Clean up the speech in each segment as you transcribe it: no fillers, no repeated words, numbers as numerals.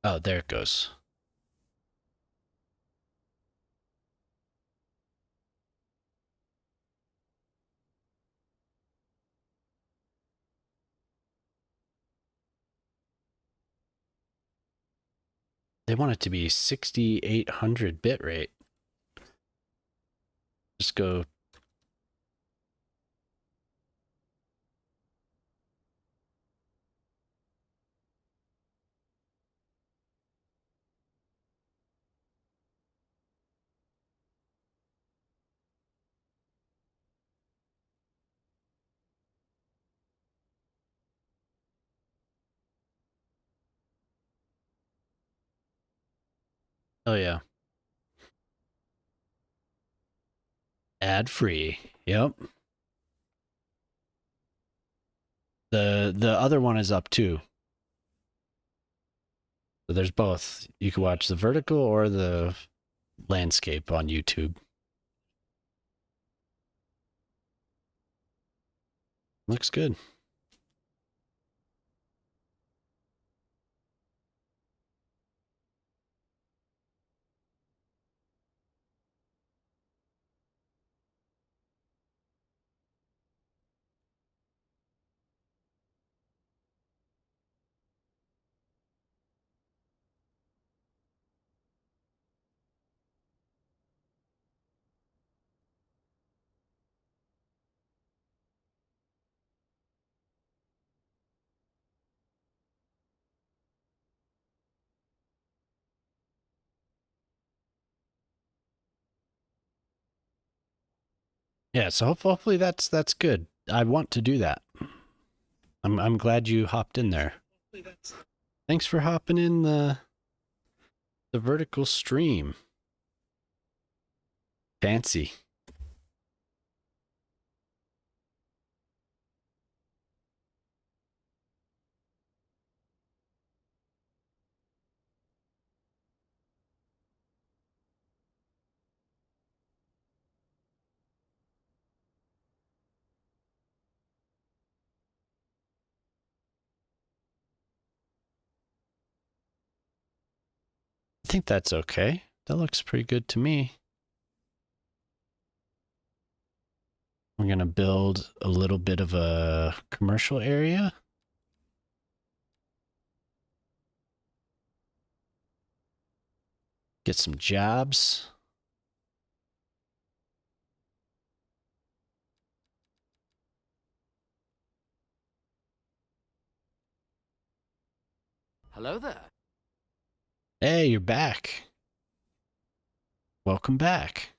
Oh, there it goes. They want it to be 6800 bit rate. Just go. Oh yeah, ad free. Yep. The other one is up too. So there's both. You can watch the vertical or the landscape on YouTube. Looks good. Yeah, so hopefully that's good. I want to do that. I'm glad you hopped in there. Thanks for hopping in the vertical stream. Fancy. I think that's okay. That looks pretty good to me. We're going to build a little bit of a commercial area. Get some jobs. Hello there. Hey, you're back. Welcome back.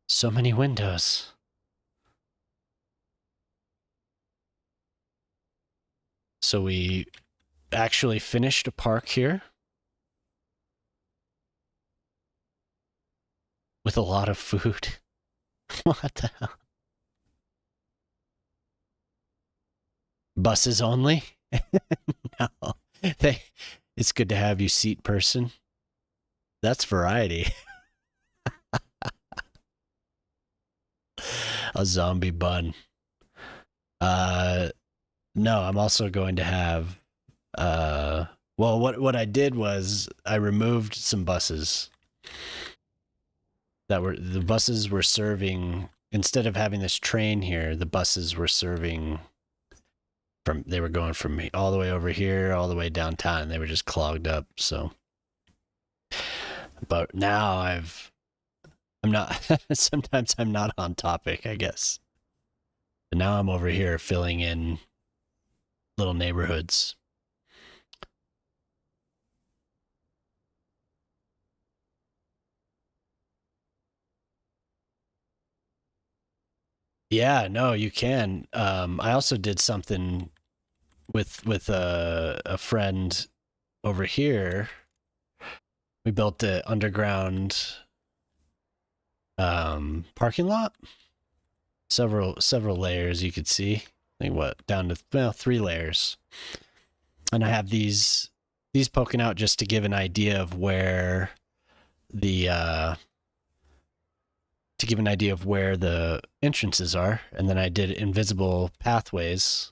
So many windows. So we actually finished a park here with a lot of food. What the hell? Buses only? No. They, it's good to have you, seat person. That's variety. A zombie bun. Uh, no, I'm also going to have. Well, what I did was I removed some buses that were the buses were serving instead of having this train here. The buses were serving from they were going from all the way over here, all the way downtown, and they were just clogged up. So, but now I'm not. Sometimes I'm not on topic, I guess. But now I'm over here filling in little neighborhoods. Yeah, no, you can. I also did something with a friend over here. We built the underground parking lot. Several layers you could see. I think what down to well 3 layers, and I have these poking out just to give an idea of where the entrances are, and then I did invisible pathways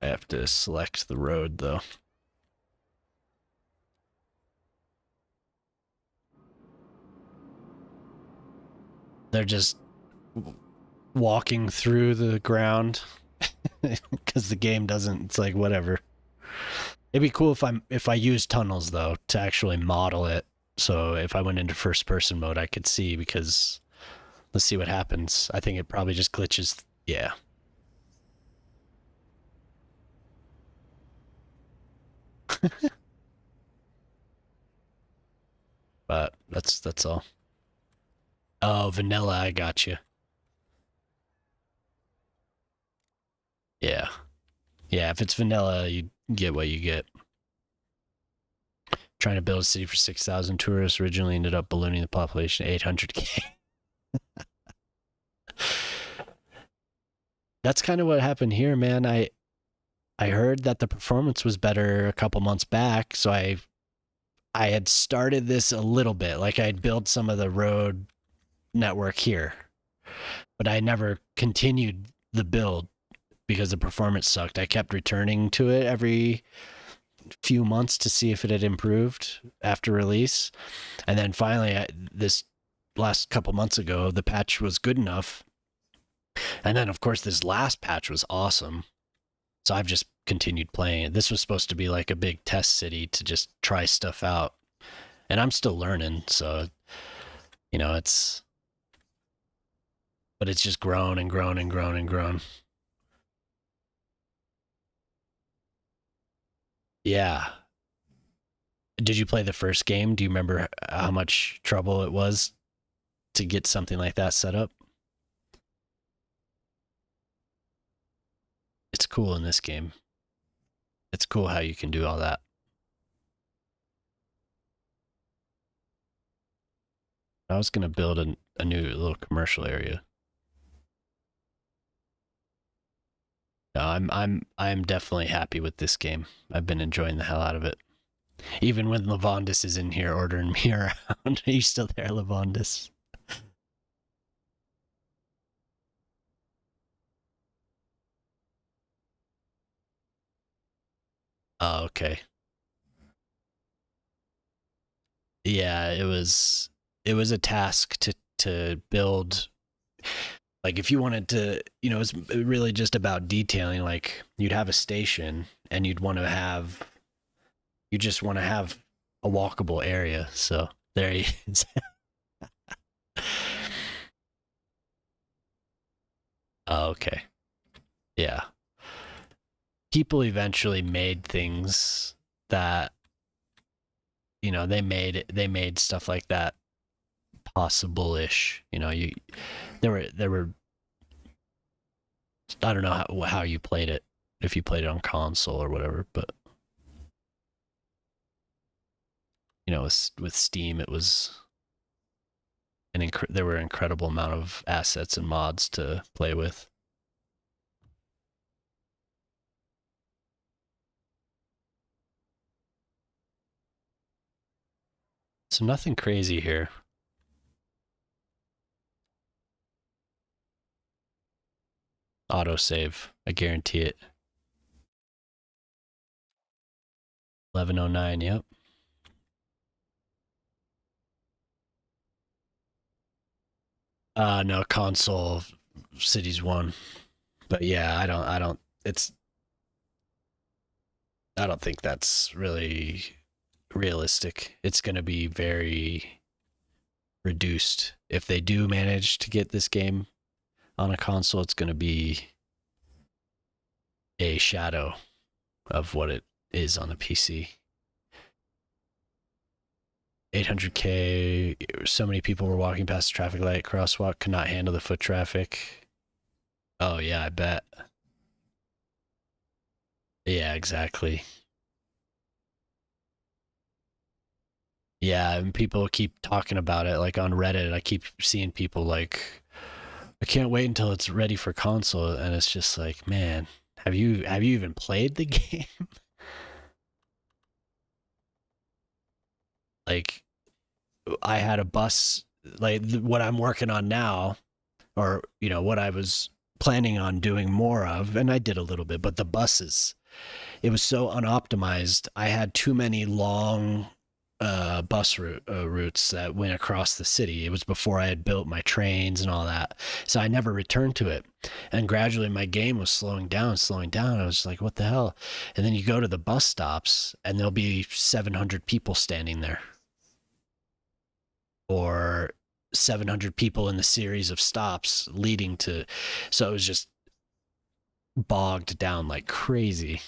I have to select the road though. They're just walking through the ground because the game doesn't. It's like whatever. It'd be cool if I use tunnels though to actually model it. So if I went into first person mode, I could see because let's see what happens. I think it probably just glitches. Yeah. But that's all. Oh, vanilla, I got you. Yeah. Yeah, if it's vanilla, you get what you get. Trying to build a city for 6,000 tourists originally ended up ballooning the population to 800K. That's kind of what happened here, man. I heard that the performance was better a couple months back, so I had started this a little bit. Like I'd built some of the road network here, but I never continued the build because the performance sucked. I kept returning to it every few months to see if it had improved after release. And then finally, this last couple months ago, the patch was good enough. And then, of course, this last patch was awesome. So I've just continued playing it. This was supposed to be like a big test city to just try stuff out. And I'm still learning. So, you know, but it's just grown and grown and grown and grown. Yeah. Did you play the first game? Do you remember how much trouble it was to get something like that set up? It's cool in this game. It's cool how you can do all that. I was gonna build a new little commercial area. No, I'm definitely happy with this game. I've been enjoying the hell out of it. Even when Lavondis is in here ordering me around. Are you still there, Lavondis? Oh, okay. Yeah, it was a task to build. Like if you wanted to, it's really just about detailing. Like you'd have a station and you just want to have a walkable area. So there he is. Oh, okay. Yeah. People eventually made things that, they made stuff like that possible-ish. There were I don't know how you played it, if you played it on console or whatever, but with Steam it was there were an incredible amount of assets and mods to play with. So nothing crazy here. Autosave, I guarantee it. 1109, yep. No, console Cities 1. But yeah, it's I don't think that's really realistic. It's going to be very reduced. If they do manage to get this game on a console, it's going to be a shadow of what it is on the PC. 800K, so many people were walking past the traffic light crosswalk, could not handle the foot traffic. Oh, yeah, I bet. Yeah, exactly. Yeah, and people keep talking about it. Like on Reddit, I keep seeing people like, I can't wait until it's ready for console. And it's just like, man, have you even played the game? Like, I had a bus, like what I'm working on now, or what I was planning on doing more of, and I did a little bit, but the buses, it was so unoptimized. I had too many long routes that went across the city. It was before I had built my trains and all that. So I never returned to it. And gradually my game was slowing down, slowing down. I was like, what the hell? And then you go to the bus stops and there'll be 700 people standing there, or 700 people in the series of stops leading to. So it was just bogged down like crazy.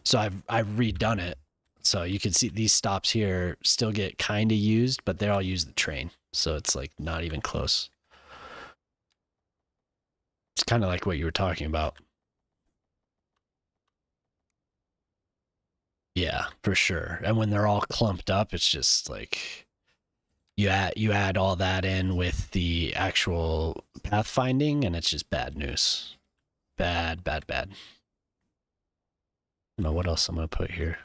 So I've redone it. So you can see these stops here still get kind of used, but they all use the train. So it's like not even close. It's kind of like what you were talking about. Yeah, for sure. And when they're all clumped up, it's just like you add all that in with the actual pathfinding, and it's just bad news. Bad, bad, bad. I don't know what else I'm gonna put here.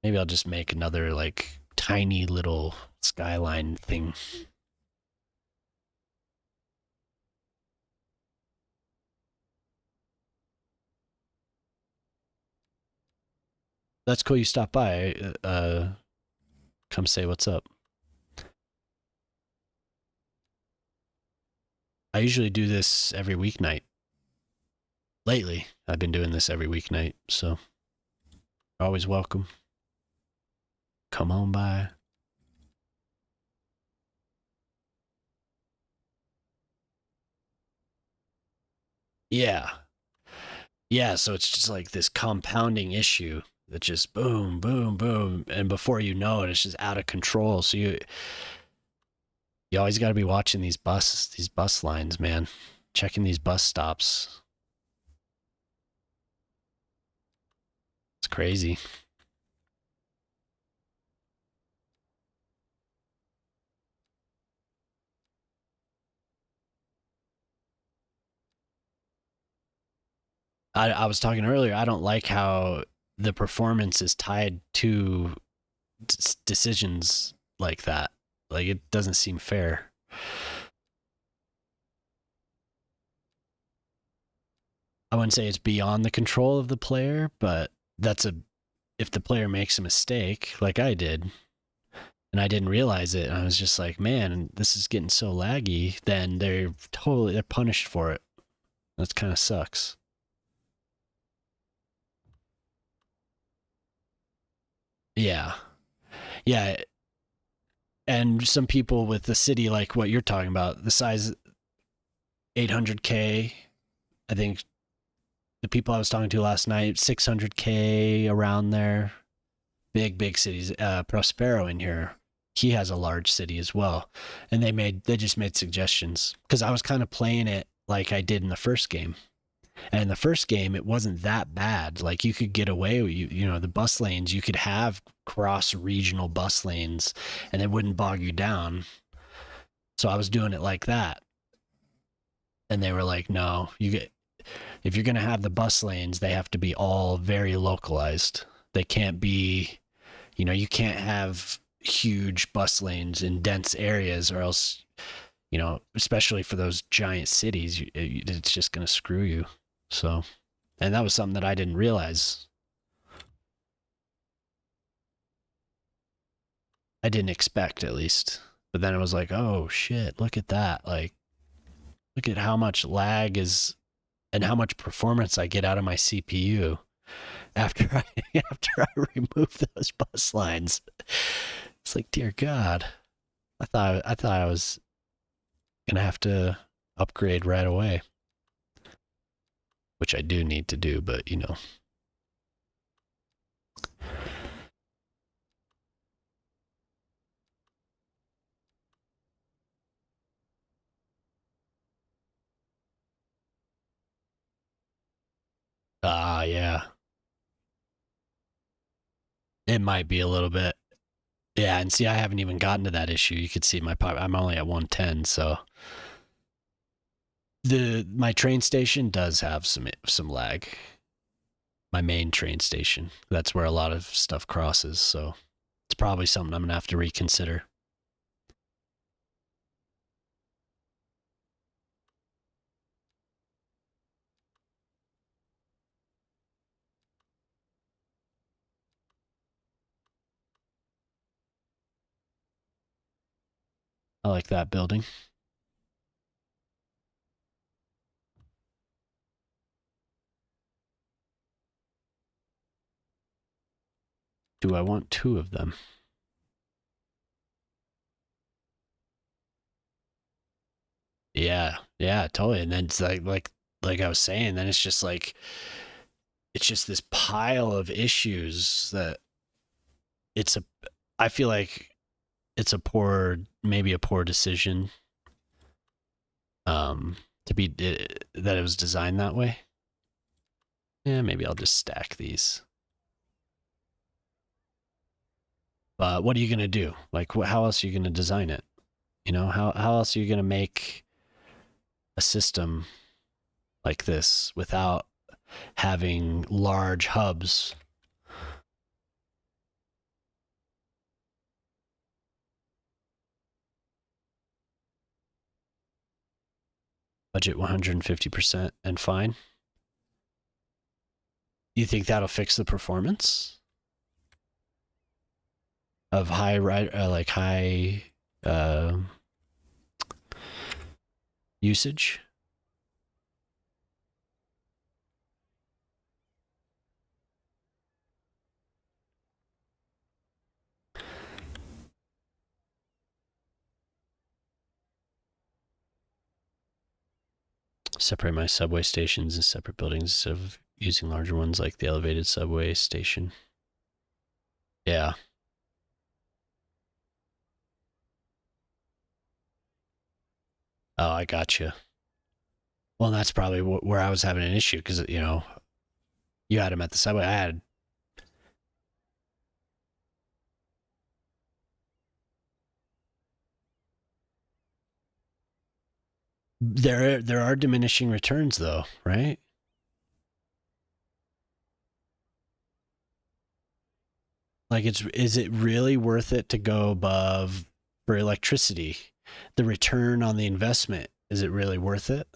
Maybe I'll just make another like tiny little skyline thing. That's cool. You stopped by. Come say what's up. I usually do this every weeknight. Lately, I've been doing this every weeknight, so always welcome. Come on by. Yeah. Yeah, so it's just like this compounding issue that just boom, boom, boom, and before you know it, it's just out of control. So you always got to be watching these bus lines, man. Checking these bus stops. It's crazy. I was talking earlier. I don't like how the performance is tied to decisions like that. Like it doesn't seem fair. I wouldn't say it's beyond the control of the player, but that's a if the player makes a mistake, like I did, and I didn't realize it, and I was just like, man, this is getting so laggy, then they're punished for it. That kind of sucks. Yeah. Yeah. And some people with the city, like what you're talking about, the size 800K, I think the people I was talking to last night, 600K around there, big cities. Prospero in here, he has a large city as well, and they just made suggestions because I was kind of playing it like I did in the first game. And in the first game, it wasn't that bad. Like you could get away with the bus lanes. You could have cross regional bus lanes, and it wouldn't bog you down. So I was doing it like that, and they were like, "No, if you're gonna have the bus lanes, they have to be all very localized. They can't be, you can't have huge bus lanes in dense areas, or else, especially for those giant cities, it's just gonna screw you." So, and that was something that I didn't realize. I didn't expect, at least. But then it was like, oh shit, look at that. Like, look at how much lag is and how much performance I get out of my CPU after I after I remove those bus lines. It's like, dear God. I thought I was gonna have to upgrade right away. Which I do need to do, but yeah. It might be a little bit. Yeah, and see, I haven't even gotten to that issue. You could see I'm only at 110, so my train station does have some lag. My main train station. That's where a lot of stuff crosses, so it's probably something I'm gonna have to reconsider. I like that building. Do I want two of them? Yeah, yeah, totally. And then it's like I was saying, then it's just this pile of issues that it's a I feel like it's a poor maybe a poor decision to be that it was designed that way. Yeah, maybe I'll just stack these. But what are you going to do? Like how else are you going to design it? You know, how else are you going to make a system like this without having large hubs? Budget 150% and fine. You think that'll fix the performance of like high uh, usage? Separate my subway stations in separate buildings instead of using larger ones like the elevated subway station. Yeah. Oh, I gotcha. Well, that's probably where I was having an issue because you had them at the subway. I had there are diminishing returns though, right? Like is it really worth it to go above for electricity? The return on the investment, is it really worth it?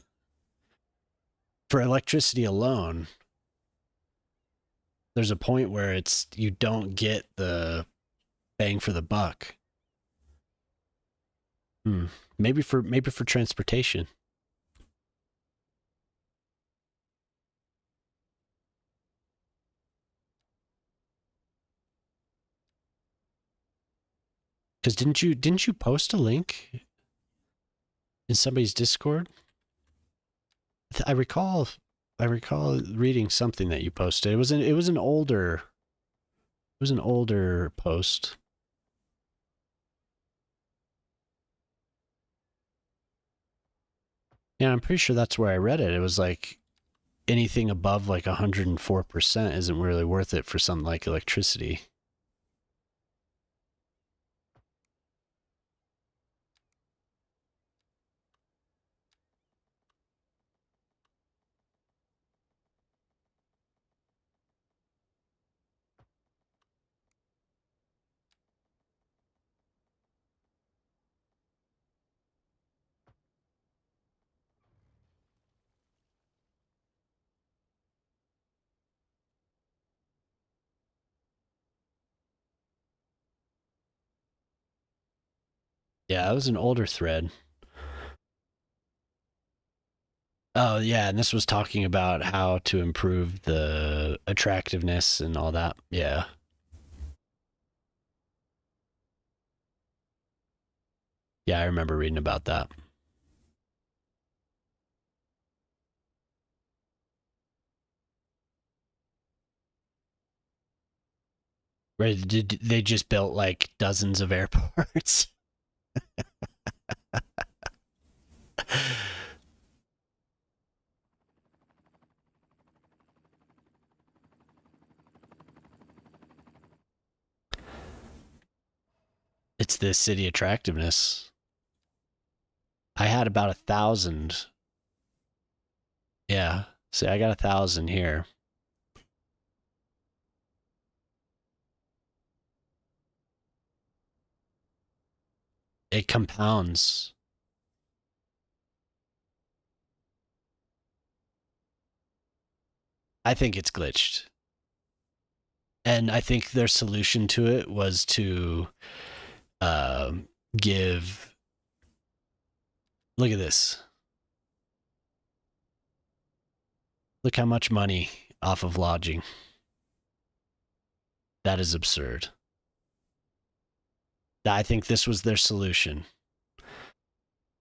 For electricity alone, there's a point where it's you don't get the bang for the buck. Hmm. Maybe for transportation. Because didn't you post a link in somebody's Discord? I recall I recall reading something that you posted. It was an older post. Yeah, I'm pretty sure that's where I read it. It was like anything above like 104% isn't really worth it for something like electricity. Yeah, it was an older thread. Oh yeah, and this was talking about how to improve the attractiveness and all that. Yeah. Yeah, I remember reading about that. Right, did they just built like dozens of airports? It's the city attractiveness. I had about 1,000. Yeah. See, I got 1,000 here. It compounds. I think it's glitched. And I think their solution to it was to give Look at this. Look how much money off of lodging. That is absurd. I think this was their solution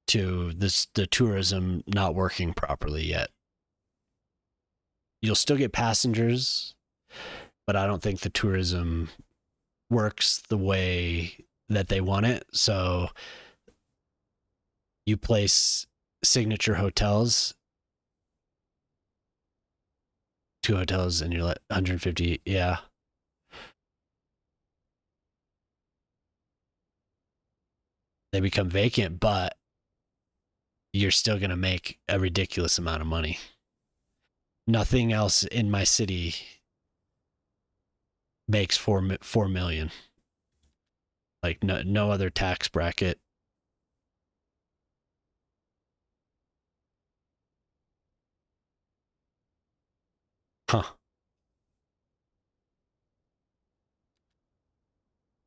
to this the tourism not working properly yet. You'll still get passengers, but I don't think the tourism works the way that they want it. So you place signature hotels, two hotels, and you're like 150. Yeah. They become vacant, but you're still going to make a ridiculous amount of money. Nothing else in my city makes 4 million. Like no other tax bracket. Huh.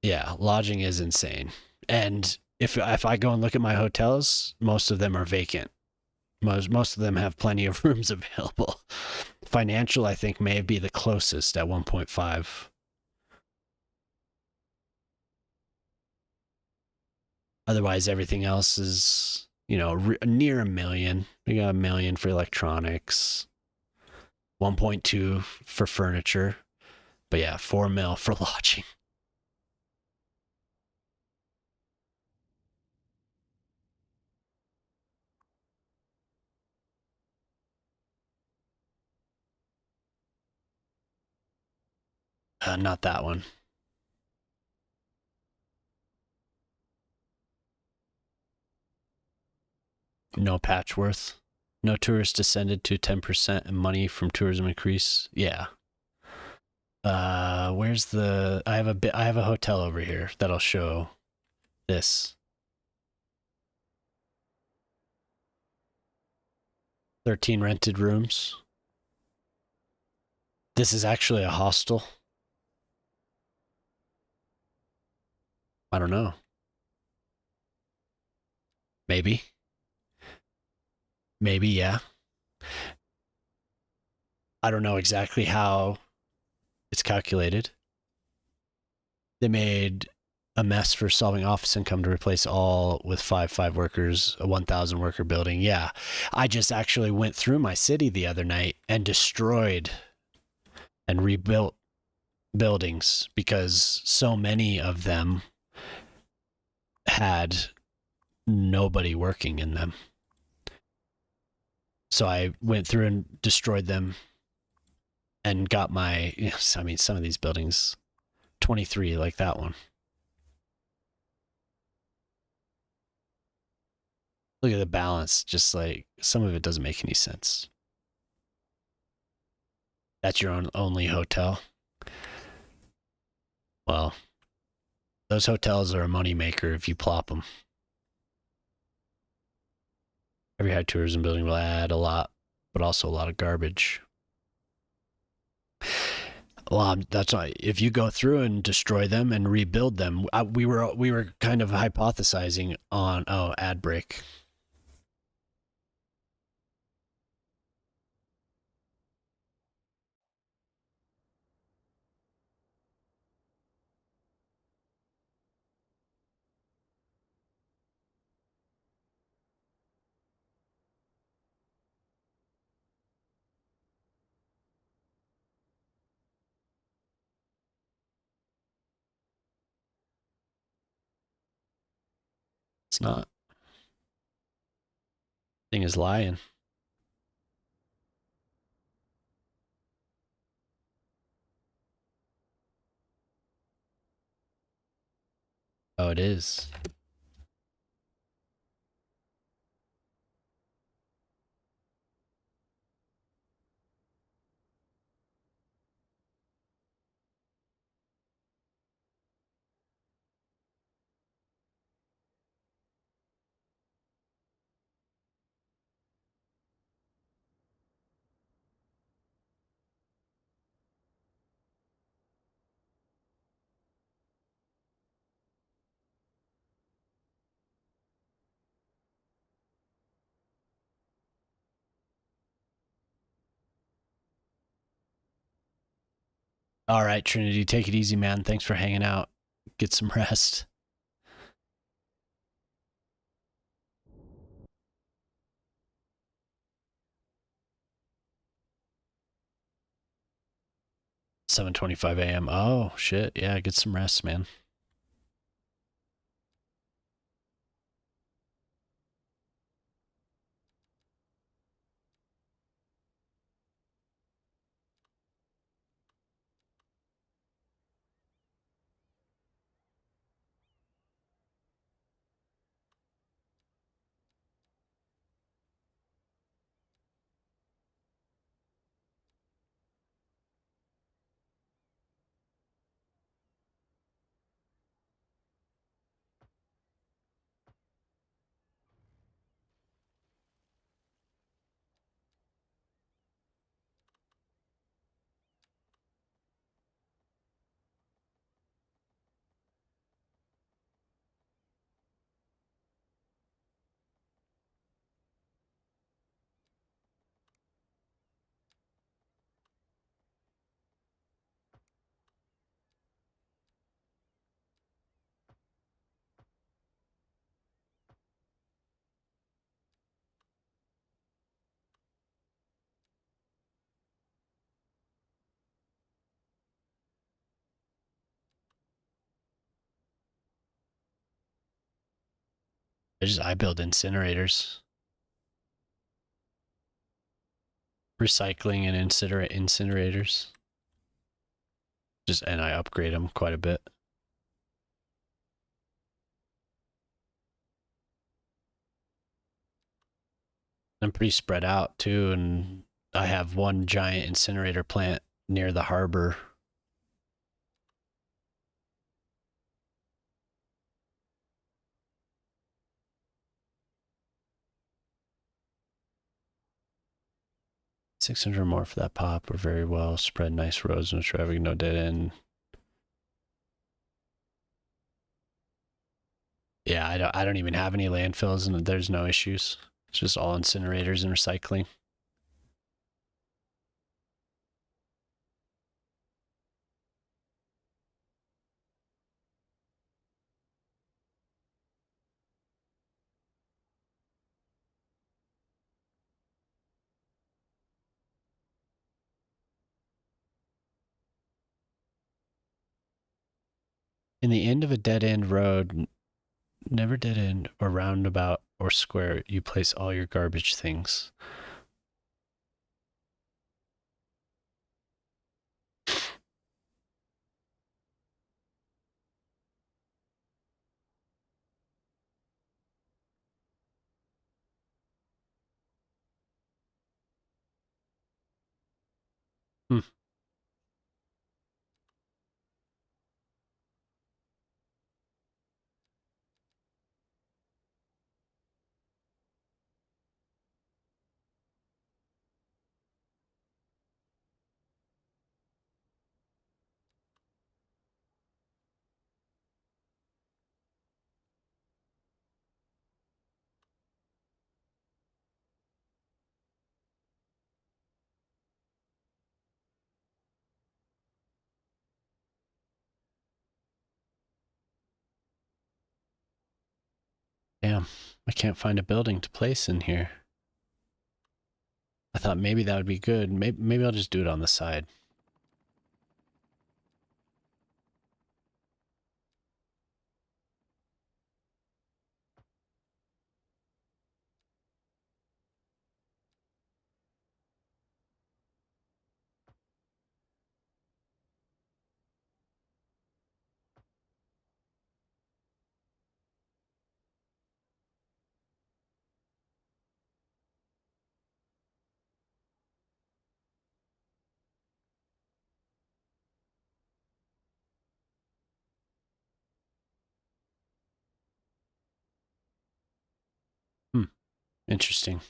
Yeah, lodging is insane. And if I go and look at my hotels, most of them are vacant. Most of them have plenty of rooms available. Financial, I think, may be the closest at 1.5. Otherwise, everything else is, near a million. We got a million for electronics, 1.2 for furniture. But yeah, 4 mil for lodging. Not that one. No Patchworth. No tourists descended to 10% and money from tourism increase. Yeah. Where's the? I have a hotel over here that'll show this. 13 rented rooms. This is actually a hostel. I don't know. Maybe. Maybe, yeah. I don't know exactly how it's calculated. They made a mess for solving office income to replace all with five workers, a 1,000 worker building. Yeah. I just actually went through my city the other night and destroyed and rebuilt buildings because so many of them had nobody working in them. So I went through and destroyed them and got my, I mean, some of these buildings, 23 like that one. Look at the balance. Just like some of it doesn't make any sense. That's your only hotel. Well, those hotels are a moneymaker if you plop them. Every high tourism building will add a lot, but also a lot of garbage. Well, that's why if you go through and destroy them and rebuild them, we were kind of hypothesizing on ad break. It's not. Thing is lying. Oh, it is. All right, Trinity, take it easy, man. Thanks for hanging out. Get some rest. 7:25 a.m. Oh shit. Yeah, get some rest, man. I build incinerators, recycling and incinerators. And I upgrade them quite a bit. I'm pretty spread out too, and I have one giant incinerator plant near the harbor. $600 more for that pop. We're very well spread, nice roads, no traffic, no dead end. Yeah, I don't even have any landfills, and there's no issues. It's just all incinerators and recycling. In the end of a dead end road, never dead end or roundabout or square, you place all your garbage things. Hmm. Damn, I can't find a building to place in here. I thought maybe that would be good. Maybe I'll just do it on the side. Hmm, interesting.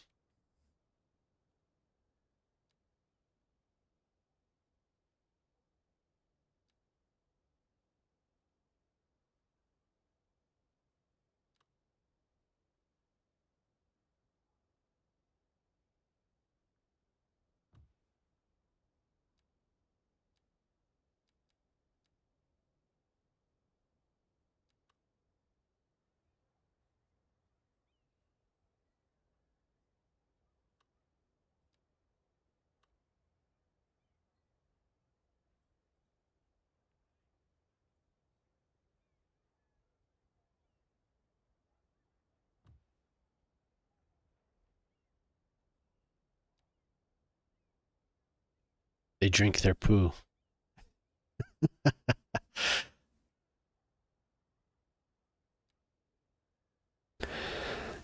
They drink their poo.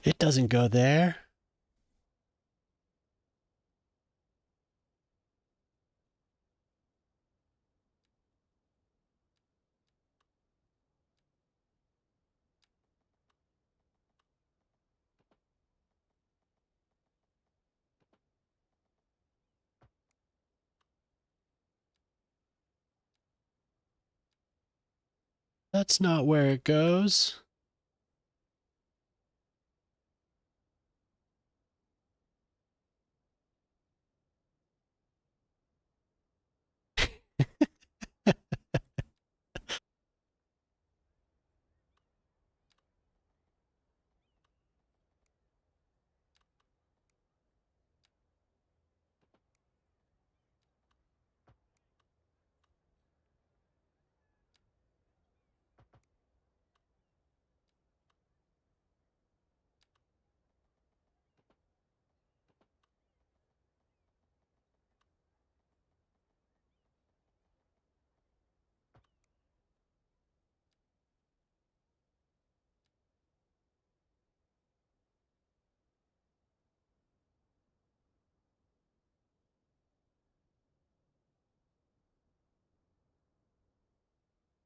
It doesn't go there. That's not where it goes.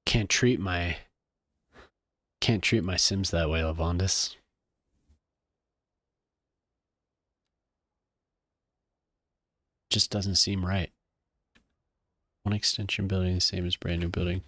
Can't treat my Sims that way, Lavondis. Just doesn't seem right. One extension building the same as brand new building.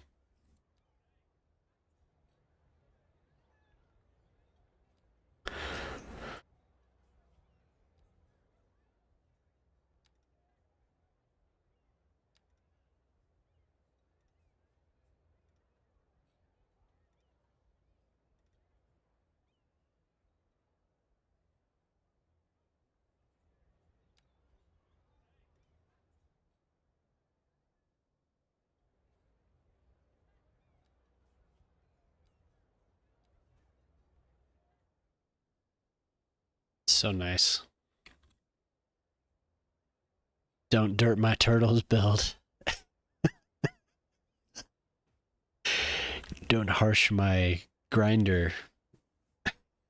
So nice. Don't dirt my turtles build. Don't harsh my grinder.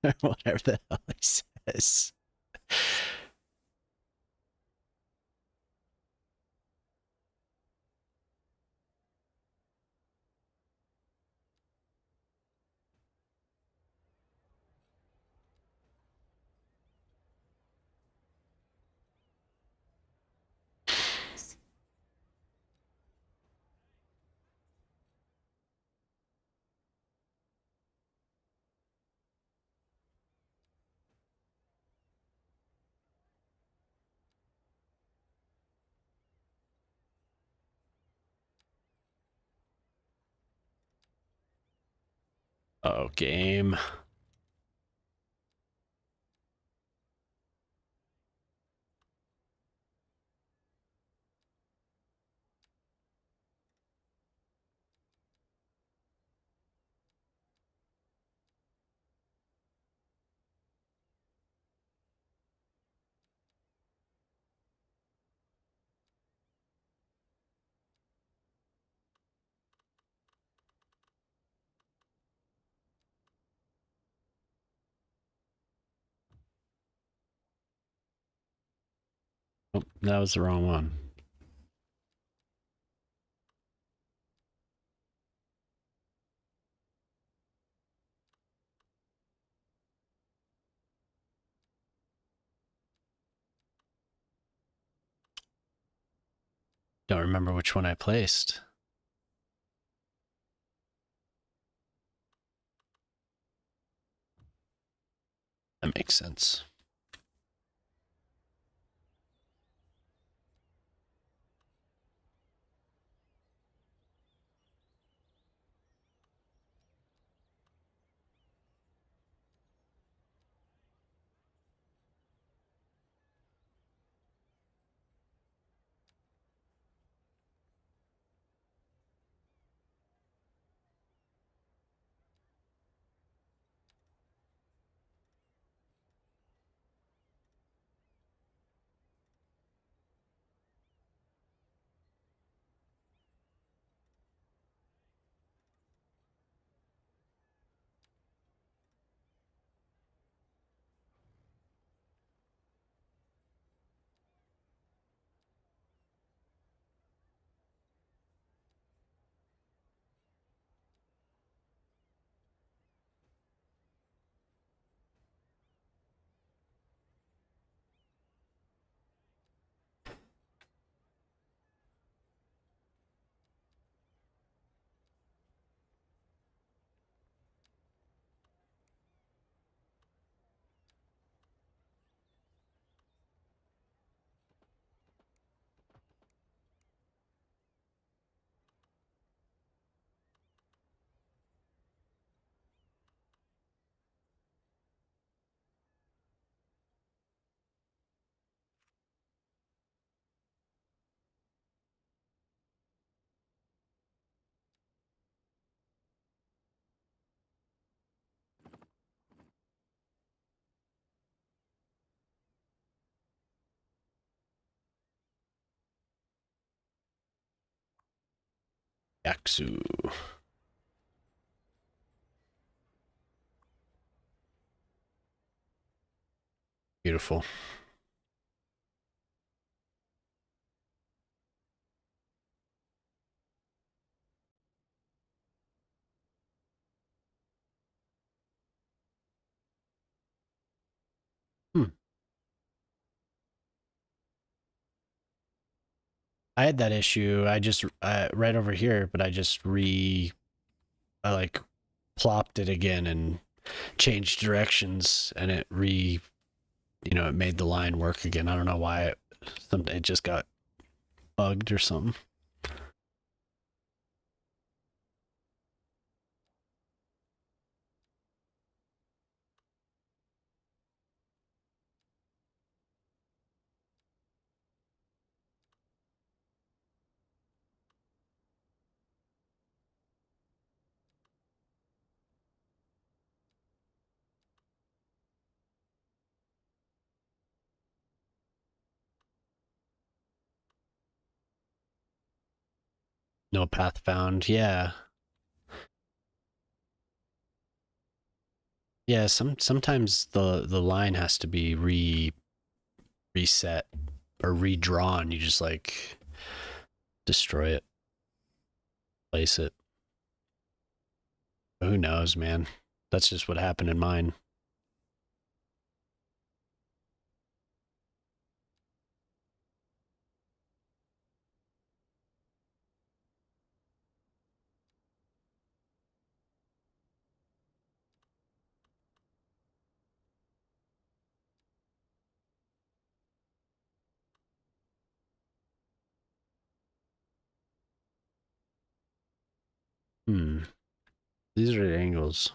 Or whatever the hell he says. Oh, game. Oh, that was the wrong one. Don't remember which one I placed. That makes sense. Yaksu. Beautiful. Hmm. I had that issue. I just right over here, but I like plopped it again and changed directions, and it made the line work again. I don't know why it just got bugged or something. No path found. Yeah. Yeah, sometimes the line has to be reset or redrawn. You just like destroy it, place it. Who knows, man? That's just what happened in mine. Hmm. These are the angles.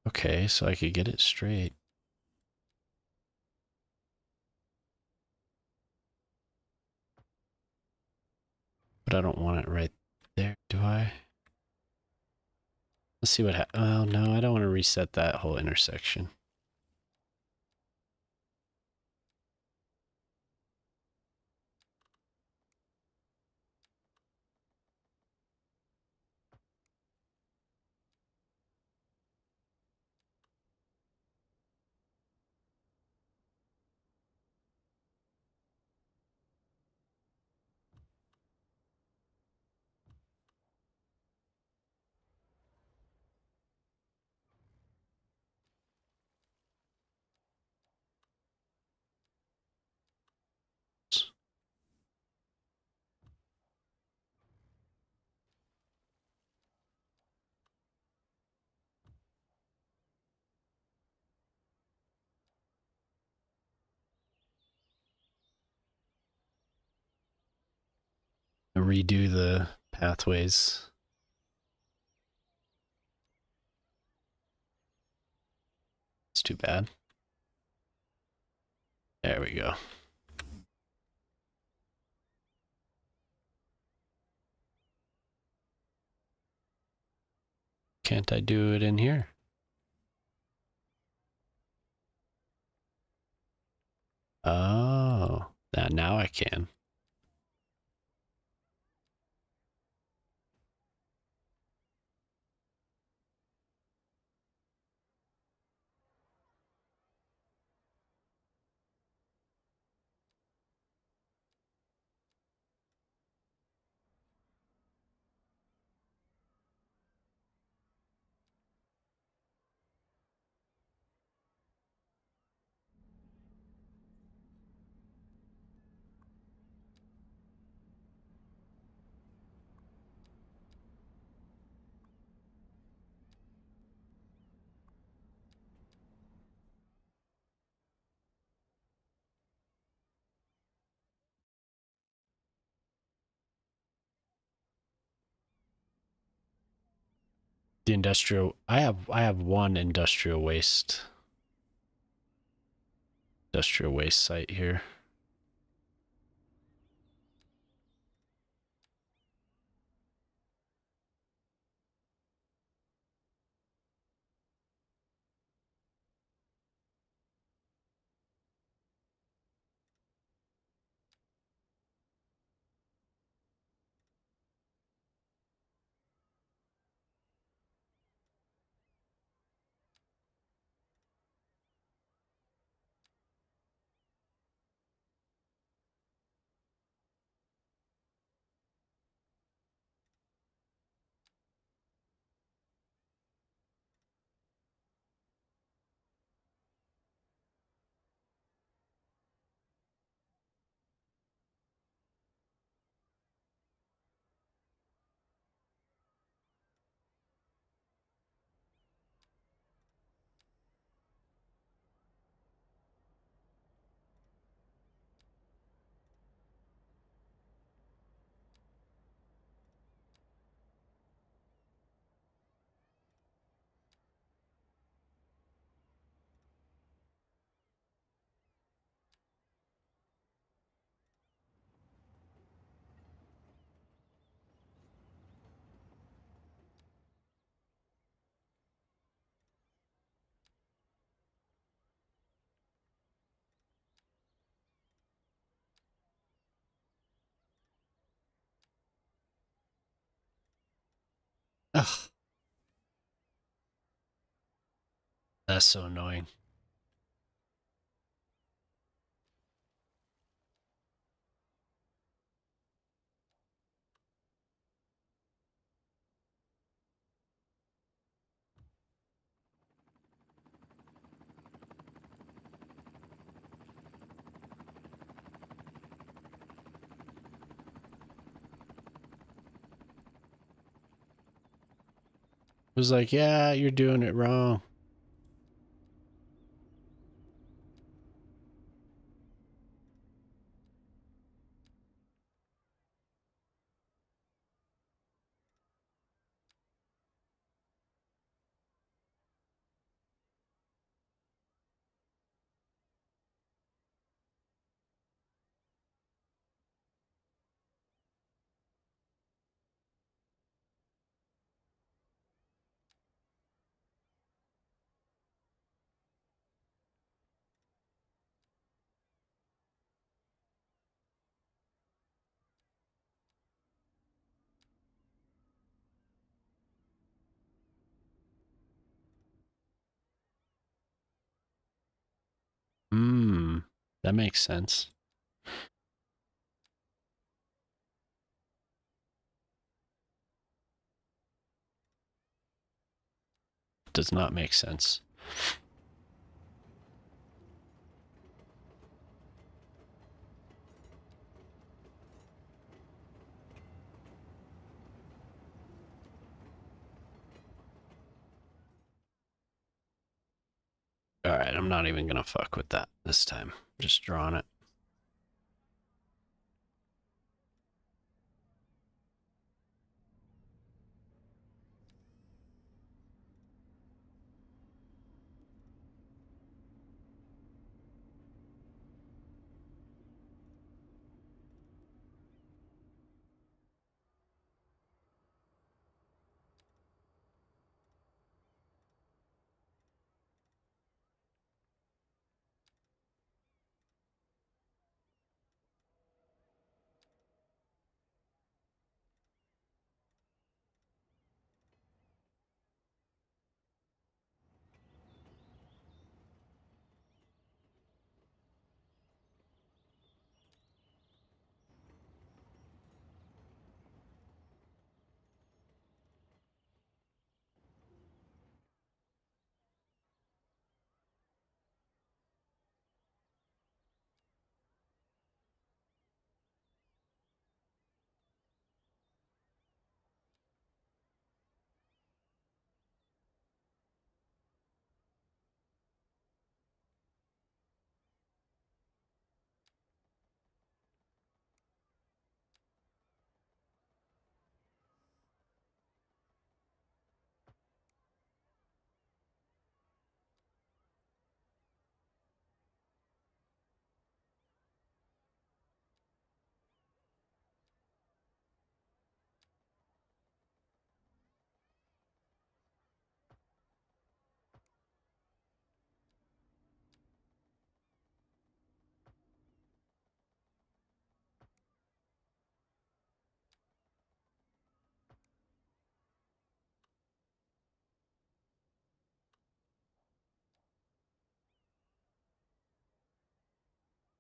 Okay, so I could get it straight. But I don't want it right there, do I? Let's see what happens. Oh, no, I don't want to reset that whole intersection. Redo the pathways. It's too bad. There we go. Can't I do it in here? Oh, now I can. The industrial. I have one industrial waste site here. Ugh, that's so annoying. It was like, yeah, you're doing it wrong. Hmm, that makes sense. Does not make sense. All right, I'm not even gonna fuck with that this time. Just drawing it.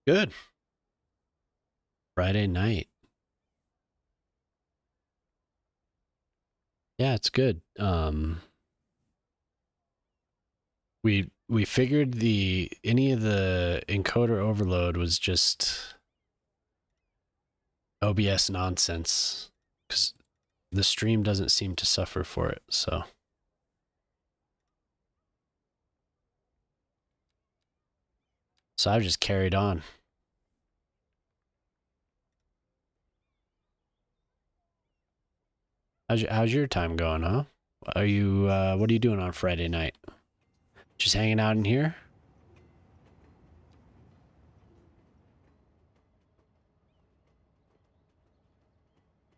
Good. Friday night. Yeah, it's good. We figured the any of the encoder overload was just OBS nonsense because the stream doesn't seem to suffer for it. So I've just carried on. How's your time going, huh? Are you what are you doing on Friday night? Just hanging out in here?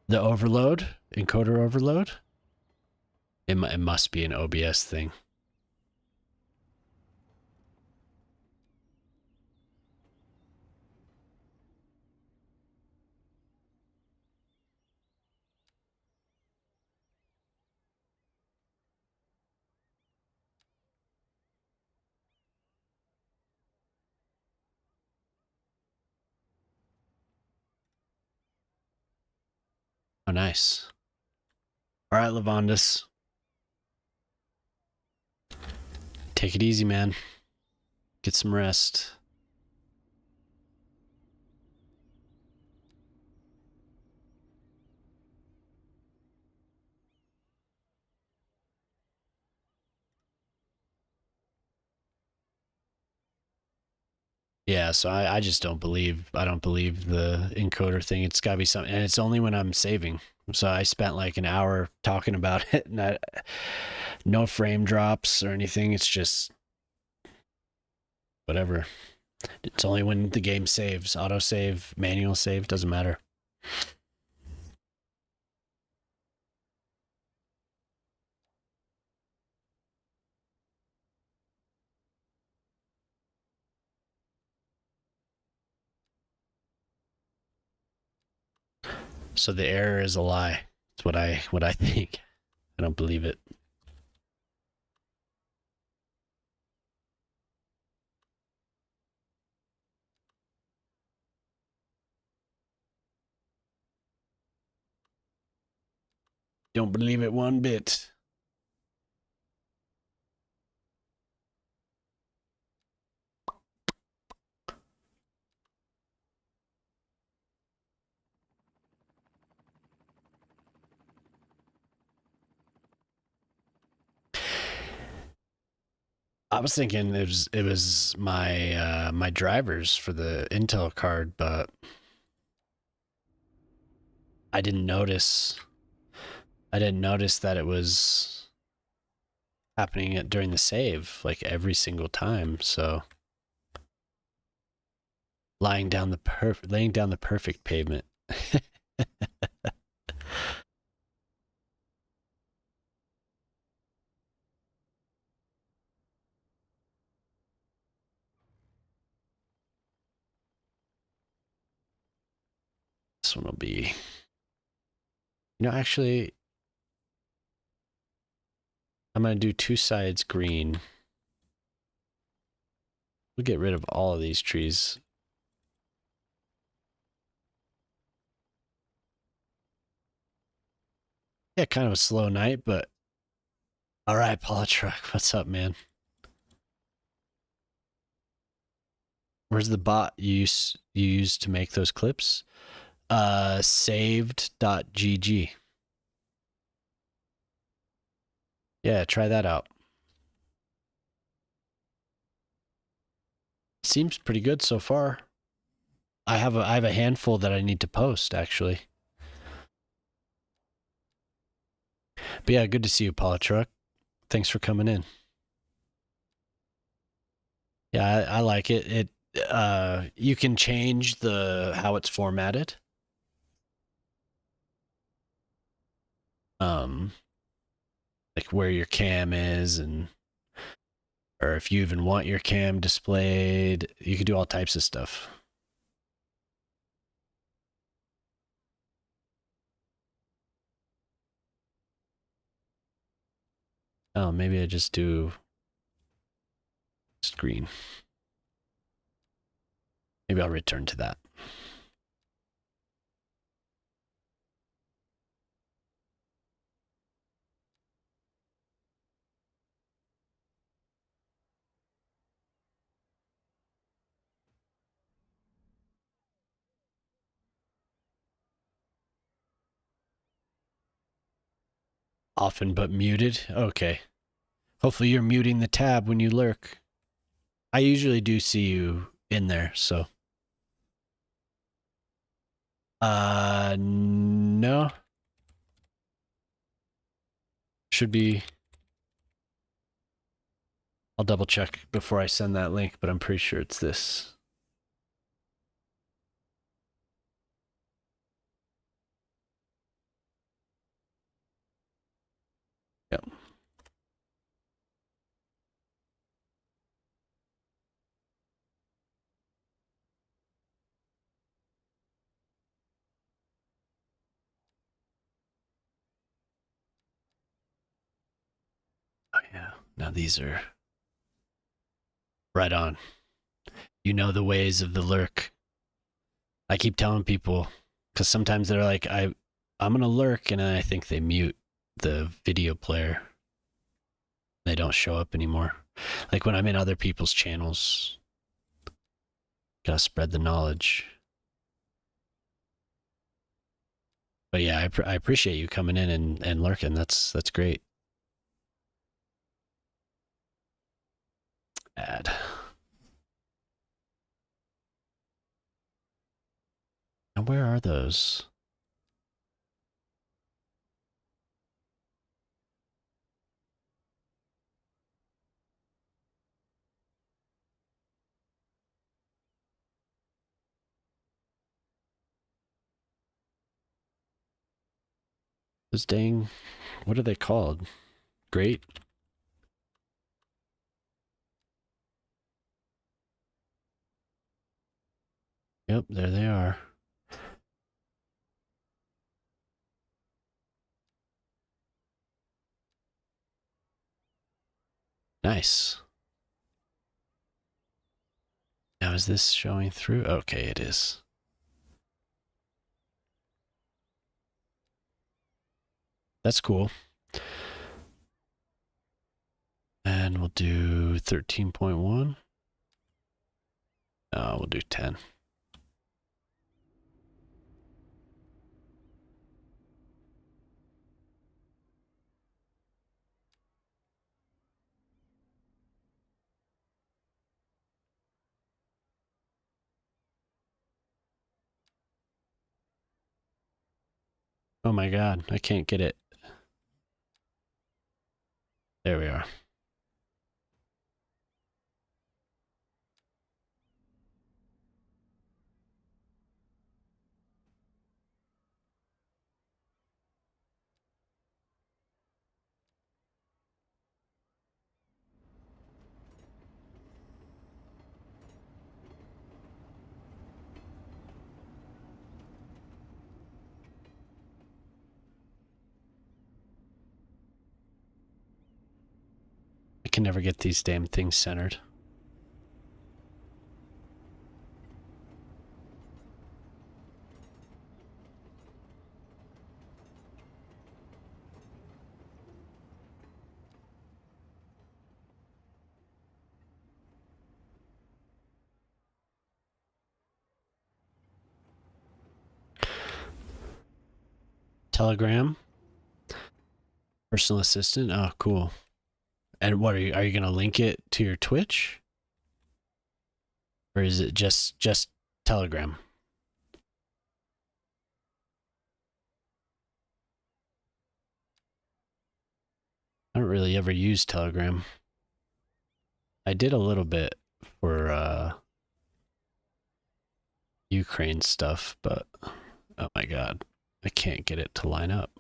The overload? Encoder overload? It must be an OBS thing. Oh, nice. All right, Lavandus. Take it easy, man. Get some rest. Yeah, so I just I don't believe the encoder thing. It's gotta be something, and it's only when I'm saving. So I spent like an hour talking about it, and no frame drops or anything. It's just whatever. It's only when the game saves, auto save, manual save, doesn't matter. So the error is a lie. That's what I think. I don't believe it. Don't believe it one bit. I was thinking it was my my drivers for the Intel card, but I didn't notice. I didn't notice that it was happening during the save, like every single time. So laying down the perfect pavement. This one will be, actually, I'm gonna do two sides green. We'll get rid of all of these trees. Yeah, kind of a slow night, but all right, Paula Truck, what's up, man? Where's the bot you used to make those clips? Saved.gg. Yeah, try that out. Seems pretty good so far. I have a handful that I need to post actually. But yeah, good to see you, Paula Truck. Thanks for coming in. Yeah, I like it. You can change the how it's formatted. Um, like where your cam is, and or if you even want your cam displayed, you can do all types of stuff. Oh, maybe I just do screen. Maybe I'll return to that. Often but muted. Okay. Hopefully you're muting the tab when you lurk. I usually do see you in there, so. No. Should be. I'll double check before I send that link, but I'm pretty sure it's this. Yep. Oh, yeah. Now these are right on. You know the ways of the lurk. I keep telling people because sometimes they're like, I'm gonna lurk, and then I think they mute the video player. They don't show up anymore. Like when I'm in other people's channels, gotta spread the knowledge. But yeah, I appreciate you coming in and lurking. That's great. Add. And where are those? Those dang, what are they called? Great. Yep, there they are. Nice. Now is this showing through? Okay, it is. That's cool. And we'll do 13.1. We'll do 10. Oh my god, I can't get it. There we are. I can never get these damn things centered. Telegram? Personal assistant? Oh, cool. And what are you gonna link it to your Twitch? Or is it just Telegram? I don't really ever use Telegram. I did a little bit for Ukraine stuff, but oh my god, I can't get it to line up.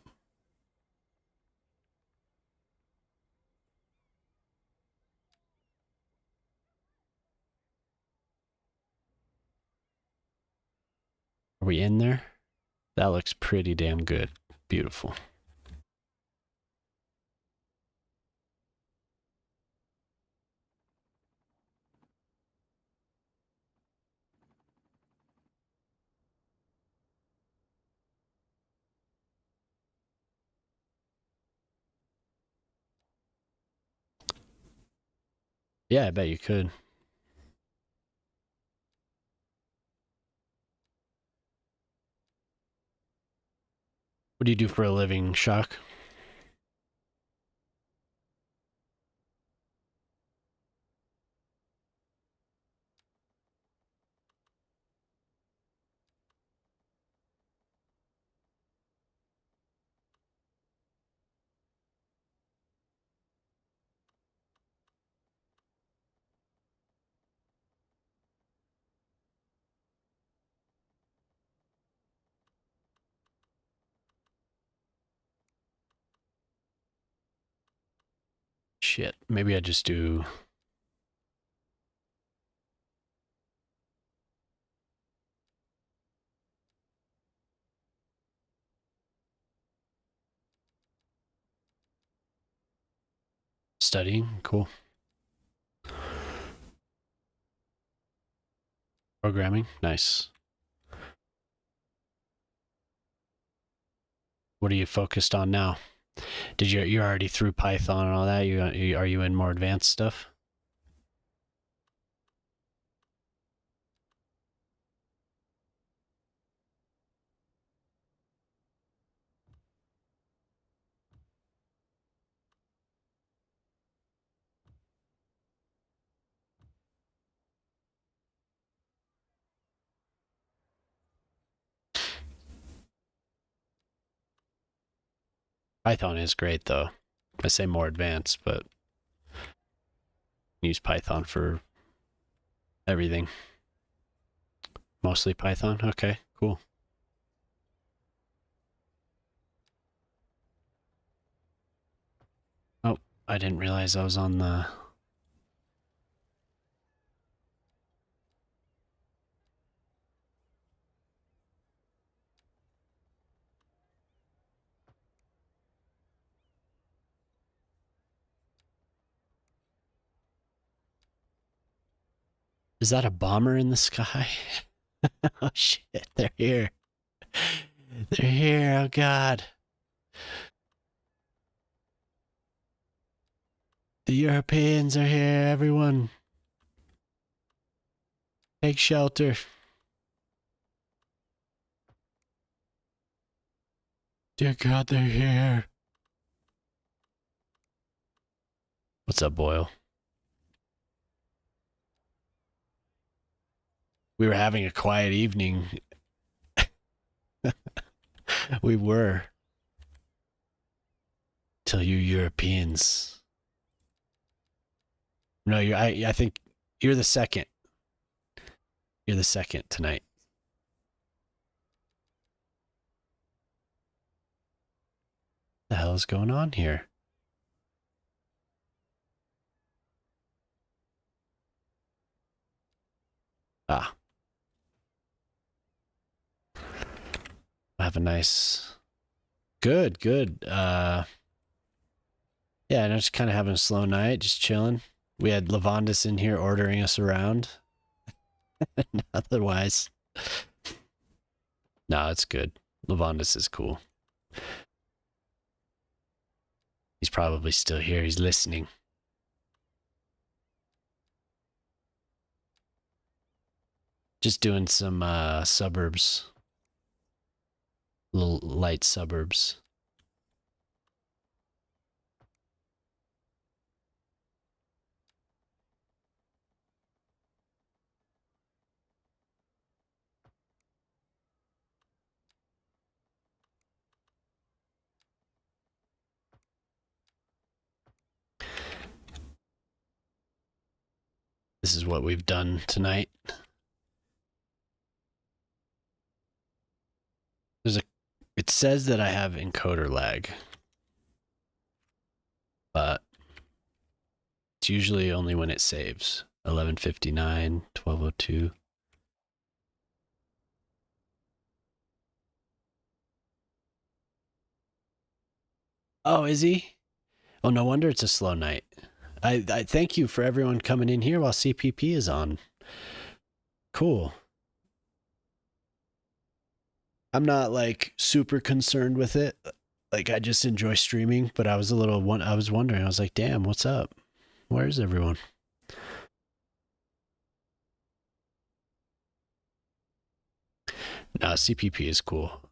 Are we in there? That looks pretty damn good. Beautiful. Yeah, I bet you could. What do you do for a living, Shock? Shit, maybe I just do studying. Cool. Programming. Nice. What are you focused on now? You're already through Python and all that? Are you in more advanced stuff? Python is great though. I say more advanced, but use Python for everything. Mostly Python. Okay, cool. Oh, I didn't realize I was on the. Is that a bomber in the sky? Oh shit, they're here. They're here. Oh god. The Europeans are here, everyone. Take shelter. Dear God, they're here. What's up, Boyle? We were having a quiet evening. We were. Till you Europeans. No, I think you're the second. You're the second tonight. The hell is going on here? Ah. Have a nice good, good. Yeah, and I'm just kind of having a slow night, just chilling. We had Lavandis in here ordering us around. Otherwise, no, it's good. Lavandis is cool. He's probably still here. He's listening. Just doing some suburbs, little light suburbs. This is what we've done tonight. It says that I have encoder lag, but it's usually only when it saves. 11:59, 12:02. Oh, is he? Oh, no wonder it's a slow night. I thank you for everyone coming in here while CPP is on. Cool. I'm not like super concerned with it. Like I just enjoy streaming, but I was wondering. I was like, "Damn, what's up? Where's everyone?" Nah, CPP is cool.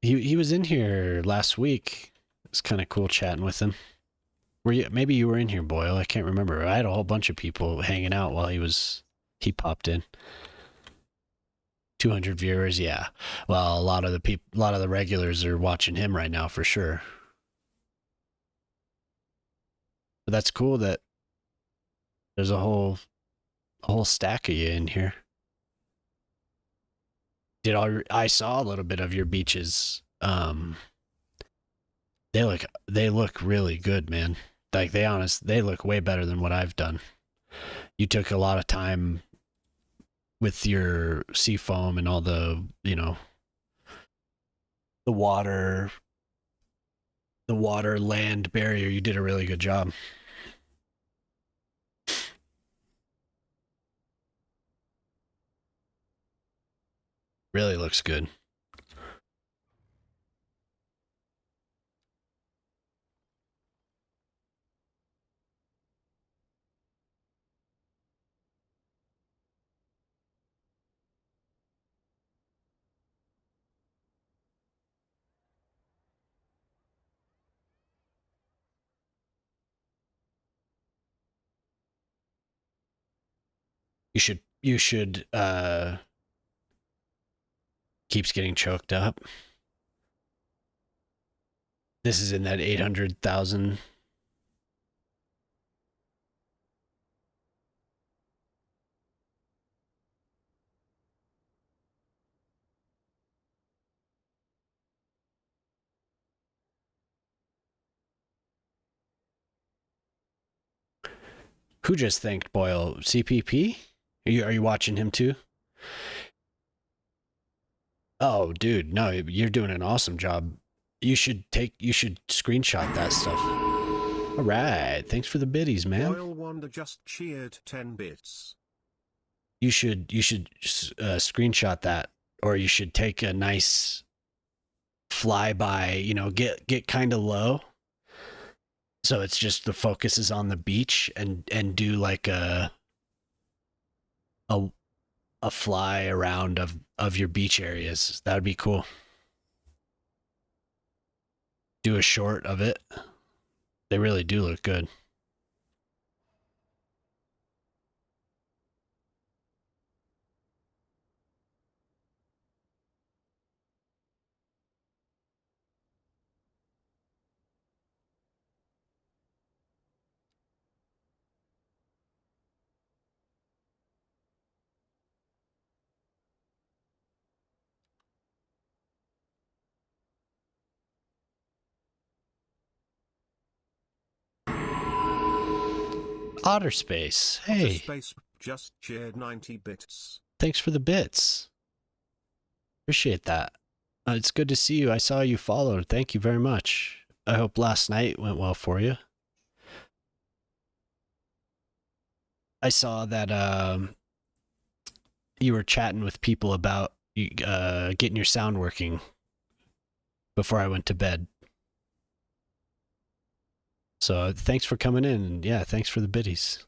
He was in here last week. It's kind of cool chatting with him. Were you? Maybe you were in here, Boyle. I can't remember. I had a whole bunch of people hanging out while he popped in. 200 viewers, yeah. Well, a lot of the regulars are watching him right now for sure. But that's cool that there's a whole stack of you in here. I saw a little bit of your beaches. They look really good, man. Like they look way better than what I've done. You took a lot of time with your sea foam and all the, the water land barrier. You did a really good job. Really looks good. You should keeps getting choked up. This is in that 800,000. Who just thanked Boyle? CPP? Are you watching him too? Oh, dude, no, you're doing an awesome job. You should screenshot that stuff. All right, thanks for the biddies, man. Boyle Wonder just cheered 10 bits. You should screenshot that, or you should take a nice flyby. Get kind of low, so it's just the focus is on the beach, and do like a a fly around of your beach areas. That would be cool. Do a short of it. They really do look good. Otter Space. Hey. Space just cheered 90 bits. Thanks for the bits. Appreciate that. It's good to see you. I saw you followed. Thank you very much. I hope last night went well for you. I saw that you were chatting with people about getting your sound working before I went to bed. So thanks for coming in. Yeah, thanks for the biddies.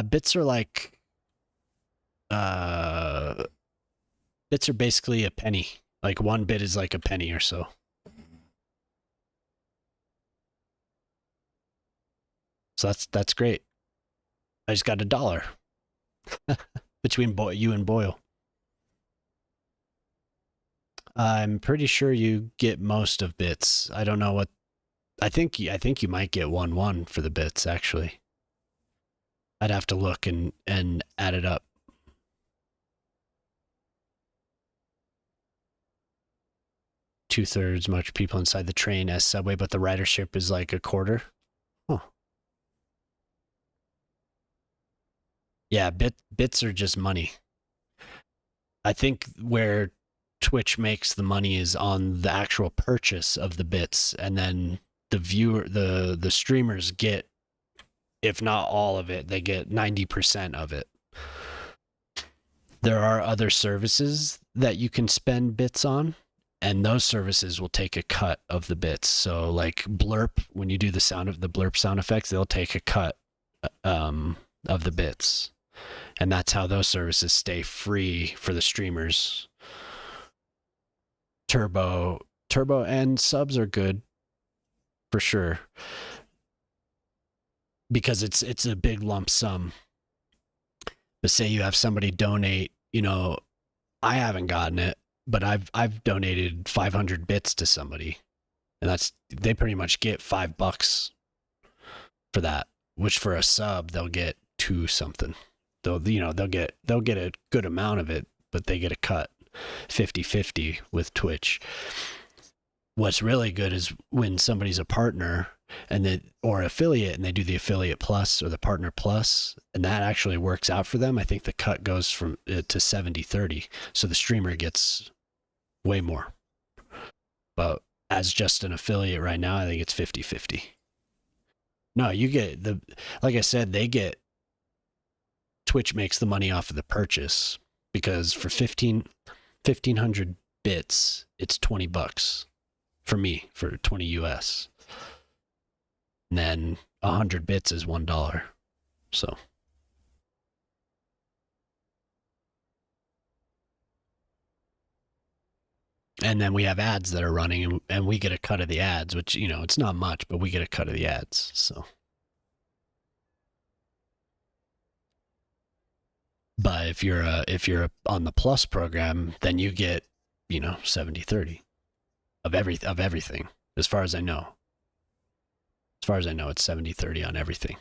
Bits are like bits are basically a penny. Like one bit is like a penny or so. So that's great. I just got $1 between you and Boyle. I'm pretty sure you get most of bits. I don't know what. I think you might get 1-1 for the bits actually. I'd have to look and add it up. Two-thirds much people inside the train as subway, but the ridership is like a quarter. Huh. Yeah, bits are just money. I think where Twitch makes the money is on the actual purchase of the bits, and then the streamers get, if not all of it, they get 90% of it. There are other services that you can spend bits on, and those services will take a cut of the bits. So like blurp, when you do the blurp sound effects, they'll take a cut of the bits. And that's how those services stay free for the streamers. Turbo and subs are good for sure, because it's a big lump sum. But say you have somebody donate, I haven't gotten it, but I've donated 500 bits to somebody, and they pretty much get $5 for that, which for a sub they'll get 2 something. They'll get a good amount of it, but they get a cut 50-50 with Twitch. What's really good is when somebody's a partner or affiliate, and they do the affiliate plus or the partner plus, and that actually works out for them. I think the cut goes from to 70-30, so the streamer gets way more. But as just an affiliate right now, I think it's 50-50. No, you get like I said, Twitch makes the money off of the purchase, because for 1,500 bits, it's $20 for me, for 20 US. And then 100 bits is $1. So. And then we have ads that are running, and we get a cut of the ads, which, it's not much, but we get a cut of the ads. So. But if you're on the plus program, then you get 70/30 of everything. As far as I know, it's 70/30 on everything.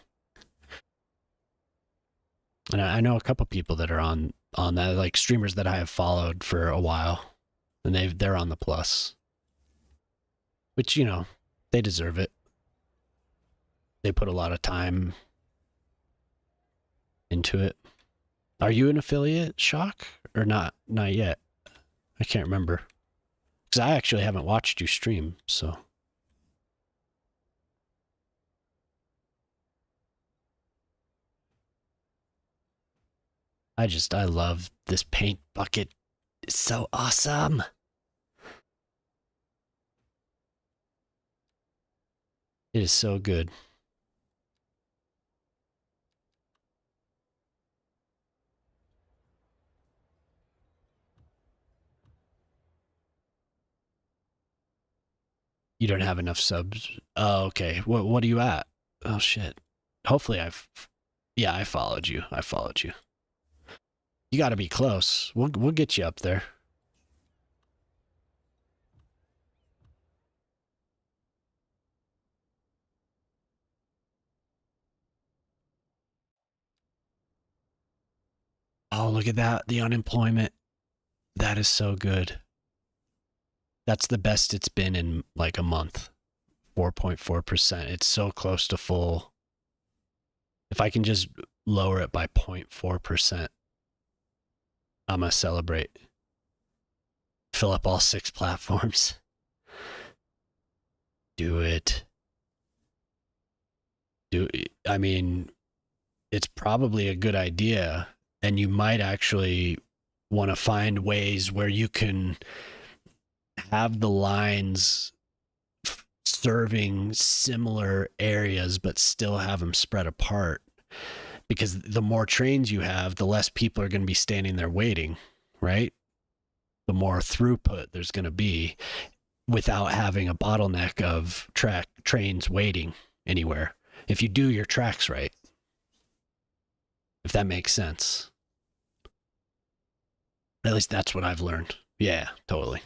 And I know a couple people that are on that, like streamers that I have followed for a while, and they're on the plus, which they deserve it. They put a lot of time into it. Are you an affiliate, Shock, or not? Not yet. I can't remember because I actually haven't watched you stream. So I love this paint bucket. It's so awesome. It is so good. You don't have enough subs. Oh, okay. What are you at? Oh shit. Hopefully yeah, I followed you. I followed you. You got to be close. We'll get you up there. Oh, look at that. The unemployment. That is so good. That's the best it's been in like a month. 4.4%. It's so close to full. If I can just lower it by 0.4%, I'm going to celebrate. Fill up all 6 platforms. Do it. I mean, it's probably a good idea, and you might actually want to find ways where you can have the lines serving similar areas but still have them spread apart, because the more trains you have, the less people are going to be standing there waiting, right? The more throughput there's going to be without having a bottleneck of trains waiting anywhere, if you do your tracks right, if that makes sense. At least that's what I've learned. Yeah, totally.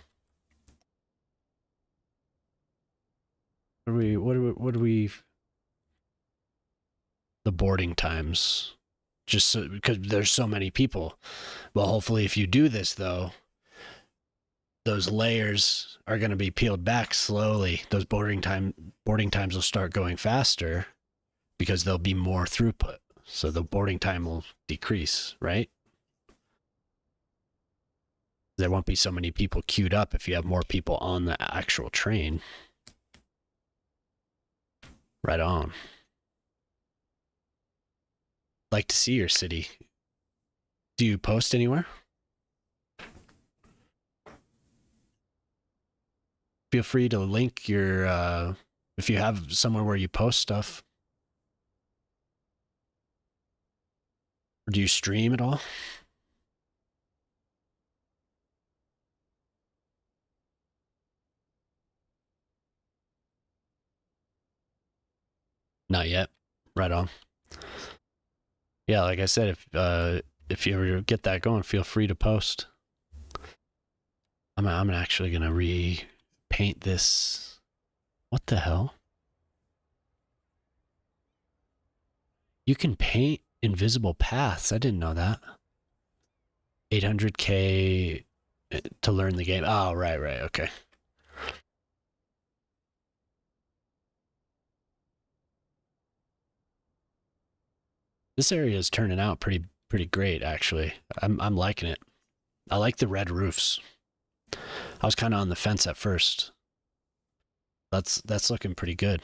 What do we the boarding times, just so, because there's so many people. Well, hopefully if you do this though, those layers are going to be peeled back slowly. Those boarding times will start going faster because there'll be more throughput. So the boarding time will decrease, right? There won't be so many people queued up if you have more people on the actual train. Right on. Like to see your city. Do you post anywhere? Feel free to link your if you have somewhere where you post stuff. Or do you stream at all? Not yet. Right on. Yeah, like I said, if you ever get that going, feel free to post. I'm actually gonna repaint this. What the hell? You can paint invisible paths. I didn't know that. 800K to learn the game. Oh, right, okay. This area is turning out pretty great actually. I'm liking it. I like the red roofs. I was kind of on the fence at first. That's looking pretty good.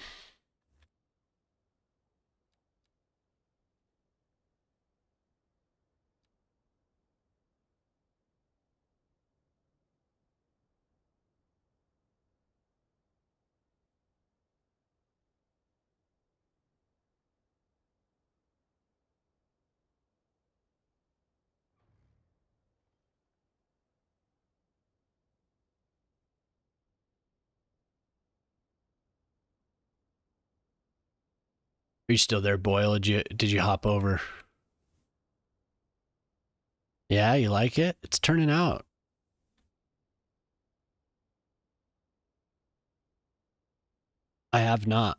Are you still there, Boyle? Did you hop over? Yeah, you like it? It's turning out. I have not.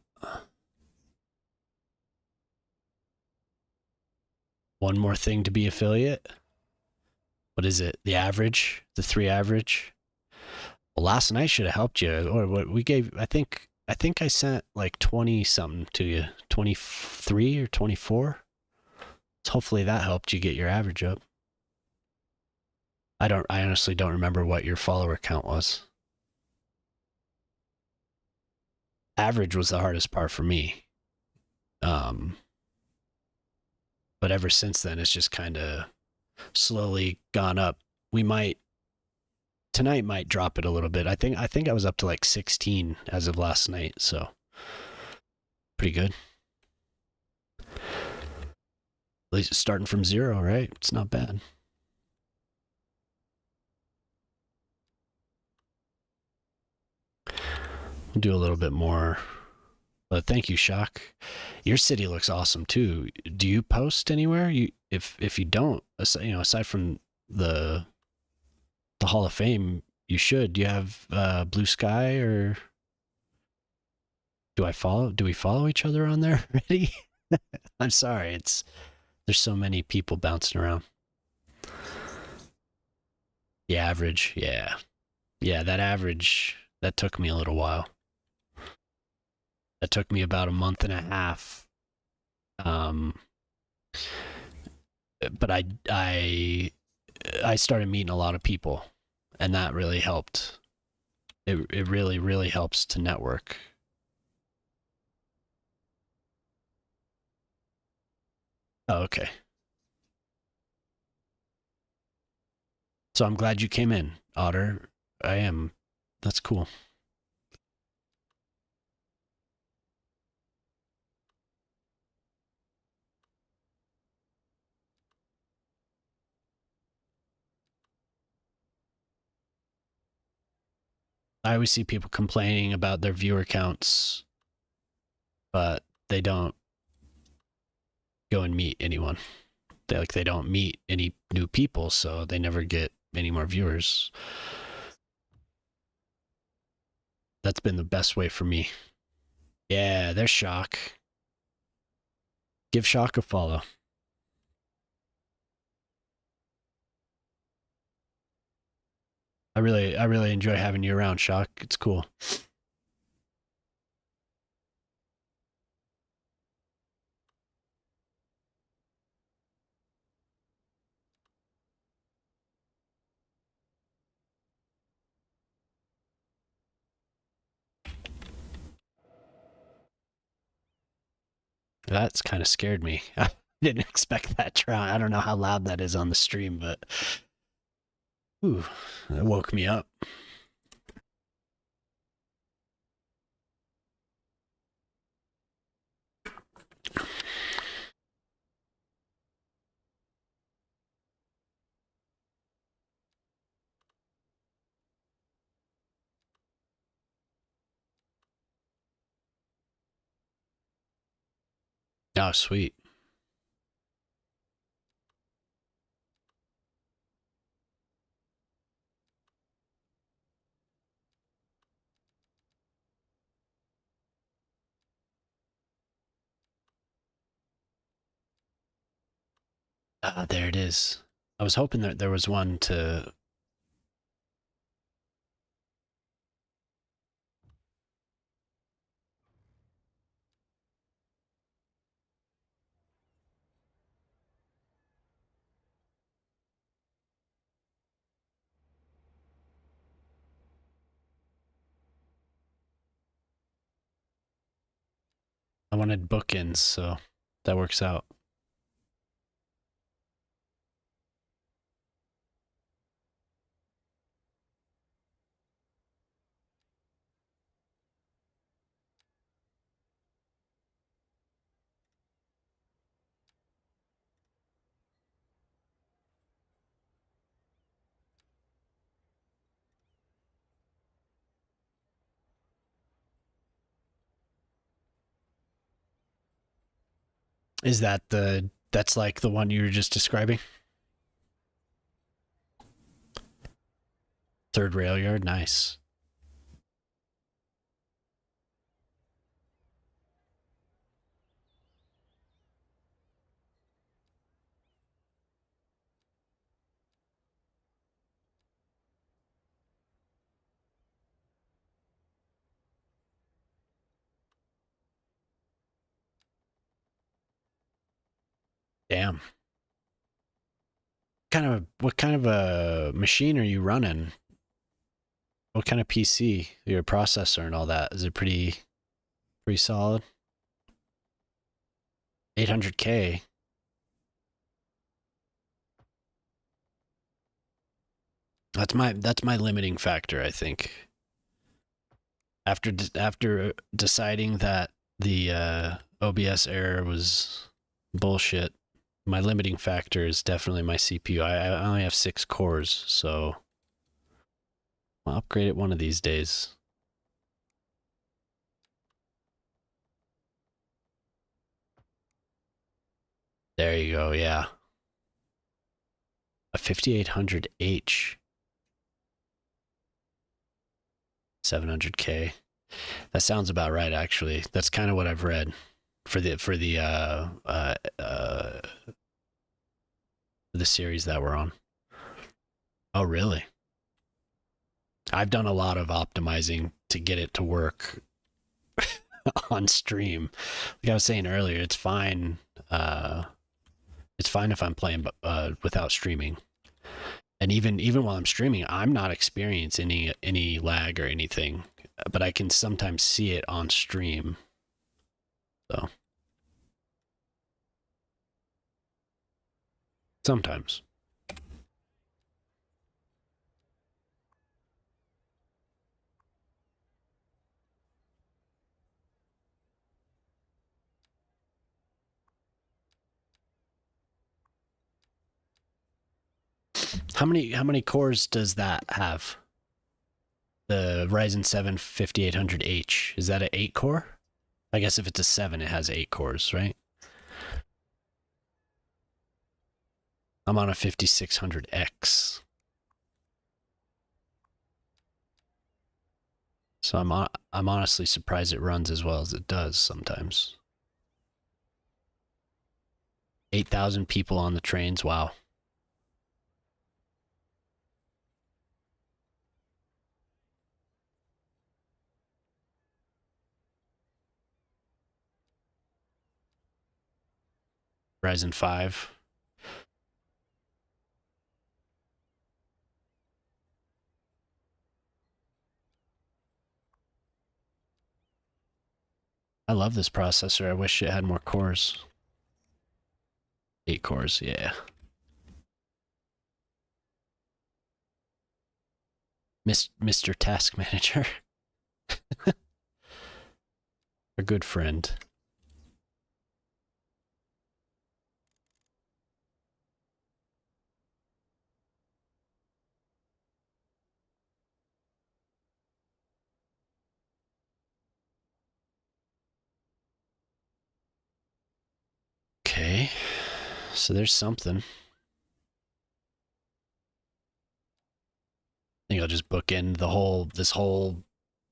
One more thing to be affiliate. What is it? The average? The three average? Well, last night should have helped you. Or what we gave, I think I sent like 20 something to you. 23 or 24. So hopefully that helped you get your average up. I honestly don't remember what your follower count was. Average was the hardest part for me. Um, but ever since then, it's just kind of slowly gone up. We might tonight might drop it a little bit. I think I was up to like 16 as of last night, so pretty good. At least starting from zero, right? It's not bad. We'll do a little bit more. But thank you, Shock. Your city looks awesome too. Do you post anywhere? You if you don't, aside from the the Hall of Fame, you should. Do you have Blue Sky or do we follow each other on there already? I'm sorry. It's there's so many people bouncing around. The average, yeah. Yeah, that average that took me a little while. That took me about a month and a half. Um but I started meeting a lot of people and that really helped. It really helps to network. Oh, okay. So I'm glad you came in, Otter. I am. That's cool. I always see people complaining about their viewer counts, but they don't go and meet anyone. They don't meet any new people, so they never get any more viewers. That's been the best way for me. Yeah, there's Shock. Give Shock a follow. I really enjoy having you around, Shock. It's cool. That's kind of scared me. I didn't expect that drown. I don't know how loud that is on the stream, but ooh, that woke me up. Oh, sweet. Ah, there it is. I was hoping that there was one to. I wanted bookends, so that works out. Is that the? That's like the one you were just describing? Third rail yard, nice. Damn. What kind of a machine are you running? What kind of PC? Your processor and all that? Is it pretty solid? 800K. That's my limiting factor, I think. After deciding that the OBS error was bullshit, my limiting factor is definitely my CPU. I only have 6 cores, so I'll upgrade it one of these days. There you go, yeah. A 5800H. 700K. That sounds about right, actually. That's kind of what I've read for the series that we're on. Oh, really? I've done a lot of optimizing to get it to work on stream. Like I was saying earlier, it's fine. It's fine if I'm playing without streaming. And even while I'm streaming, I'm not experiencing any lag or anything, but I can sometimes see it on stream. So sometimes. How many cores does that have? The Ryzen 7 5800H. Is that an 8 core? I guess if it's a 7, it has 8 cores, right? I'm on a 5600X. So I'm honestly surprised it runs as well as it does sometimes. 8,000 people on the trains. Wow. Ryzen 5. I love this processor. I wish it had more cores. 8 cores, yeah. Mr. Task Manager. A good friend. Okay. So there's something. I think I'll just book in this whole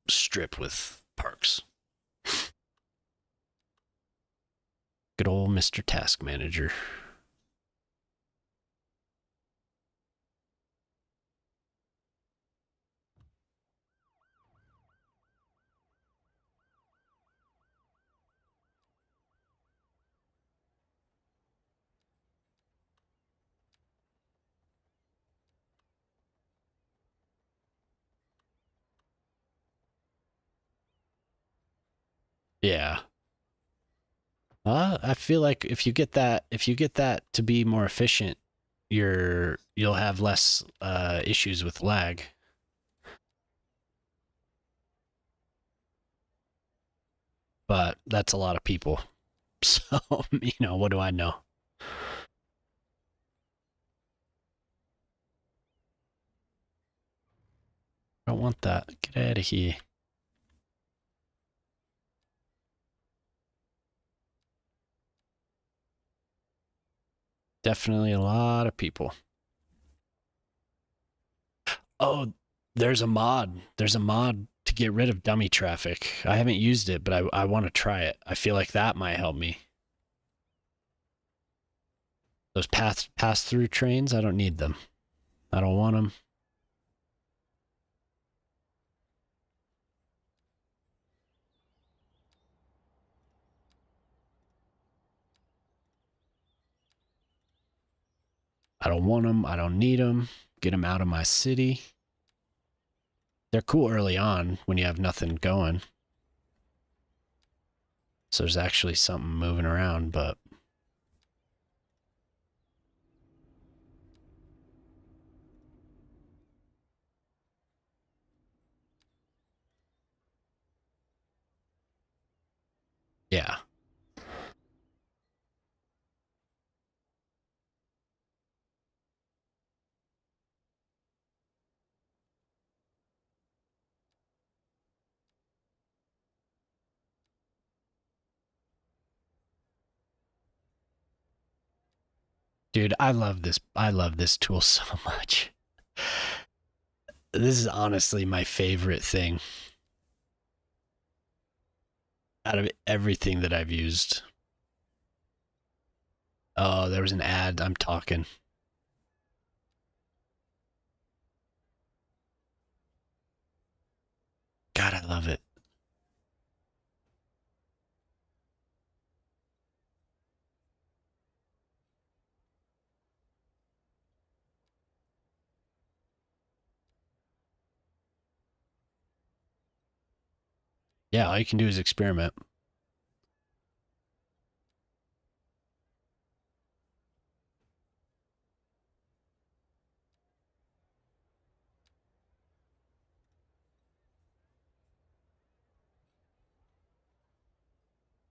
strip with parks. Good old Mr. Task Manager. Yeah. I feel like if you get that to be more efficient, you'll have less issues with lag. But that's a lot of people. So, what do I know? I don't want that. Get out of here. Definitely a lot of people. Oh, There's a mod to get rid of dummy traffic. I haven't used it, but I want to try it. I feel like that might help me. Those pass through trains, I don't need them. I don't want them. I don't want them. I don't need them. Get them out of my city. They're cool early on when you have nothing going. So there's actually something moving around, but yeah. Dude, I love this. I love this tool so much. This is honestly my favorite thing out of everything that I've used. Oh, there was an ad. I'm talking. God, I love it. Yeah, all you can do is experiment.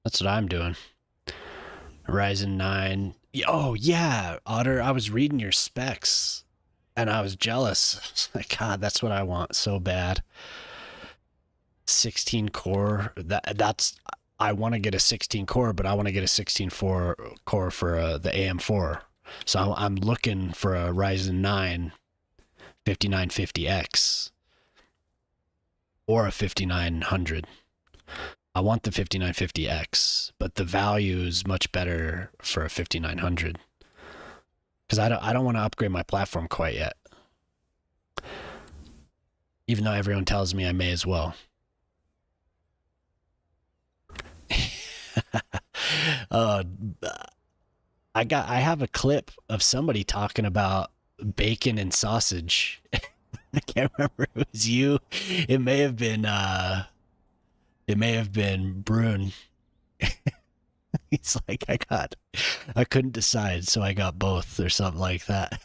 That's what I'm doing. Ryzen 9. Oh, yeah, Otter. I was reading your specs and I was jealous. Like, God, that's what I want so bad. 16 core. That's I want to get a 16 core, but I want to get a 16 core for the AM4. So I'm looking for a Ryzen 9 5950X or a 5900. I want the 5950X, but the value is much better for a 5900 because I don't want to upgrade my platform quite yet, even though everyone tells me I may as well. uh, I have a clip of somebody talking about bacon and sausage. I can't remember if it was you. It may have been Brune. He's like, I couldn't decide, so I got both or something like that.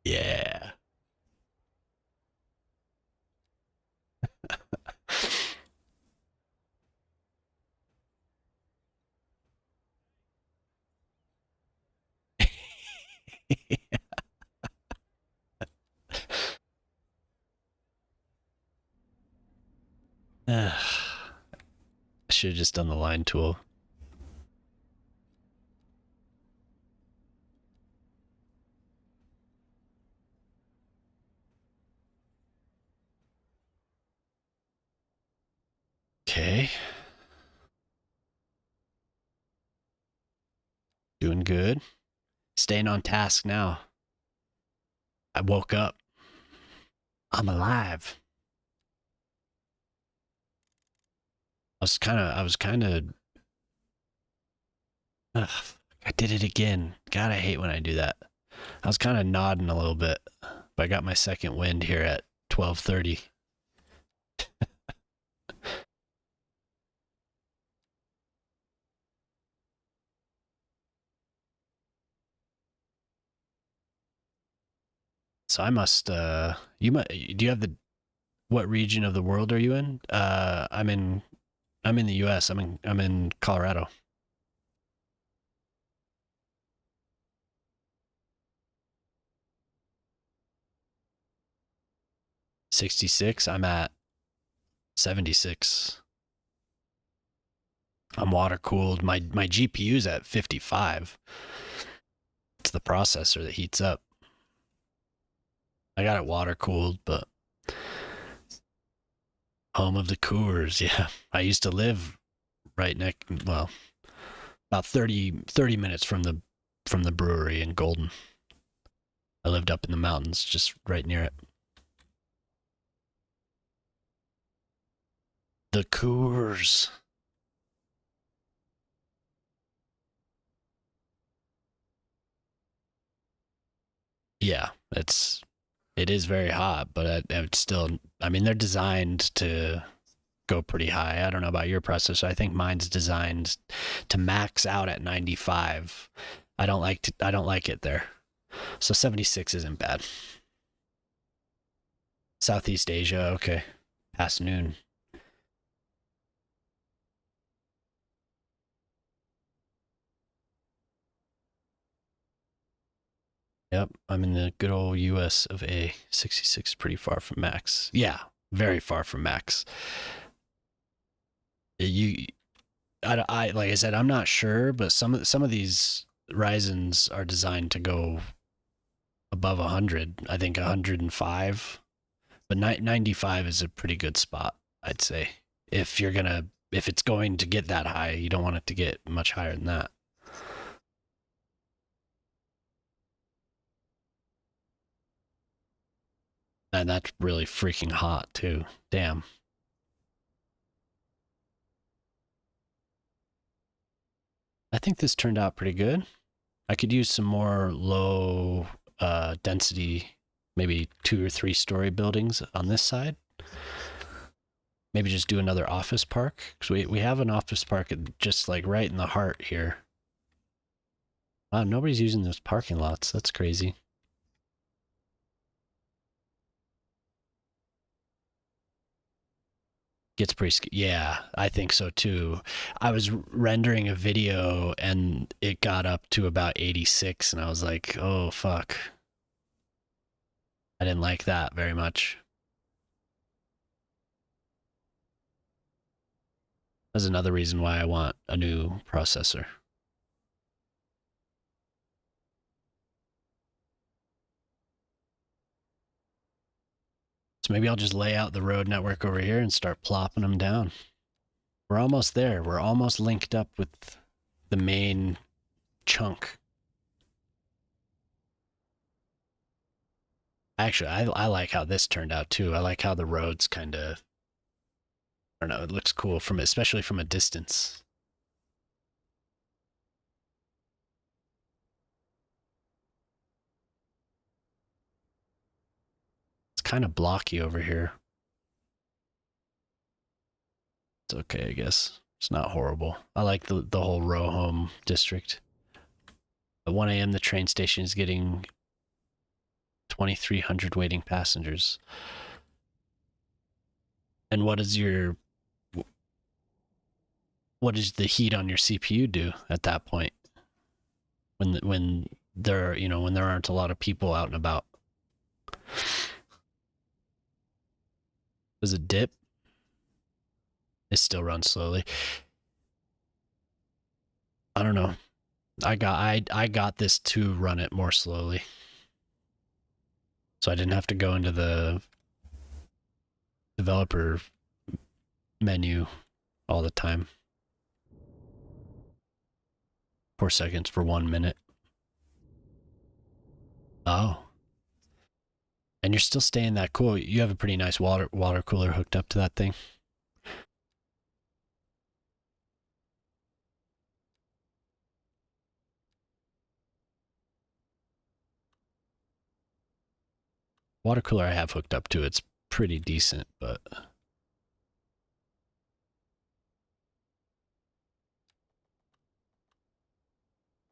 Yeah. I should have just done the line tool. Okay. Doing good. Staying on task now. I woke up. I'm alive. I was kind of I did it again. God, I hate when I do that. I was kind of nodding a little bit, but I got my second wind here at 12:30. So I must you might do you have the what region of the world are you in? I'm in the US. I'm in Colorado. 66. I'm at 76. I'm water cooled. My GPU's at 55. It's the processor that heats up. I got it water cooled, but home of the Coors. Yeah, I used to live right next. Well, about 30 minutes from the brewery in Golden. I lived up in the mountains, just right near it. The Coors. Yeah, it is very hot, but it's still. I mean, they're designed to go pretty high. I don't know about your processor. I think mine's designed to max out at 95. I don't like it there. So 76 isn't bad. Southeast Asia, okay. Past noon. Yep, I'm in the good old US of A. 66 pretty far from max. Yeah, very far from max. You I like I said, I'm not sure, but some of these Ryzens are designed to go above 100. I think 105, but 95 is a pretty good spot, I'd say. If you're gonna if it's going to get that high, you don't want it to get much higher than that. And that's really freaking hot too. Damn. I think this turned out pretty good. I could use some more low density, maybe 2 or 3 story buildings on this side. Maybe just do another office park because we have an office park just like right in the heart here. Wow, nobody's using those parking lots. That's crazy. Gets pretty. Yeah, I think so too. I was rendering a video and it got up to about 86, and I was like, oh fuck. I didn't like that very much. That's another reason why I want a new processor. So maybe I'll just lay out the road network over here and start plopping them down. We're almost there. We're almost linked up with the main chunk. Actually, I like how this turned out too. I like how the roads kind of, I don't know, it looks cool from especially from a distance. It's kind of blocky over here. It's okay, I guess. It's not horrible. I like the whole row home district. At 1 a.m., the train station is getting 2,300 waiting passengers. And what does the heat on your CPU do at that point? When there when there aren't a lot of people out and about. Does it dip? It still runs slowly. I don't know. I got this to run it more slowly. So I didn't have to go into the developer menu all the time. 4 seconds for 1 minute. Oh. And you're still staying that cool. You have a pretty nice water cooler hooked up to that thing. Water cooler I have hooked up to it's pretty decent, but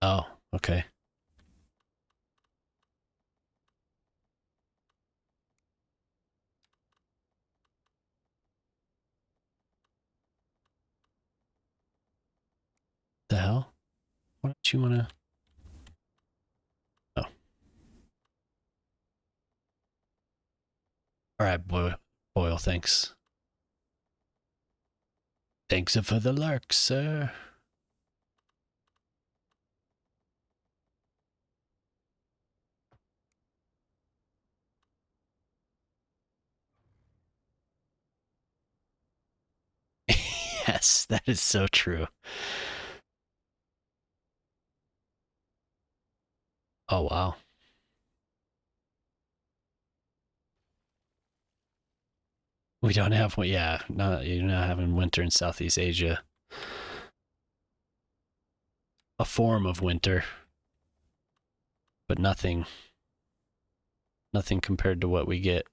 oh, okay. The hell? Why don't you wanna Oh. Alright, Boyle, thanks. Thanks for the lurk, sir. that is so true. Oh wow. We don't have one. Yeah, not you're not having winter in Southeast Asia. A form of winter, but nothing compared to what we get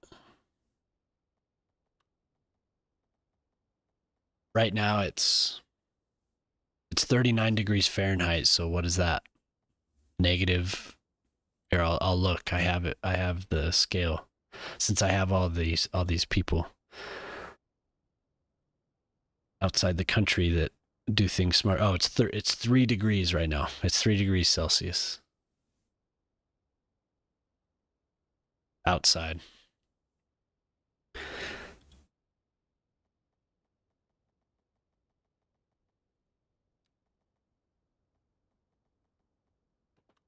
right now. It's 39 degrees Fahrenheit. So what is that? Negative. Here, I'll look. I have it. I have the scale. Since I have all these people outside the country that do things smart. Oh, it's 3 degrees right now. It's 3 degrees Celsius outside.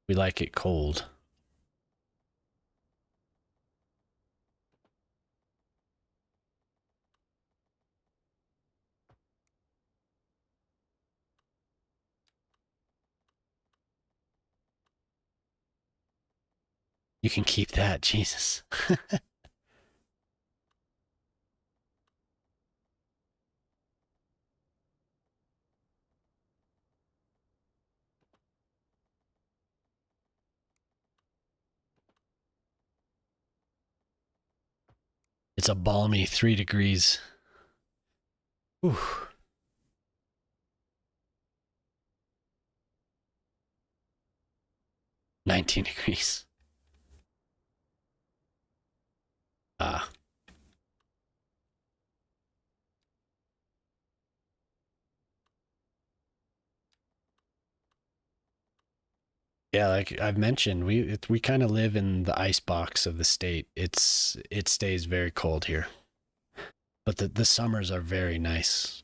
We like it cold. You can keep that, Jesus. It's a balmy 3 degrees. Whew. 19 degrees. Ah. Yeah, like I've mentioned, we kind of live in the ice box of the state. It stays very cold here, but the summers are very nice.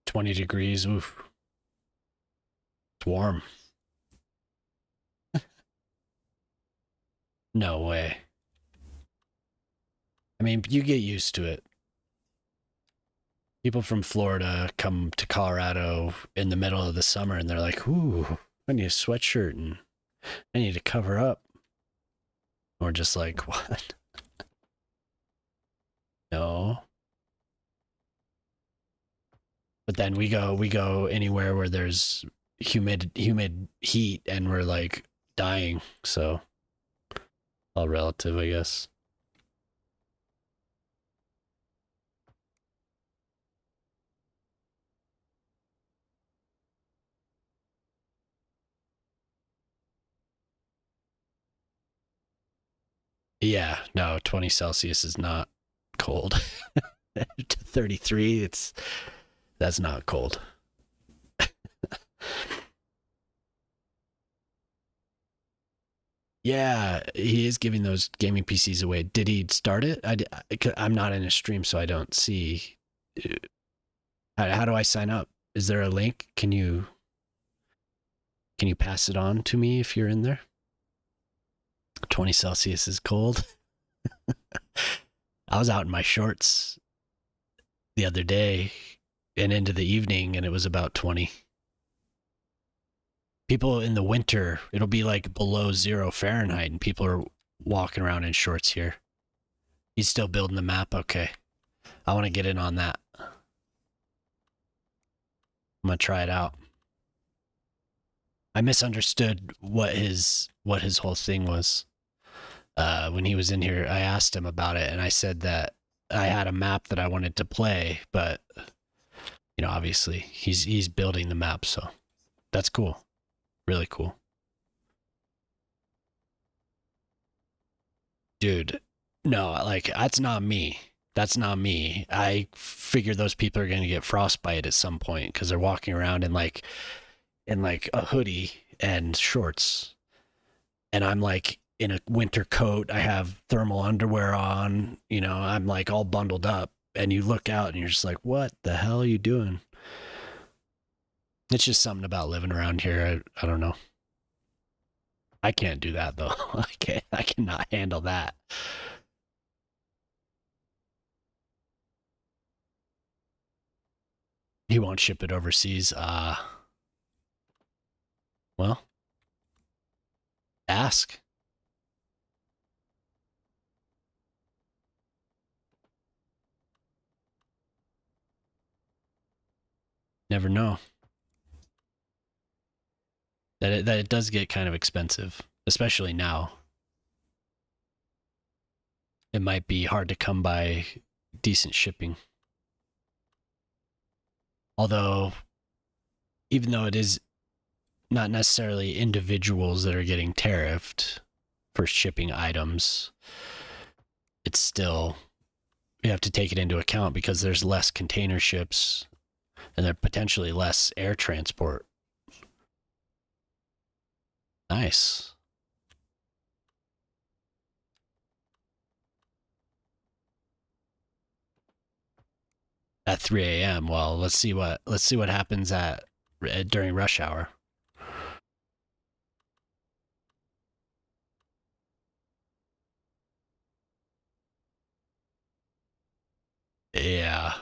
20 degrees. Oof, it's warm. No way. I mean, you get used to it. People from Florida come to Colorado in the middle of the summer and they're like, "Ooh, I need a sweatshirt and I need to cover up." Or just like, "What?" No. But then we go anywhere where there's humid heat and we're like dying. So all relative, I guess. Yeah, no, 20 Celsius is not cold. To 33, that's not cold. Yeah, he is giving those gaming PCs away. Did he start it? I'm not in a stream, so I don't see. How do I sign up? Is there a link? Can you pass it on to me if you're in there? 20 Celsius is cold. I was out in my shorts the other day and into the evening, and it was about 20. People in the winter, it'll be like below 0 Fahrenheit, and people are walking around in shorts here. He's still building the map. Okay. I want to get in on that. I'm going to try it out. I misunderstood what his whole thing was. When he was in here, I asked him about it, and I said that I had a map that I wanted to play, but obviously he's building the map, so that's cool, really cool, dude. No, like that's not me. That's not me. I figure those people are going to get frostbite at some point because they're walking around in like a hoodie and shorts, and I'm like in a winter coat. I have thermal underwear on. I'm like all bundled up, and you look out and you're just like, what the hell are you doing? It's just something about living around here. I don't know. I can't do that though. I can't. I cannot handle that. He won't ship it overseas. Well, ask. Never know. That it does get kind of expensive, especially now. It might be hard to come by decent shipping. Although, even though it is not necessarily individuals that are getting tariffed for shipping items, it's still, you have to take it into account because there's less container ships and there potentially less air transport. Nice. At 3 a.m. Well, let's see what happens at during rush hour. Yeah.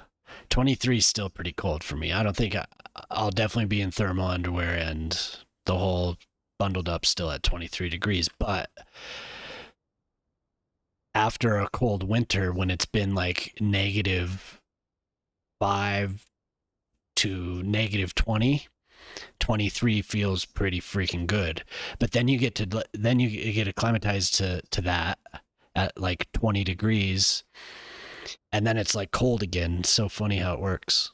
23 is still pretty cold for me. I don't think I'll definitely be in thermal underwear and the whole bundled up still at 23 degrees. But after a cold winter, when it's been like -5 to -20, 23 feels pretty freaking good. But then you get acclimatized to that at like 20 degrees, and then it's like cold again. It's so funny how it works.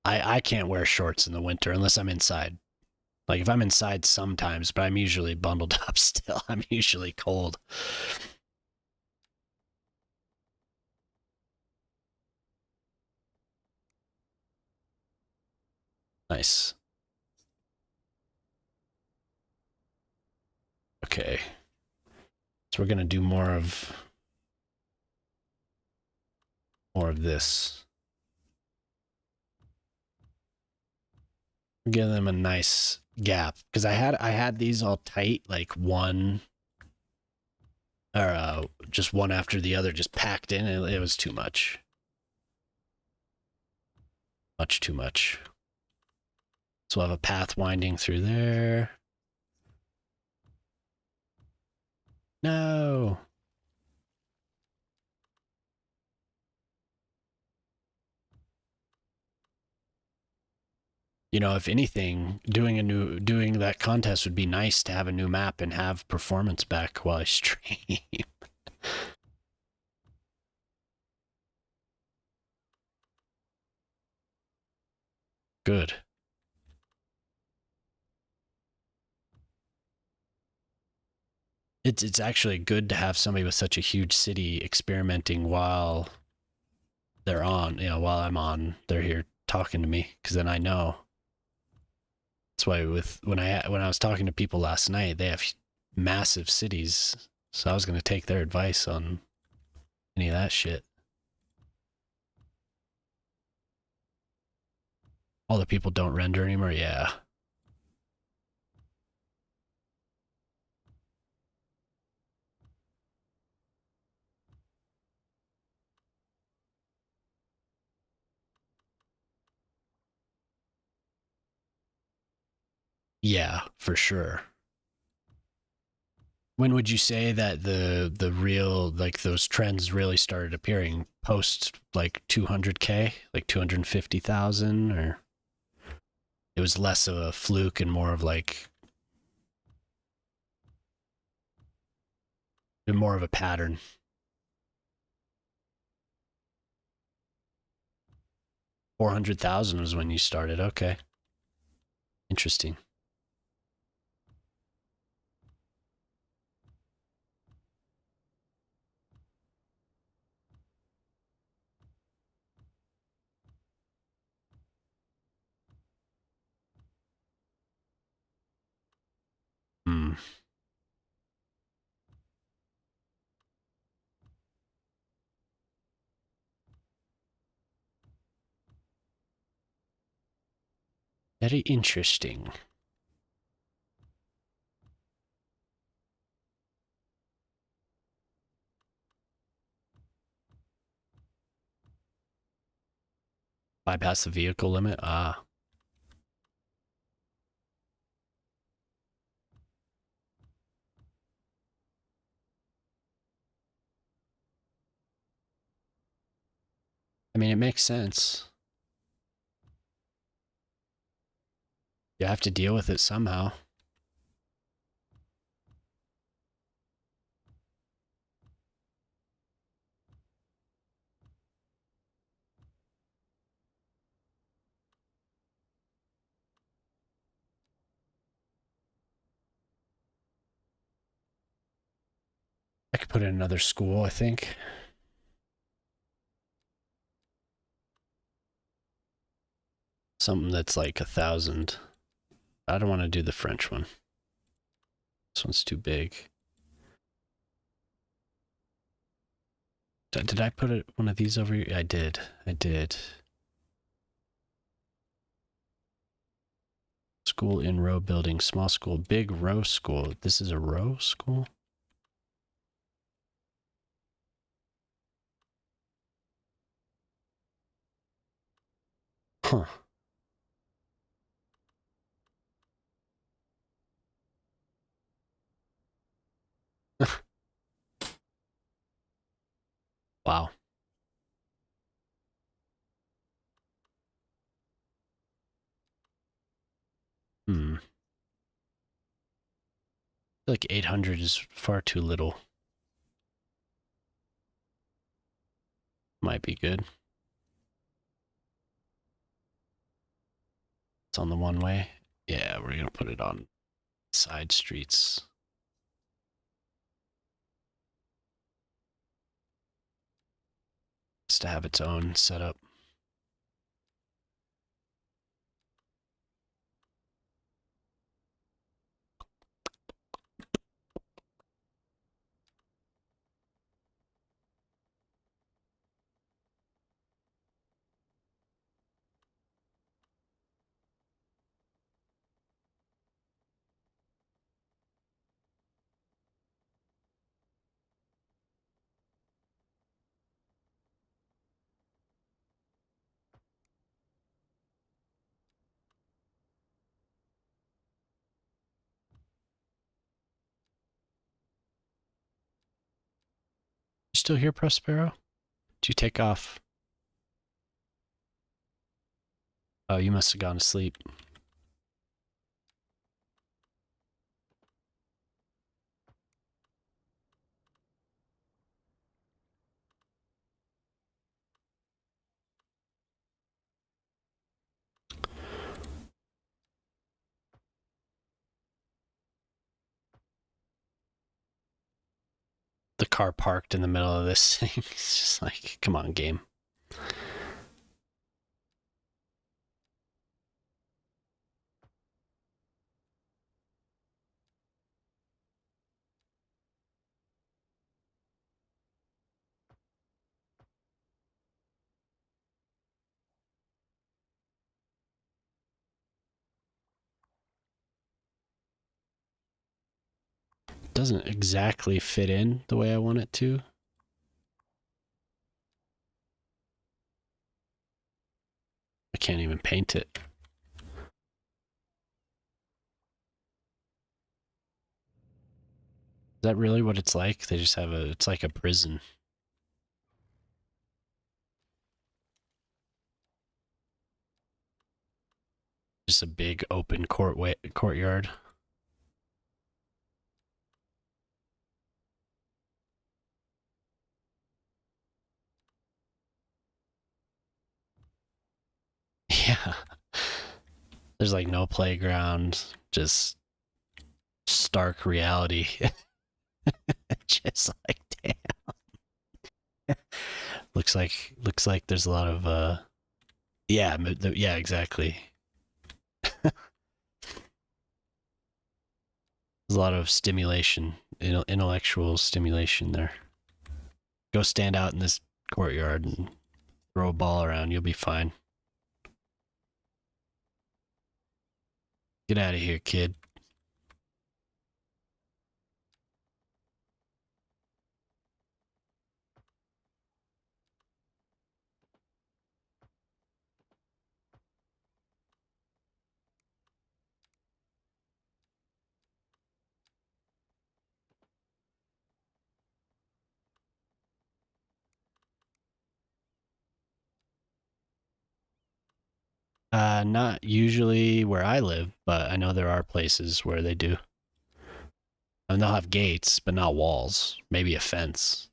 I can't wear shorts in the winter unless I'm inside. Like if I'm inside sometimes, but I'm usually bundled up still. I'm usually cold. Nice. Okay. So we're gonna do more of this. Give them a nice gap because I had these all tight, like one or just one after the other, just packed in. It was too much, much too much. So we'll have a path winding through there. No, if anything, doing that contest would be nice to have a new map and have performance back while I stream. Good. It's actually good to have somebody with such a huge city experimenting while they're on. While I'm on, they're here talking to me because then I know. That's why when I was talking to people last night, they have massive cities, so I was gonna take their advice on any of that shit. All the people don't render anymore. Yeah. Yeah, for sure. When would you say that the real, like, those trends really started appearing? Post like 200K, like 250,000, or it was less of a fluke and more of like more of a pattern? 400,000 was when you started. Okay. Interesting. Hmm. Very interesting. Bypass the vehicle limit? Ah. I mean, it makes sense. You have to deal with it somehow. I could put in another school, I think. Something that's like 1,000. I don't want to do the French one. This one's too big. Did I put one of these over here? I did. I did. School in row building, small school, big row school. This is a row school? Huh. Wow. Hmm. I feel like 800 is far too little. Might be good. It's on the one way. Yeah, we're gonna put it on side streets. Just to have its own setup. You still here, Prospero? Did you take off? Oh, you must have gone to sleep. The car parked in the middle of this thing. It's just like, come on, game. Doesn't exactly fit in the way I want it to. I can't even paint it. Is that really what it's like? They just have it's like a prison. Just a big open courtyard. Yeah. There's like no playground, just stark reality. Just like damn. looks like there's a lot of yeah, yeah, exactly. There's a lot of stimulation, intellectual stimulation there. Go stand out in this courtyard and throw a ball around, you'll be fine. Get out of here, kid. Not usually where I live, but I know there are places where they do. And they'll have gates, but not walls. Maybe a fence.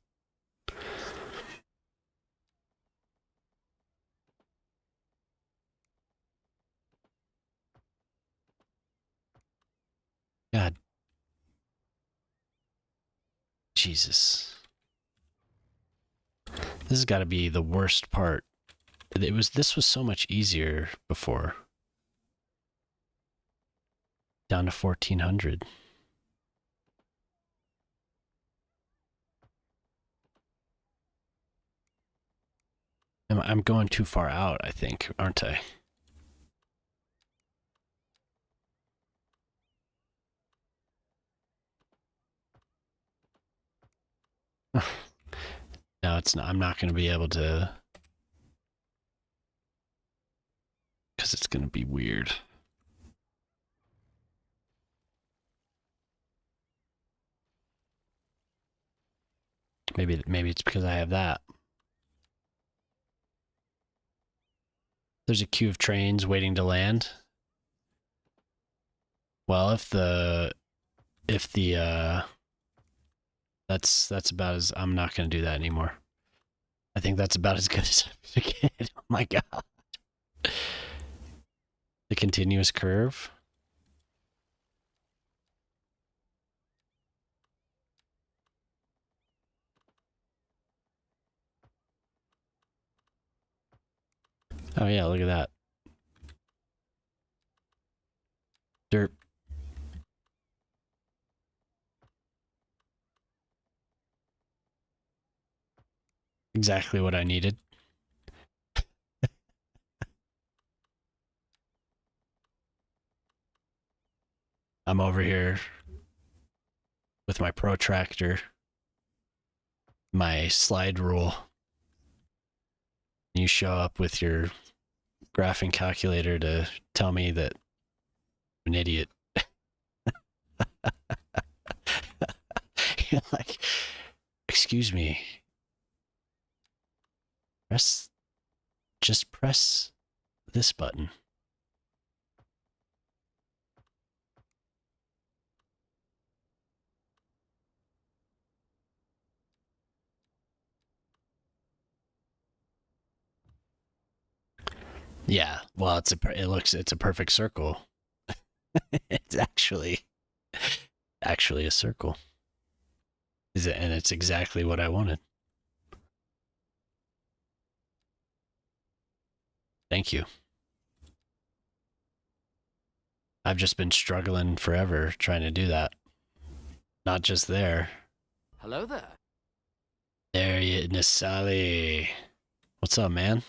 God, Jesus. This has got to be the worst part. This was so much easier before. Down to 1400. I'm going too far out, I think, aren't I? No, it's not. I'm not going to be able to, because it's going to be weird. Maybe it's because I have that. There's a queue of trains waiting to land. Well, if the that's about as I'm not going to do that anymore. I think that's about as good as I'm going to get. Oh my god. The continuous curve. Oh yeah, look at that. Derp. Exactly what I needed. I'm over here with my protractor, my slide rule. You show up with your graphing calculator to tell me that I'm an idiot. You're like, excuse me. Just press this button. Yeah, well, it's a perfect circle. It's actually a circle. Is it? And it's exactly what I wanted. Thank you. I've just been struggling forever trying to do that. Not just there. Hello there. There you, Nisali. What's up, man?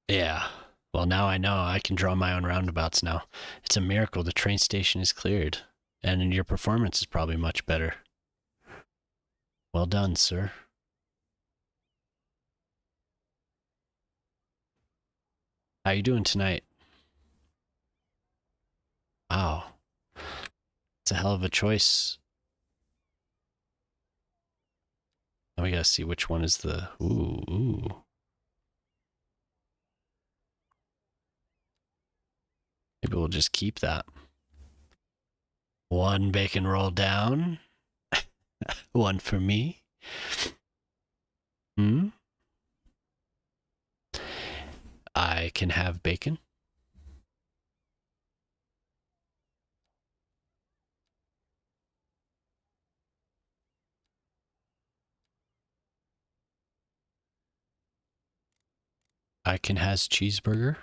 Yeah. Well, now I know I can draw my own roundabouts now. It's a miracle the train station is cleared, and your performance is probably much better. Well done, sir. How you doing tonight? Wow. It's a hell of a choice. Now we gotta see which one is the ooh. Maybe we'll just keep that. One bacon roll down. One for me. Hmm? I can have bacon. I can has cheeseburger.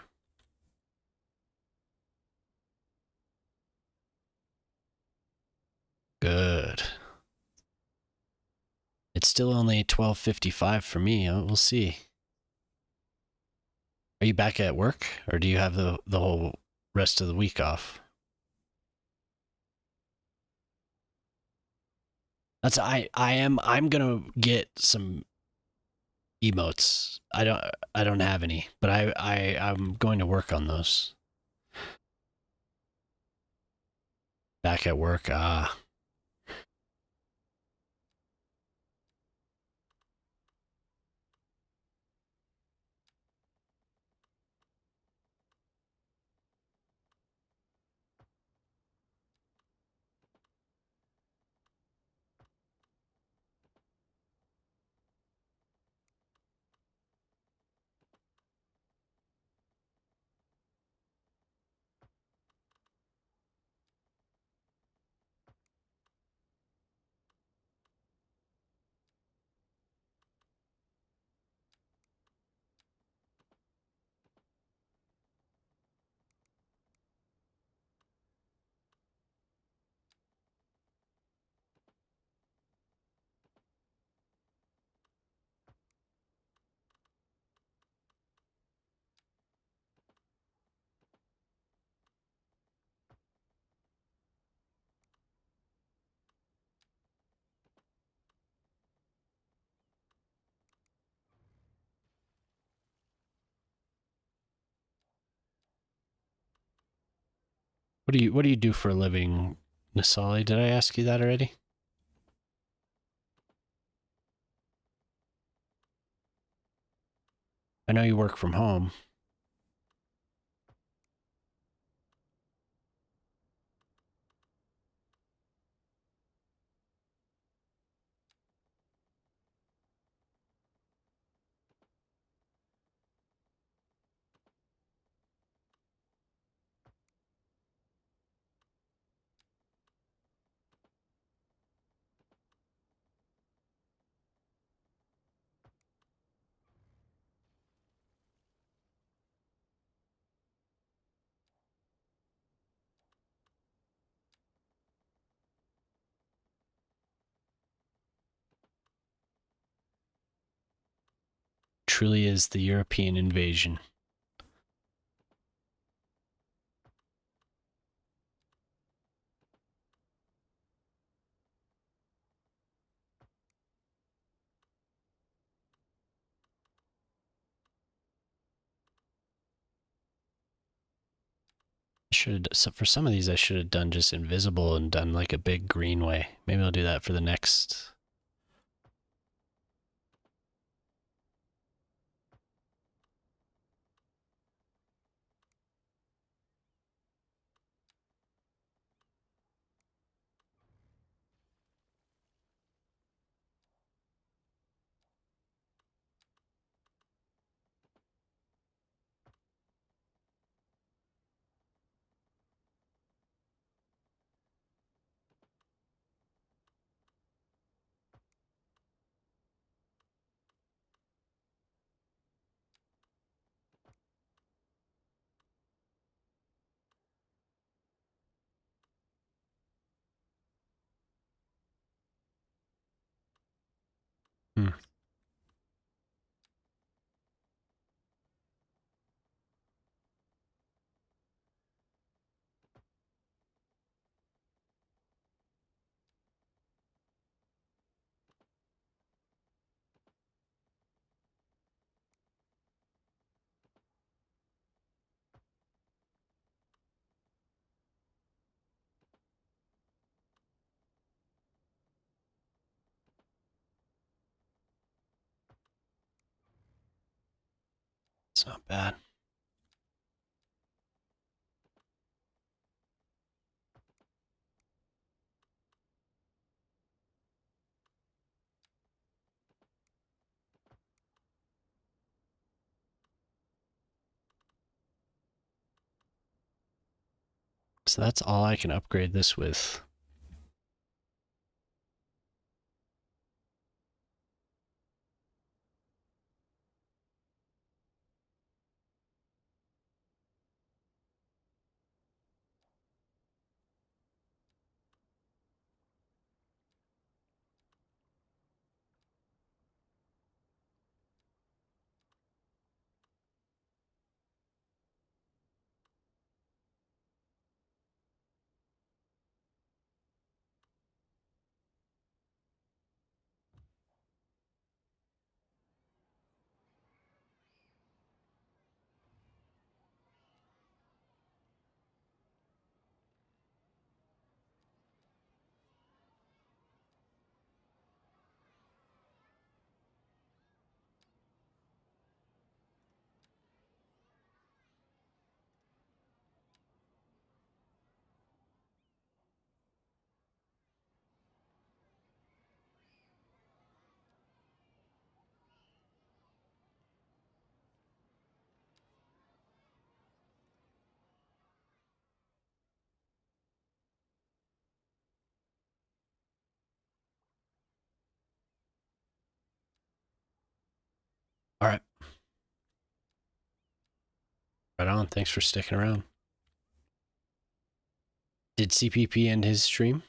still only 12:55 for me. We'll see. Are you back at work, or do you have the whole rest of the week off? I'm gonna get some emotes. I don't have any, but I'm going to work on those. Back at work. Ah, what do you do for a living, Nasali? Did I ask you that already? I know you work from home. Truly is the European invasion. So for some of these, I should have done just invisible and done like a big greenway. Maybe I'll do that for the next. Hmm, it's not bad. So that's all I can upgrade this with. All right. Right on. Thanks for sticking around. Did CPP end his stream?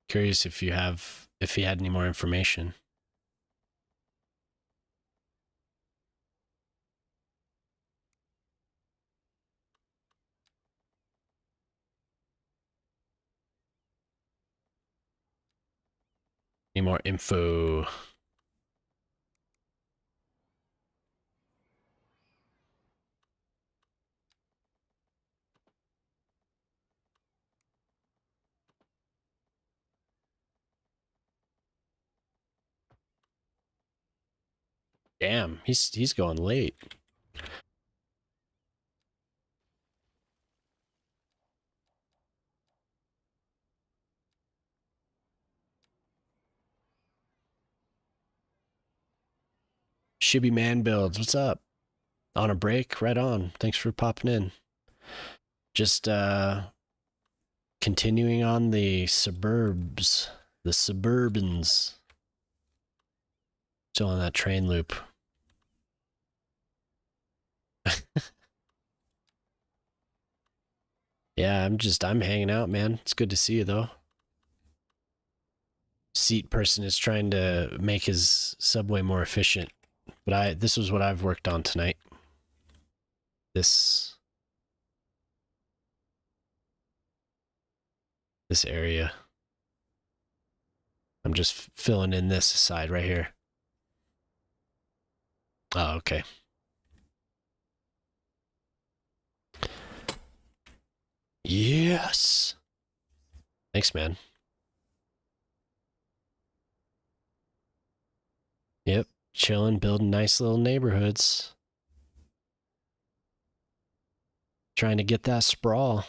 Curious if he had any more information. Any more info? Damn, he's going late. Shibby Man Builds, what's up? On a break? Right on. Thanks for popping in. Just continuing on the suburbs, the suburbans. Still on that train loop. Yeah, I'm hanging out, man. It's good to see you though. Seat person is trying to make his subway more efficient, but this was what I've worked on tonight. This area. I'm just filling in this side right here. Oh, okay. Yes. Thanks, man. Yep. Chilling, building nice little neighborhoods. Trying to get that sprawl.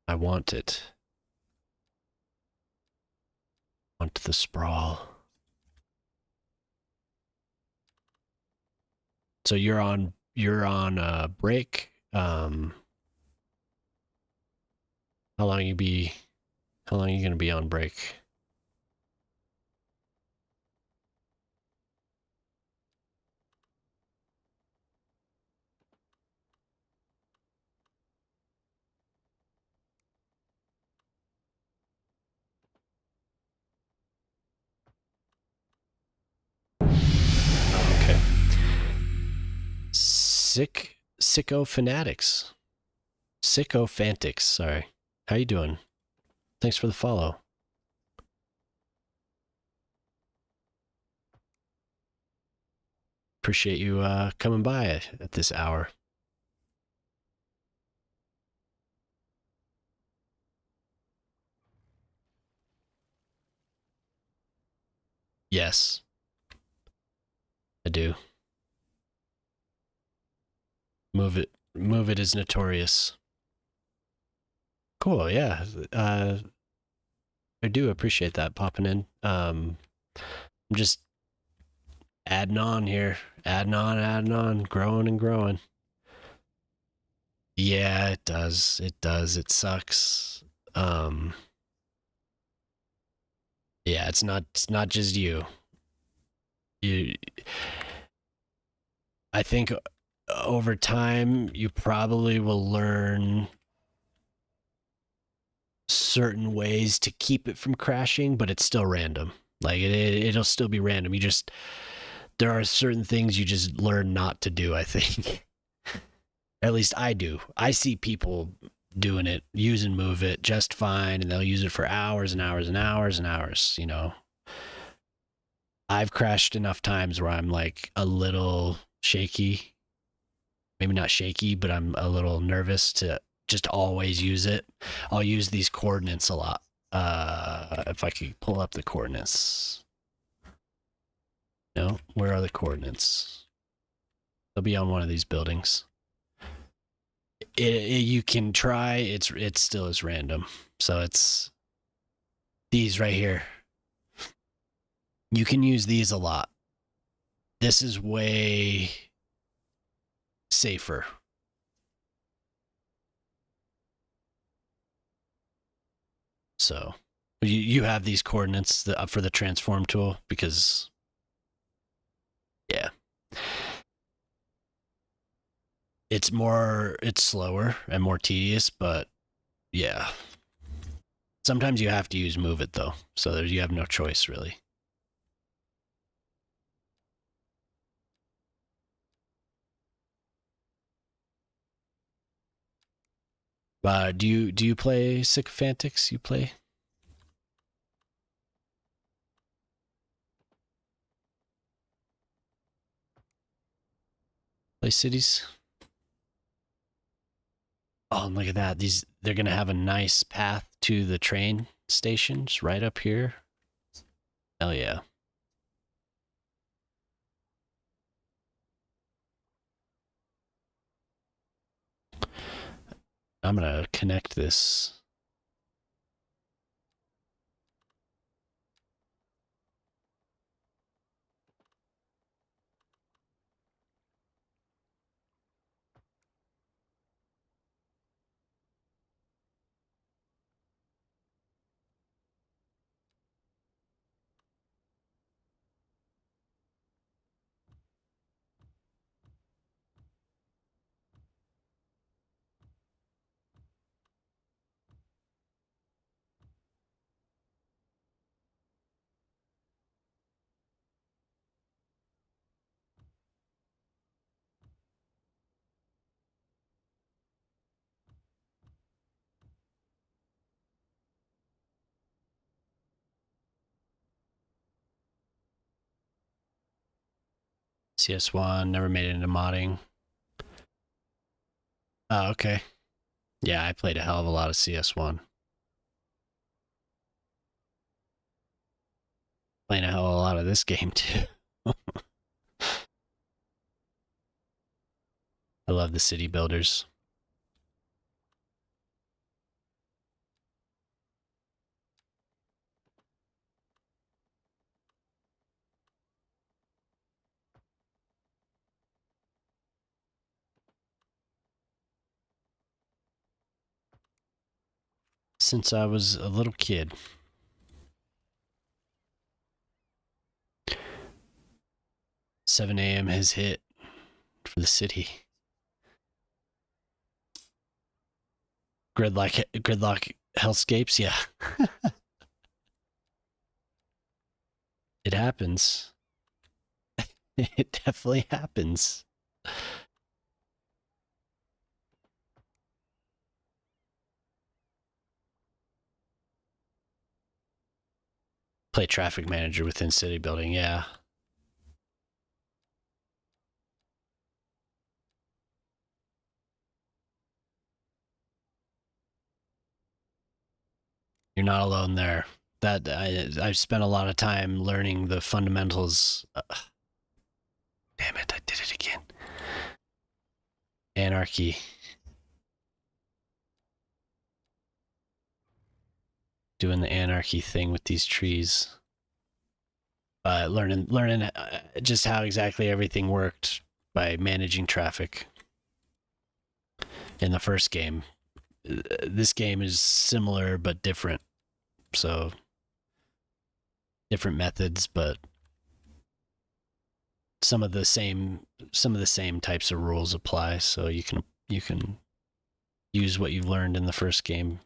I want it. Want the sprawl. So you're on break. How long you gonna be on break? Oh, okay. Sicko fanatics. Sycophantics, sorry. How you doing? Thanks for the follow. Appreciate you coming by at this hour. Yes, I do. Move it is notorious. Cool, yeah. I do appreciate that popping in. I'm just adding on here, adding on, growing and growing. Yeah, it does. It does. It sucks. Yeah, it's not just you. You I think over time you probably will learn certain ways to keep it from crashing, but it's still random. Like it'll still be random. There are certain things you just learn not to do, I think. At least I do. I see people doing it, use and move it just fine, and they'll use it for hours and hours and hours and hours, you know. I've crashed enough times where I'm like a little shaky. Maybe not shaky, but I'm a little nervous to just always use it. I'll use these coordinates a lot. If I could pull up the coordinates. No, where are the coordinates? They'll be on one of these buildings. You can try. It still is random. So it's these right here. You can use these a lot. This is way safer. So You have these coordinates for the transform tool because yeah, it's slower and more tedious, but yeah. Sometimes you have to use move it though, so you have no choice really. Do you play Sycophantics? You play cities? Oh, and look at that. They're gonna have a nice path to the train stations right up here. Hell yeah. I'm gonna connect this. CS1 never made it into modding. Oh, okay. Yeah, I played a hell of a lot of CS1. Playing a hell of a lot of this game too. I love the city builders. Since I was a little kid. 7 a.m. has hit for the city. Gridlock hellscapes, yeah. It happens. It definitely happens. Play traffic manager within city building, yeah. You're not alone there. I've spent a lot of time learning the fundamentals. Damn it, I did it again. Anarchy. Doing the anarchy thing with these trees. Learning just how exactly everything worked by managing traffic in the first game. This game is similar but different. So different methods, but some of the same types of rules apply. So you can use what you've learned in the first game.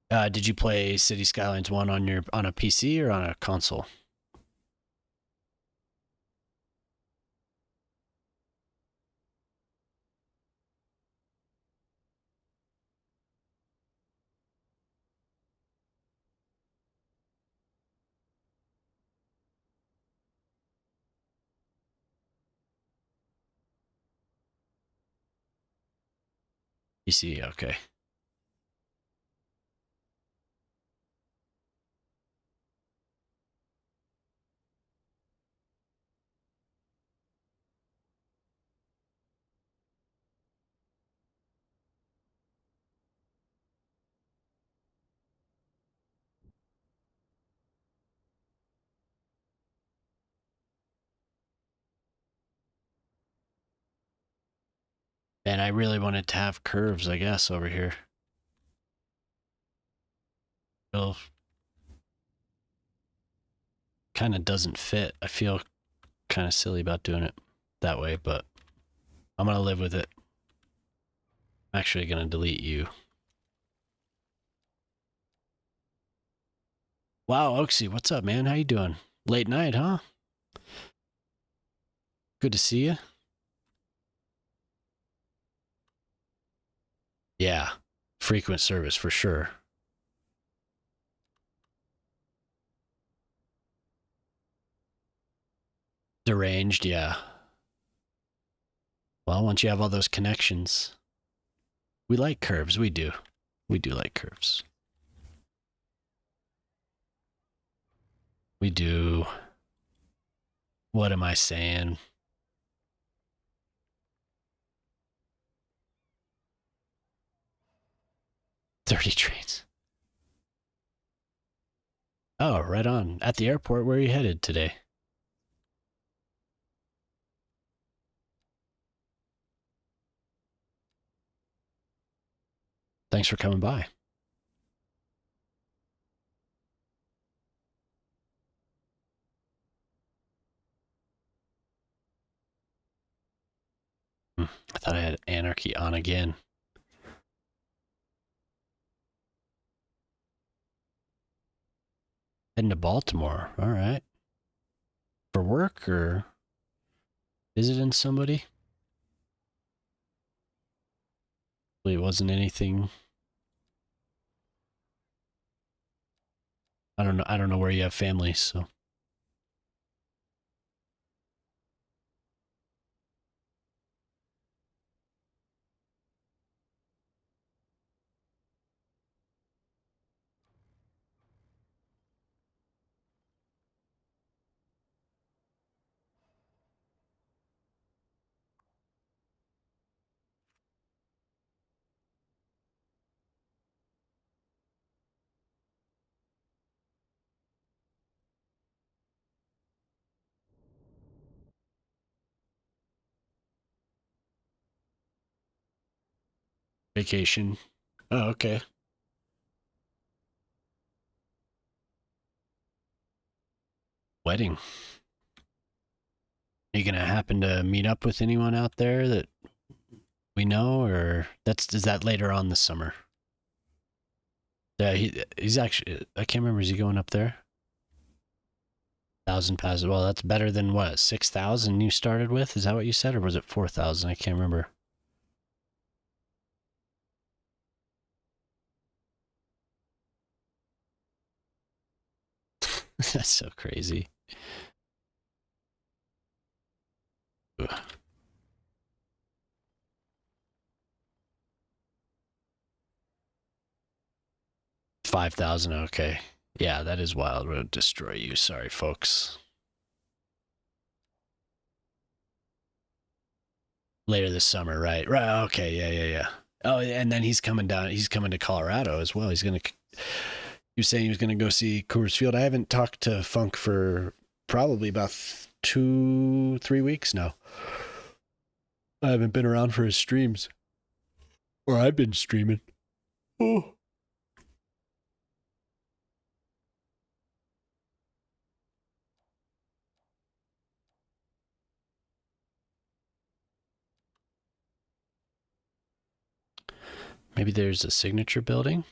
Did you play City Skylines 1 on a PC or on a console? PC, okay. And I really wanted to have curves, I guess, over here. Well, kind of doesn't fit. I feel kind of silly about doing it that way, but I'm going to live with it. I'm actually going to delete you. Wow, Oaksy, what's up, man? How you doing? Late night, huh? Good to see you. Yeah, frequent service for sure. Deranged, yeah. Well, once you have all those connections, we like curves. We do. We do like curves. We do. What am I saying? $30 trains. Oh, right on. At the airport, where are you headed today? Thanks for coming by. I thought I had anarchy on again. Heading to Baltimore. All right. For work or visiting somebody? It wasn't anything. I don't know. I don't know where you have family, so. Vacation. Oh, okay. Wedding. Are you gonna happen to meet up with anyone out there that we know, or is that later on this summer? Yeah, he's actually. I can't remember. Is he going up there? 1,000 passes. Well, that's better than what 6,000 you started with. Is that what you said, or was it 4,000? I can't remember. That's so crazy. Ugh. 5,000. Okay. Yeah, that is wild. Would destroy you. Sorry, folks. Later this summer, right? Right. Okay. Yeah. Yeah. Yeah. Oh, and then he's coming down. He's coming to Colorado as well. He was saying he was gonna go see Coors Field. I haven't talked to Funk for probably about 2, 3 weeks now. I haven't been around for his streams, or I've been streaming. Oh. Maybe there's a signature building.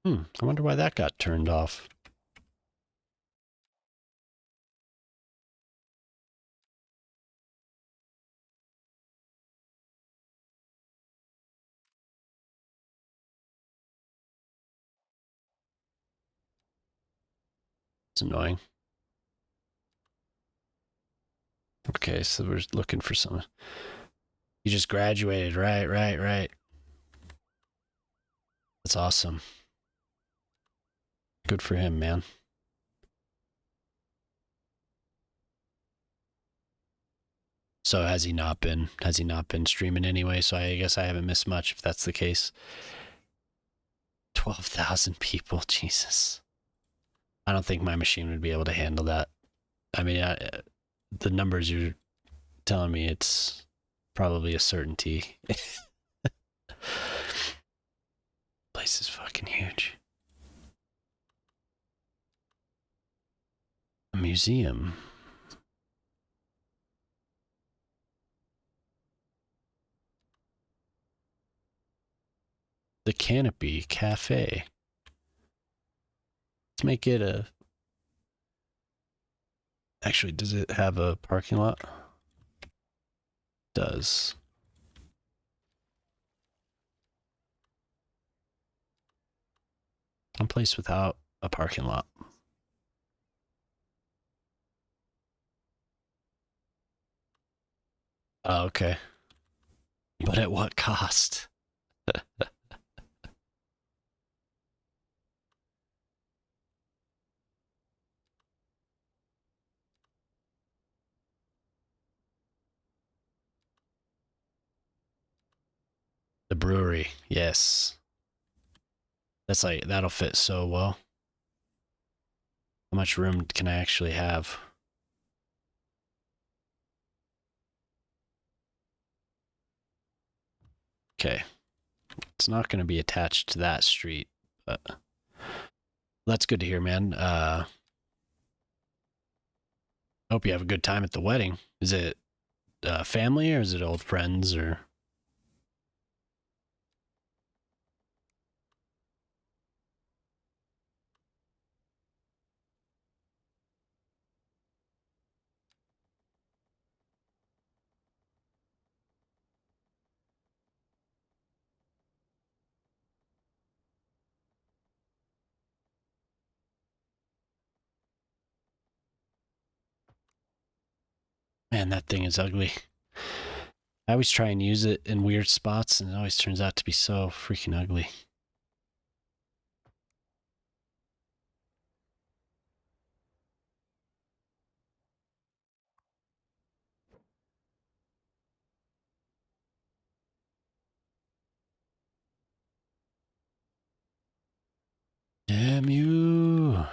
I wonder why that got turned off. It's annoying. Okay, so we're looking for someone. You just graduated, right, right, right. That's awesome. Good for him, man. So has he not been? Has he not been streaming anyway? So I guess I haven't missed much if that's the case. 12,000 people, Jesus. I don't think my machine would be able to handle that. I mean, the numbers you're telling me it's probably a certainty. Place is fucking huge. A museum. The Canopy Cafe. Let's make it a. Actually, does it have a parking lot? Does. Some place without a parking lot. Oh, okay. But at what cost? The brewery. Yes. That's like, that'll fit so well. How much room can I actually have? Okay. It's not going to be attached to that street, but that's good to hear, man. Hope you have a good time at the wedding. Is it family or is it old friends or? Man, that thing is ugly. I always try and use it in weird spots, and it always turns out to be so freaking ugly. Damn you.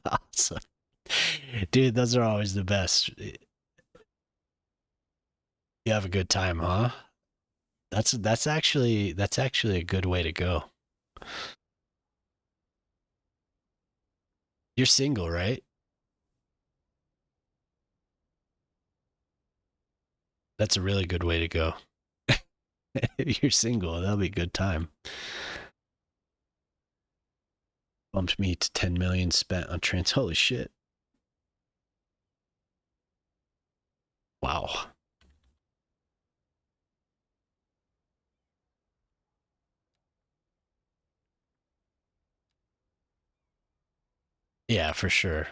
Awesome. Dude, those are always the best. You have a good time, huh? That's actually a good way to go. You're single, right? That's a really good way to go. If you're single, that'll be a good time. Bumped me to 10 million spent on trans. Holy shit. Wow. Yeah, for sure.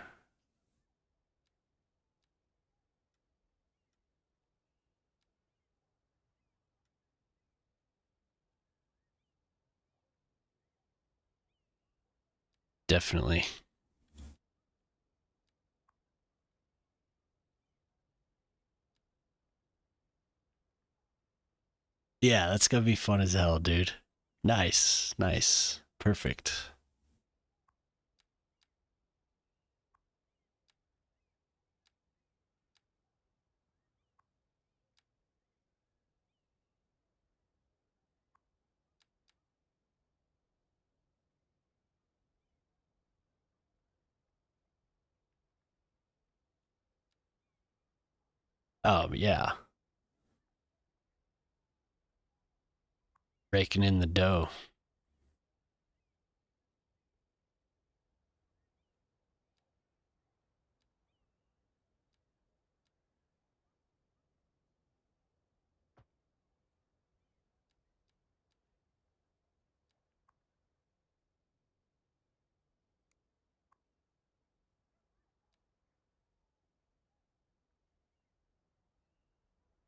Definitely. Yeah, that's gonna be fun as hell, dude. Nice, nice. Perfect. Yeah. Raking in the dough.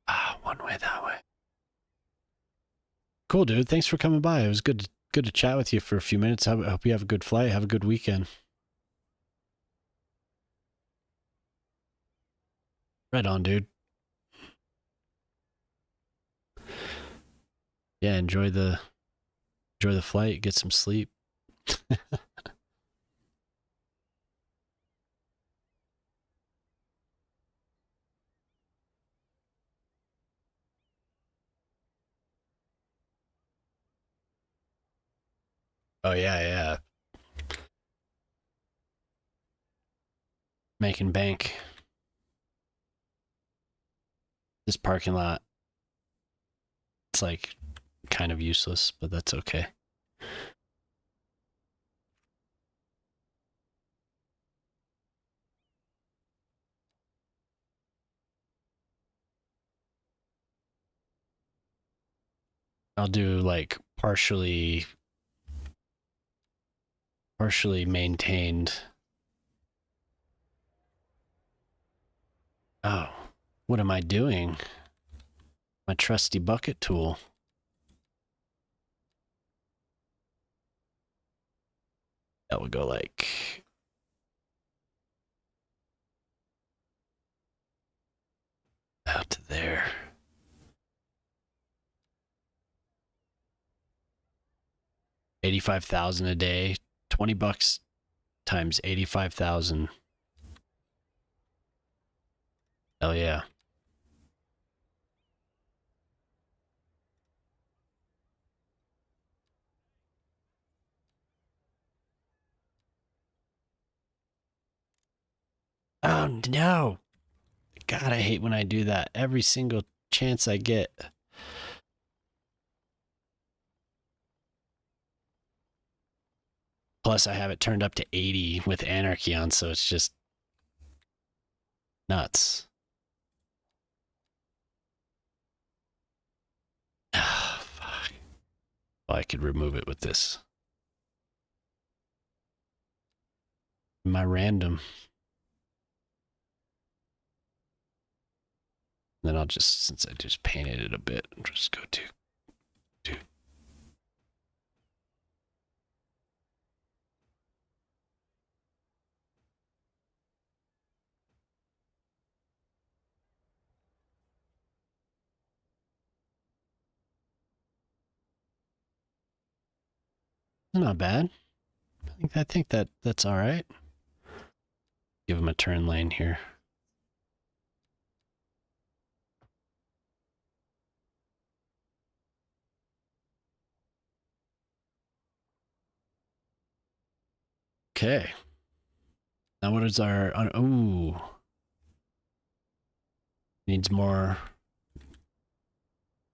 Ah, one way that way. Cool, dude. Thanks for coming by. It was good to chat with you for a few minutes. I hope you have a good flight. Have a good weekend. Right on, dude. Yeah, enjoy the flight, get some sleep. Oh yeah, yeah. Making bank. This parking lot, it's like kind of useless, but that's okay. I'll do like partially maintained. Oh, what am I doing? My trusty bucket tool. That would go like out to there. 85,000 a day, $20 times 85,000. Hell yeah. Oh no. God, I hate when I do that. Every single chance I get. Plus, I have it turned up to 80 with anarchy on, so it's just nuts. Ah, fuck. Well, I could remove it with this. My random. Then I'll just, since I just painted it a bit, I'll just go to. Not bad. I think that's all right. Give him a turn lane here. Okay. Now what is our? Ooh, needs more.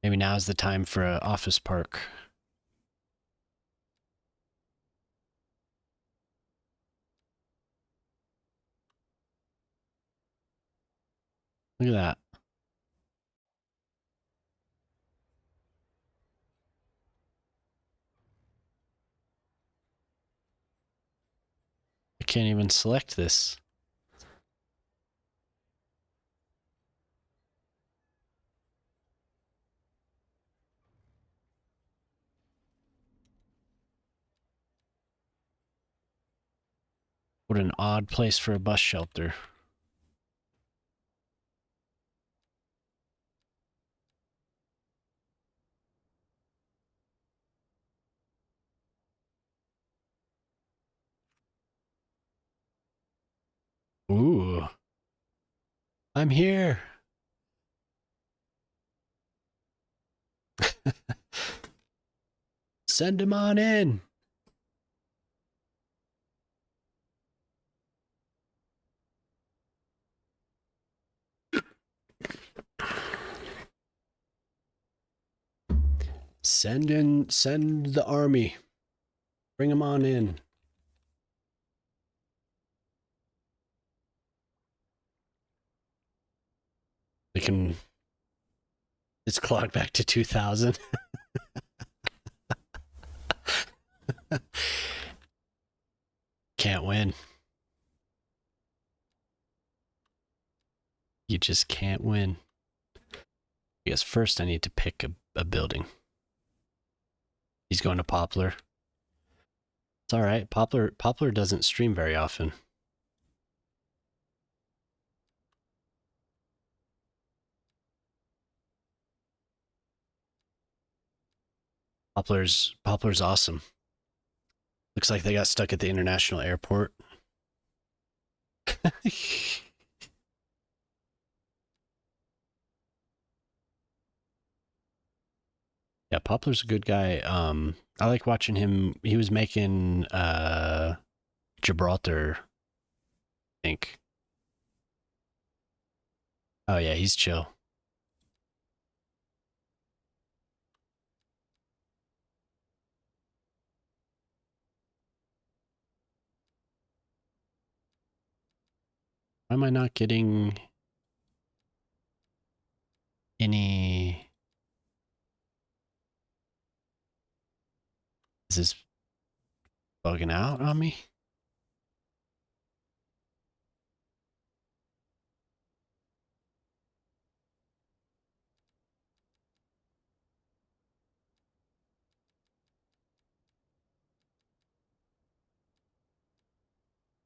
Maybe now is the time for an office park. Look at that. I can't even select this. What an odd place for a bus shelter. Ooh, I'm here. Send him on in. Send the army. Bring him on in. They can. It's clocked back to 2000. Can't win. You just can't win. I guess first I need to pick a building. He's going to Poplar. It's all right. Poplar doesn't stream very often. Poplar's awesome. Looks like they got stuck at the international airport. Yeah, Poplar's a good guy. I like watching him. He was making Gibraltar, I think. Oh yeah, he's chill. Why am I not getting any? Is this bugging out on me?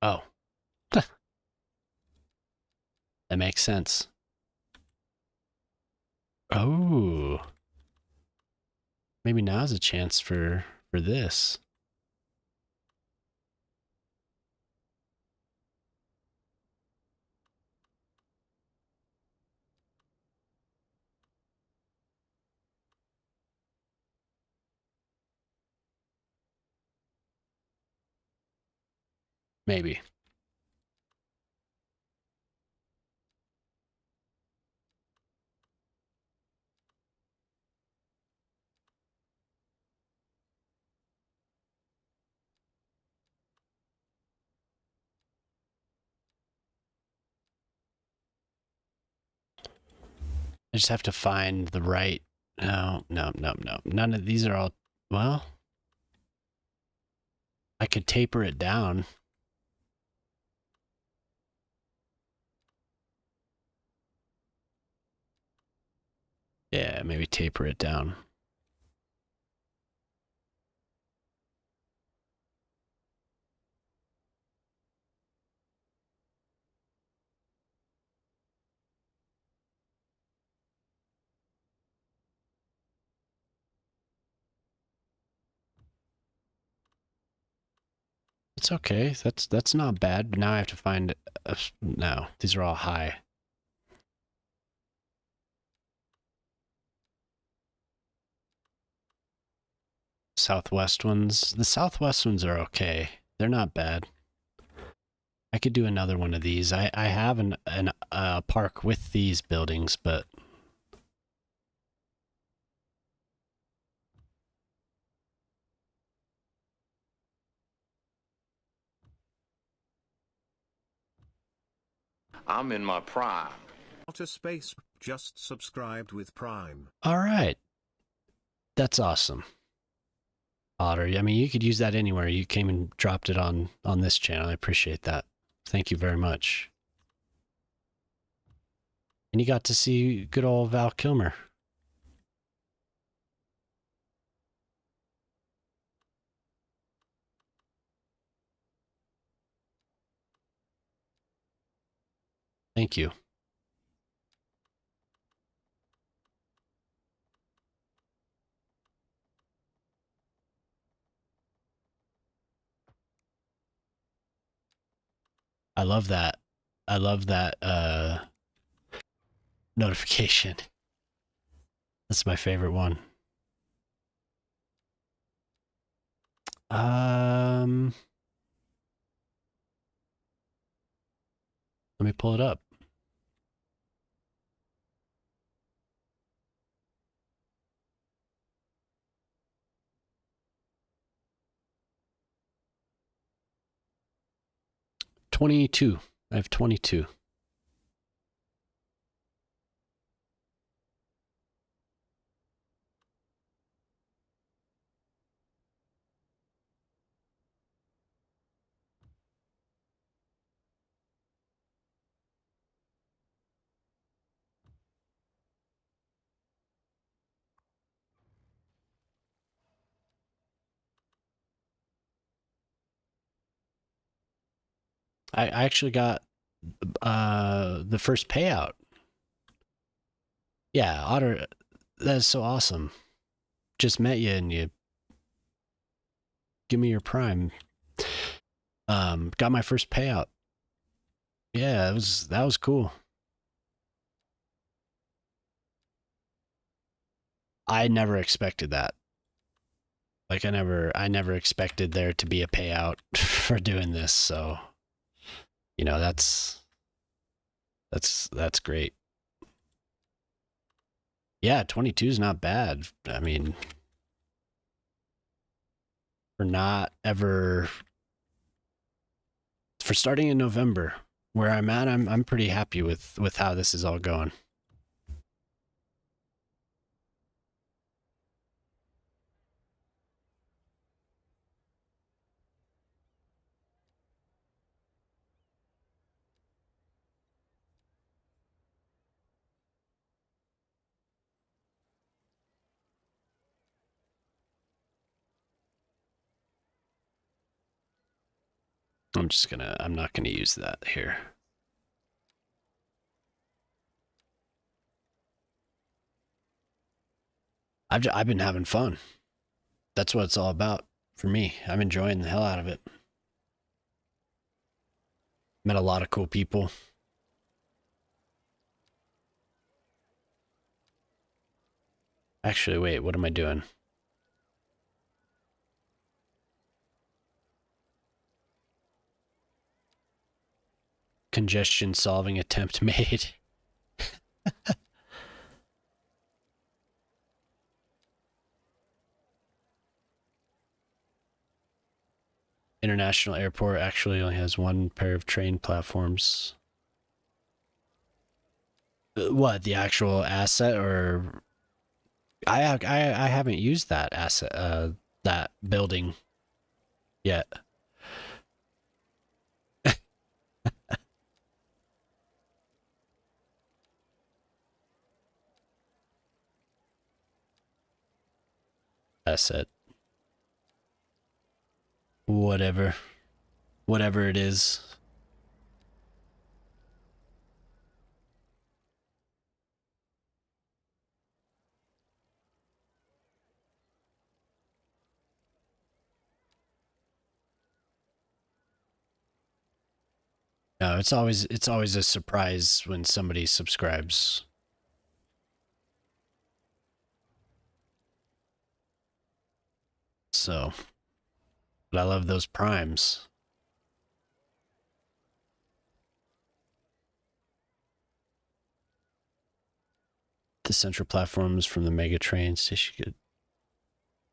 Oh, that makes sense. Oh, maybe now's a chance for this. Maybe. I just have to find the right. No, no, no, no. None of these are all. Well, I could taper it down. Yeah, maybe taper it down. It's okay. That's not bad. But now I have to find. No, these are all high. Southwest ones. The Southwest ones are okay. They're not bad. I could do another one of these. I have an park with these buildings, but I'm in my prime. Not a space, just subscribed with Prime. all right. That's awesome. Otter. I mean, you could use that anywhere. You came and dropped it on this channel. I appreciate that. Thank you very much. And you got to see good old Val Kilmer. Thank you. I love that. I love that notification. That's my favorite one. Um Let me pull it up. $22. I have 22. I actually got the first payout. Yeah, Otter, that is so awesome. Just met you and you give me your Prime. Got my first payout. Yeah, that was cool. I never expected that. Like I never expected there to be a payout for doing this. So, you know, that's great. Yeah, 22 is not bad. I mean, for not ever for starting in November, where I'm at, I'm pretty happy with how this is all going. I'm not gonna use that here. I've been having fun. That's what it's all about for me. I'm enjoying the hell out of it. Met a lot of cool people. Actually, wait, what am I doing? Congestion solving attempt made. International airport actually only has one pair of train platforms. What, the actual asset, or I haven't used that asset that building yet. Asset. Whatever. Whatever it is. No, it's always a surprise when somebody subscribes. So, but I love those primes. The central platforms from the mega train station get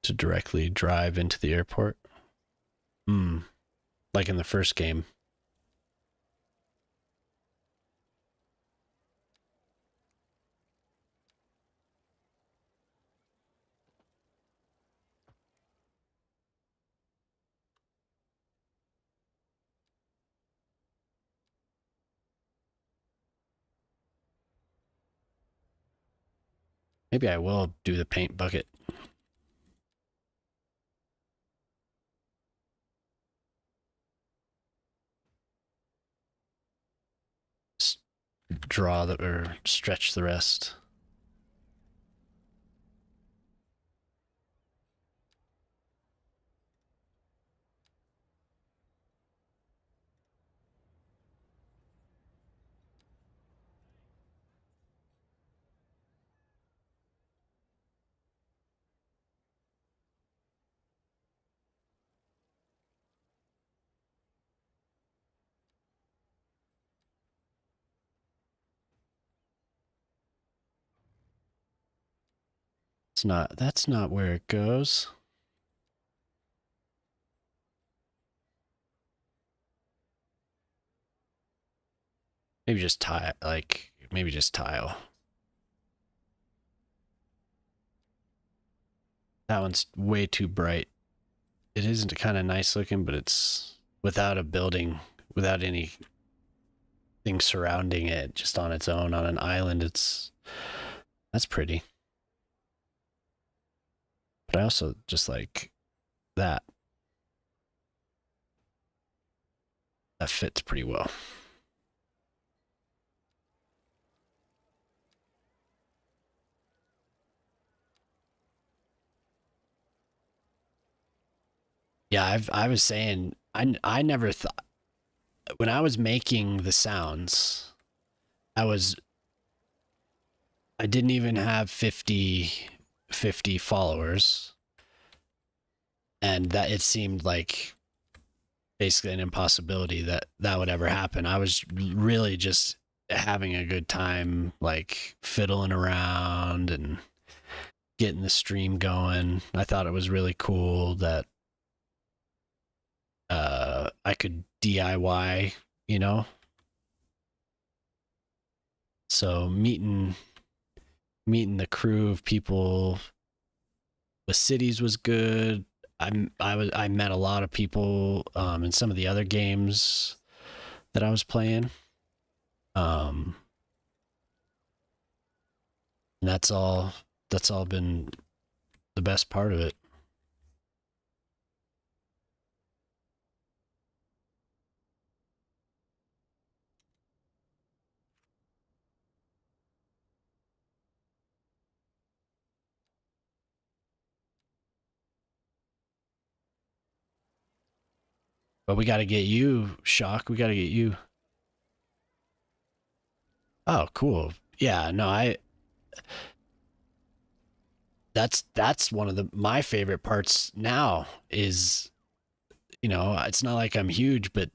to directly drive into the airport. Hmm. Like in the first game. Maybe I will do the paint bucket. Just draw the or stretch the rest. That's not where it goes. Maybe just tile, like maybe just tile. That one's way too bright. It isn't kind of nice looking, but it's without a building, without anything surrounding it, just on its own on an island. That's pretty. But I also just like that. That fits pretty well. Yeah, I was saying I never thought when I was making the sounds, I was I didn't even have 50 followers, and that it seemed like basically an impossibility that that would ever happen. I was really just having a good time, like fiddling around and getting the stream going. I thought it was really cool that I could DIY, you know. So meeting the crew of people with cities was good. I met a lot of people in some of the other games that I was playing. Um, and that's all been the best part of it. But we got to get you, Shock. We got to get you. Oh, cool. Yeah, no, I that's one of the my favorite parts now is, it's not like I'm huge, but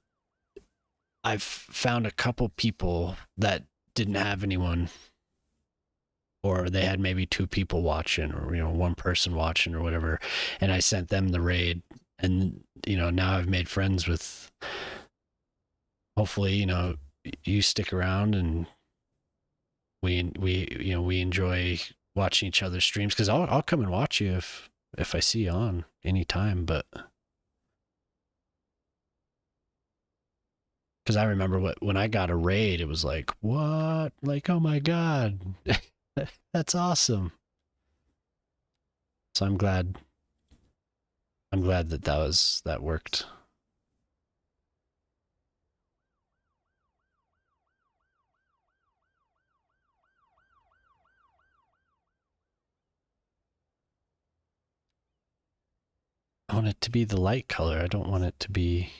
I've found a couple people that didn't have anyone, or they had maybe two people watching, or one person watching or whatever, and I sent them the raid, and now I've made friends with, hopefully, you stick around, and we enjoy watching each other's streams, because I'll come and watch you if I see you on anytime. But because I remember when I got a raid, it was like, what, like, oh my god, that's awesome. So I'm glad that worked. I want it to be the light color. I don't want it to be.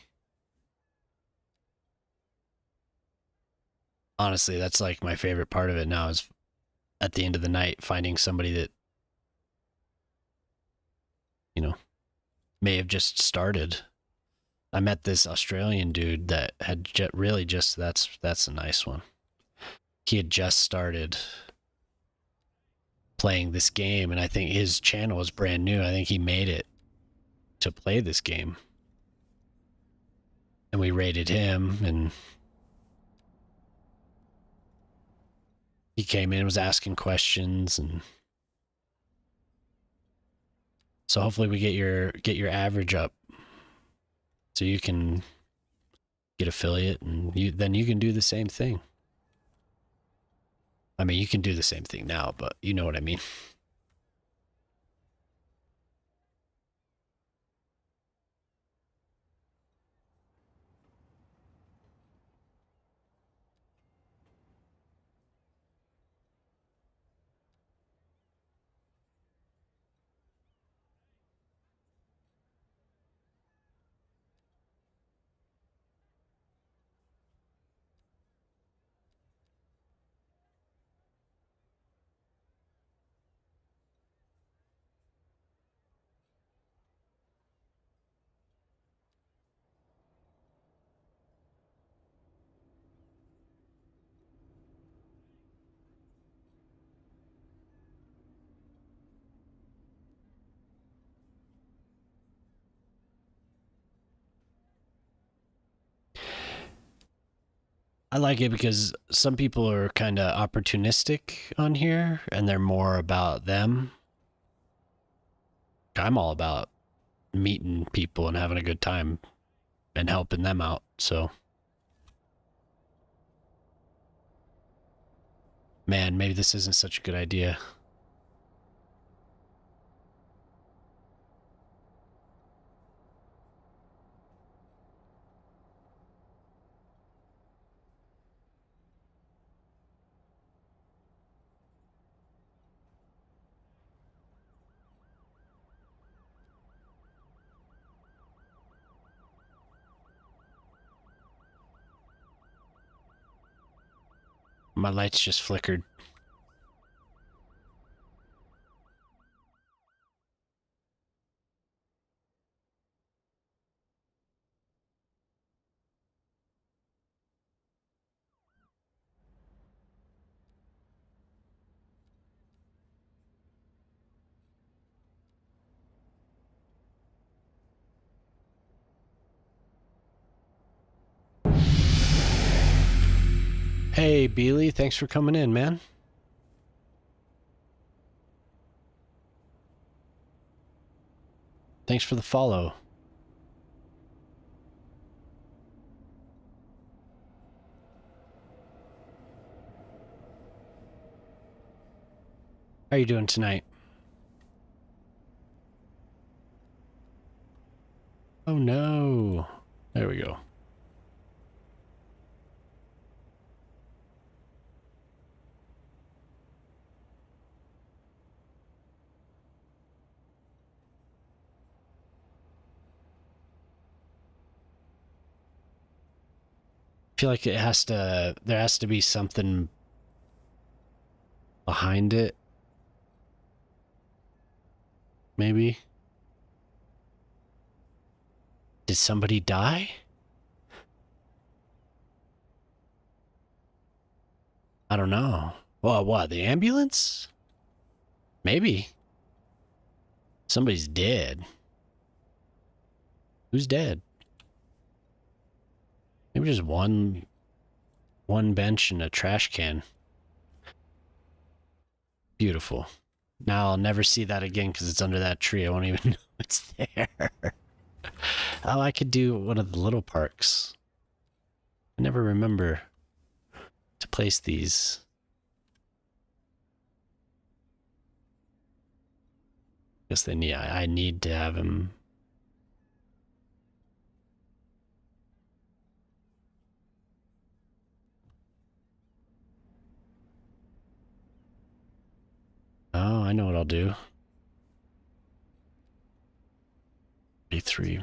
Honestly, that's like my favorite part of it now, is at the end of the night finding somebody that, you know, may have just started. I met this Australian dude that had really just that's a nice one. He had just started playing this game, and I think his channel was brand new. I think he made it to play this game, and we rated him, and he came in and was asking questions, and so hopefully we get your average up, so you can get affiliate, and you can do the same thing. I mean, you can do the same thing now, but you know what I mean. I like it because some people are kind of opportunistic on here, and they're more about them. I'm all about meeting people and having a good time and helping them out. So, man, maybe this isn't such a good idea. My lights just flickered. Hey, Beely, thanks for coming in, man. Thanks for the follow. How are you doing tonight? Oh no. There we go. I feel like there has to be something behind it. Maybe. Did somebody die? I don't know. Well, what? The ambulance? Maybe. Somebody's dead. Who's dead? Maybe just one bench and a trash can. Beautiful. Now I'll never see that again because it's under that tree. I won't even know it's there. Oh, I could do one of the little parks. I never remember to place these. Guess then, yeah, I need to have him. Oh, I know what I'll do. 33.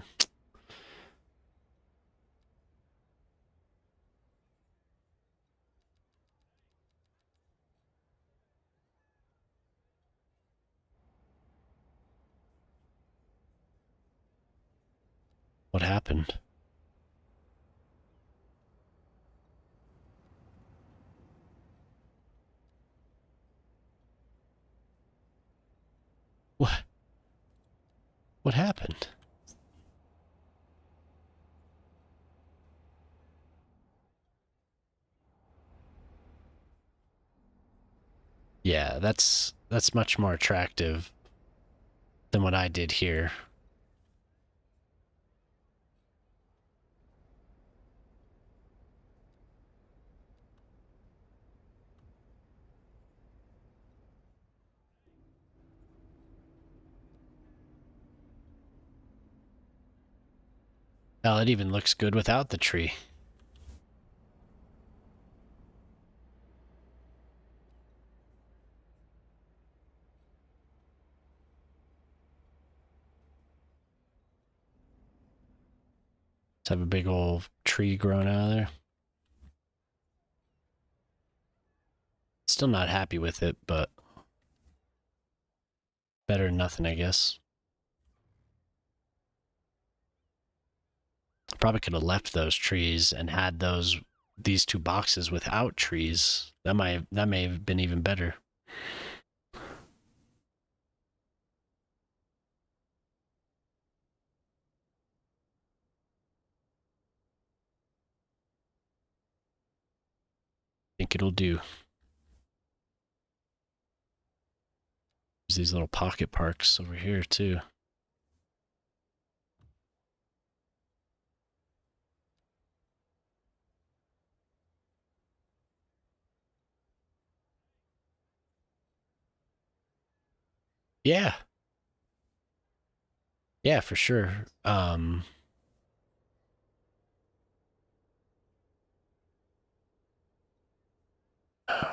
What happened? What? What happened? Yeah, that's much more attractive than what I did here. Hell, it even looks good without the tree. Let's have a big old tree growing out of there. Still not happy with it, but better than nothing, I guess. Probably could have left those trees and had these two boxes without trees. That may have been even better. Think it'll do. There's these little pocket parks over here too. Yeah. Yeah, for sure.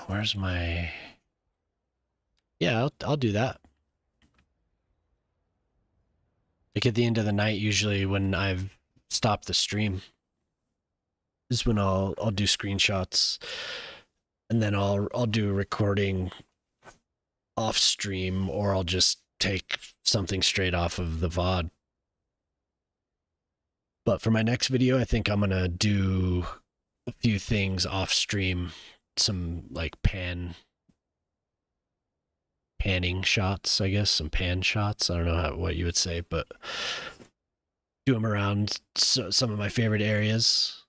Where's my... Yeah, I'll do that. Like at the end of the night, usually when I've stopped the stream, is when I'll do screenshots and then I'll do recording off stream, or I'll just take something straight off of the VOD. But for my next video, I think I'm gonna do a few things off stream, some like panning shots, I guess, some pan shots. I don't know what you would say, but do them around some of my favorite areas.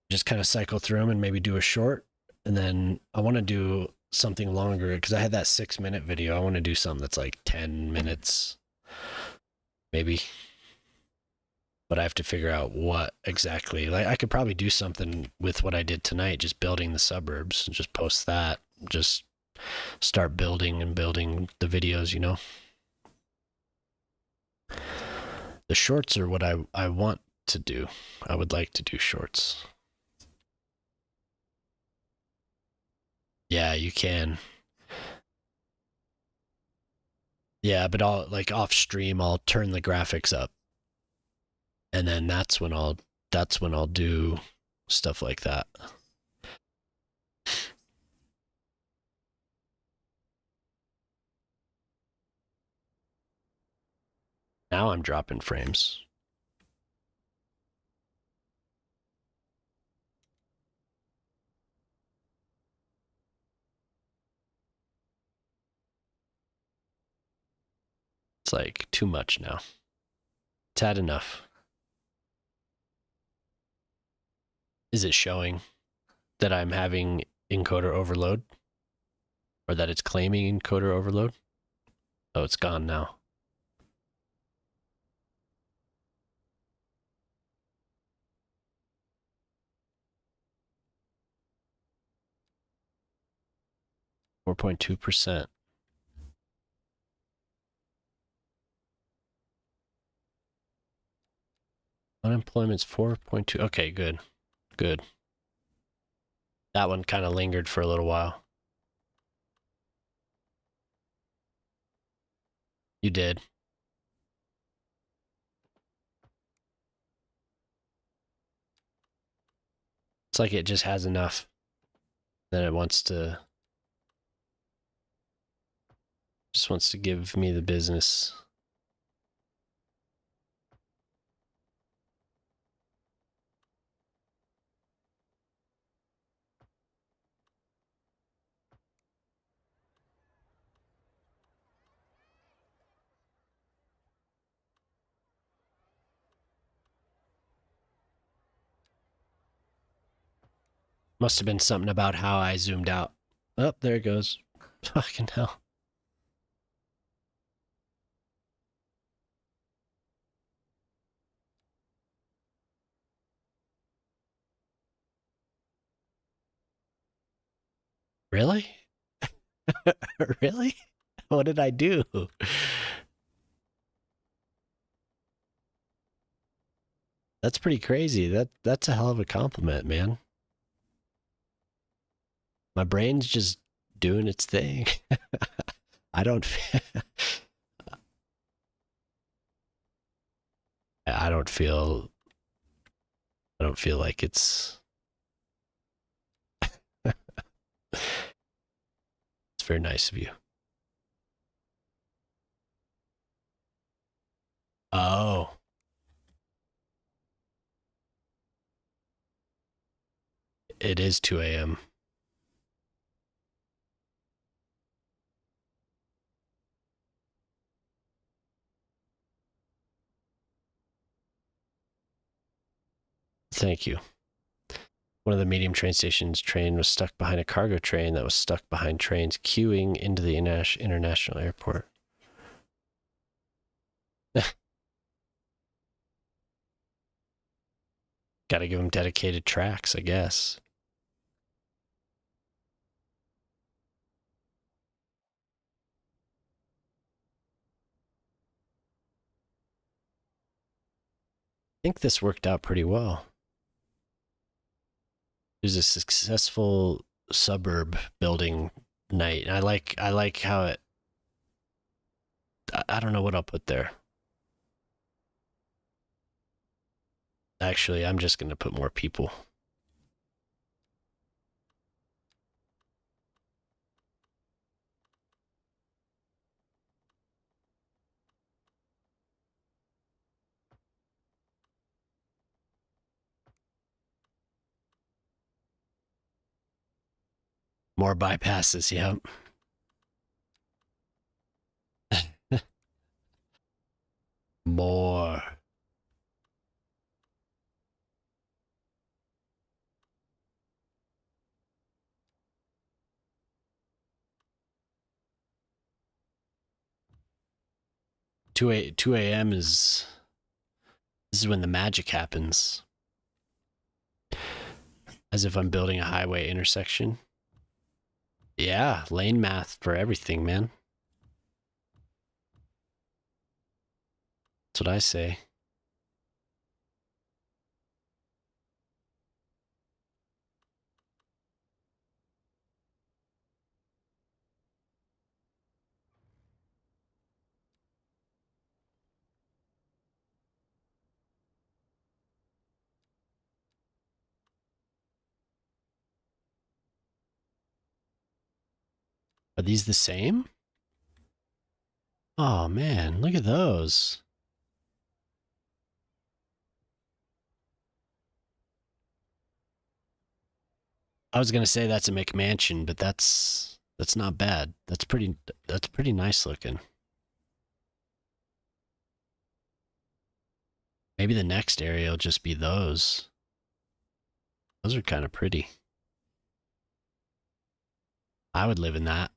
Just kind of cycle through them and maybe do a short. And then I want to do something longer because I had that 6-minute video. I want to do something that's like 10 minutes, maybe. But I have to figure out what exactly. Like I could probably do something with what I did tonight, just building the suburbs and just post that. Just start building and building the videos, you know. The shorts are what I want to do. I would like to do shorts. Yeah, you can. Yeah, but I'll like off stream I'll turn the graphics up. And then that's when I'll do stuff like that. Now I'm dropping frames. It's like too much now. It's had enough. Is it showing that I'm having encoder overload? Or that it's claiming encoder overload? Oh, it's gone now. .2%. Unemployment's 4.2. Okay, good. Good. That one kind of lingered for a little while. You did. It's like it just has enough. Then it just wants to give me the business. Must have been something about how I zoomed out. Oh, there it goes. Fucking hell. Really? Really? What did I do? That's pretty crazy. That's a hell of a compliment, man. My brain's just doing its thing. I don't I don't feel like it's very nice of you. Oh, it is 2 a.m. Thank you. One of the medium train stations train was stuck behind a cargo train that was stuck behind trains queuing into the international airport. Got to give them dedicated tracks, I guess. I think this worked out pretty well. It was a successful suburb building night. I like how it. I don't know what I'll put there. Actually, I'm just gonna put more people. More bypasses, yep. 2 a.m. is this is when the magic happens. As if I'm building a highway intersection. Yeah, lane math for everything, man. That's what I say. Are these the same? Oh man, look at those. I was gonna say that's a McMansion, but that's not bad. That's pretty nice looking. Maybe the next area will just be those. Those are kind of pretty. I would live in that.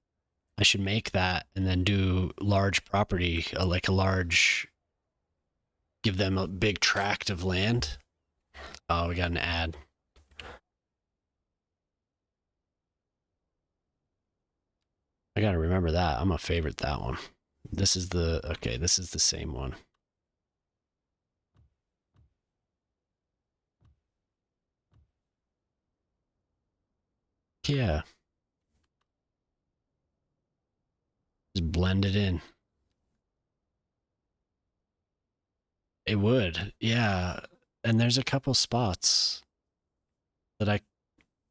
I should make that and then do large property, like a large, give them a big tract of land. Oh, we got an ad. I gotta remember that. I'm gonna favorite that one. This is the same one. Yeah. Just blend it in. It would, yeah. And there's a couple spots that I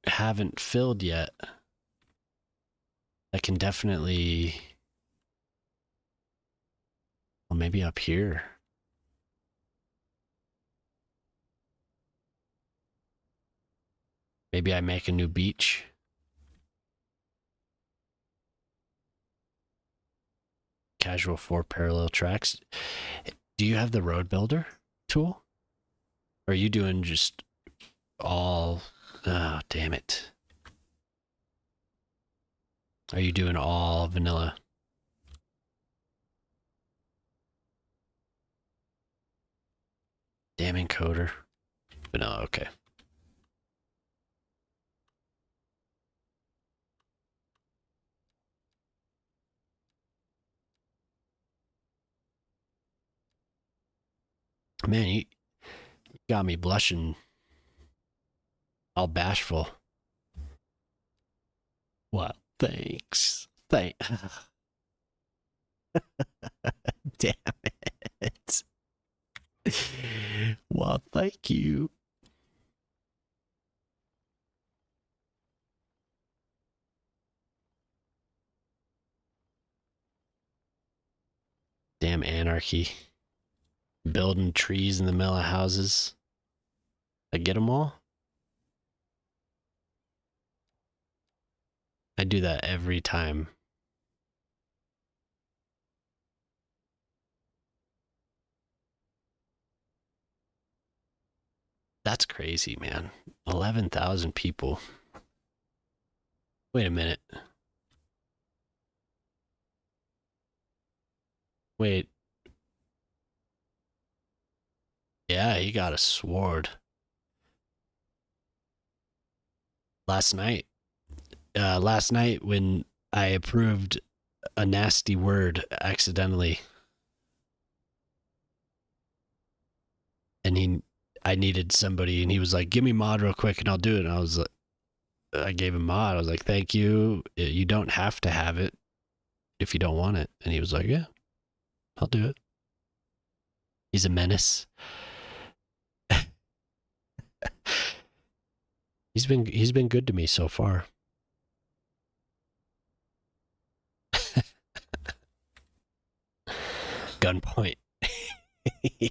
haven't filled yet. I can definitely. Well, maybe up here. Maybe I make a new beach. Casual 4 parallel tracks. Do you have the road builder tool? Or are you doing just all. Oh, damn it. Are you doing all vanilla? Damn encoder. Vanilla, okay. Man, you got me blushing all bashful. Well, thanks. Damn it. Well, thank you. Damn anarchy. Building trees in the middle of houses. I get them all. I do that every time. That's crazy, man. 11,000 people. Wait a minute. Wait. Yeah, he got a sword. Last night. Last night when I approved a nasty word accidentally. And I needed somebody and he was like, give me mod real quick and I'll do it. And I was like, I gave him mod. I was like, thank you. You don't have to have it if you don't want it. And he was like, yeah, I'll do it. He's a menace. He's been good to me so far. Gunpoint. Yeah.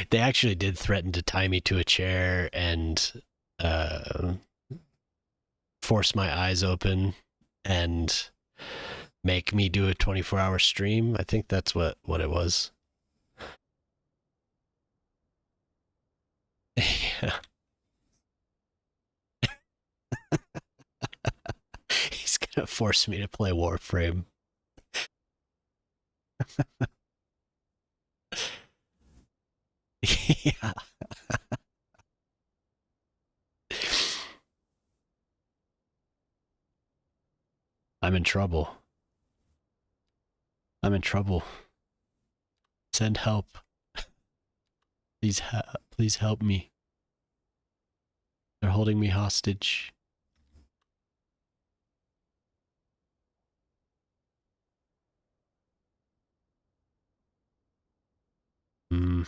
They actually did threaten to tie me to a chair and force my eyes open and make me do a 24-hour stream. I think that's what it was. Yeah. He's gonna force me to play Warframe. Yeah. I'm in trouble. I'm in trouble. Send help. Please help me. They're holding me hostage. Hmm.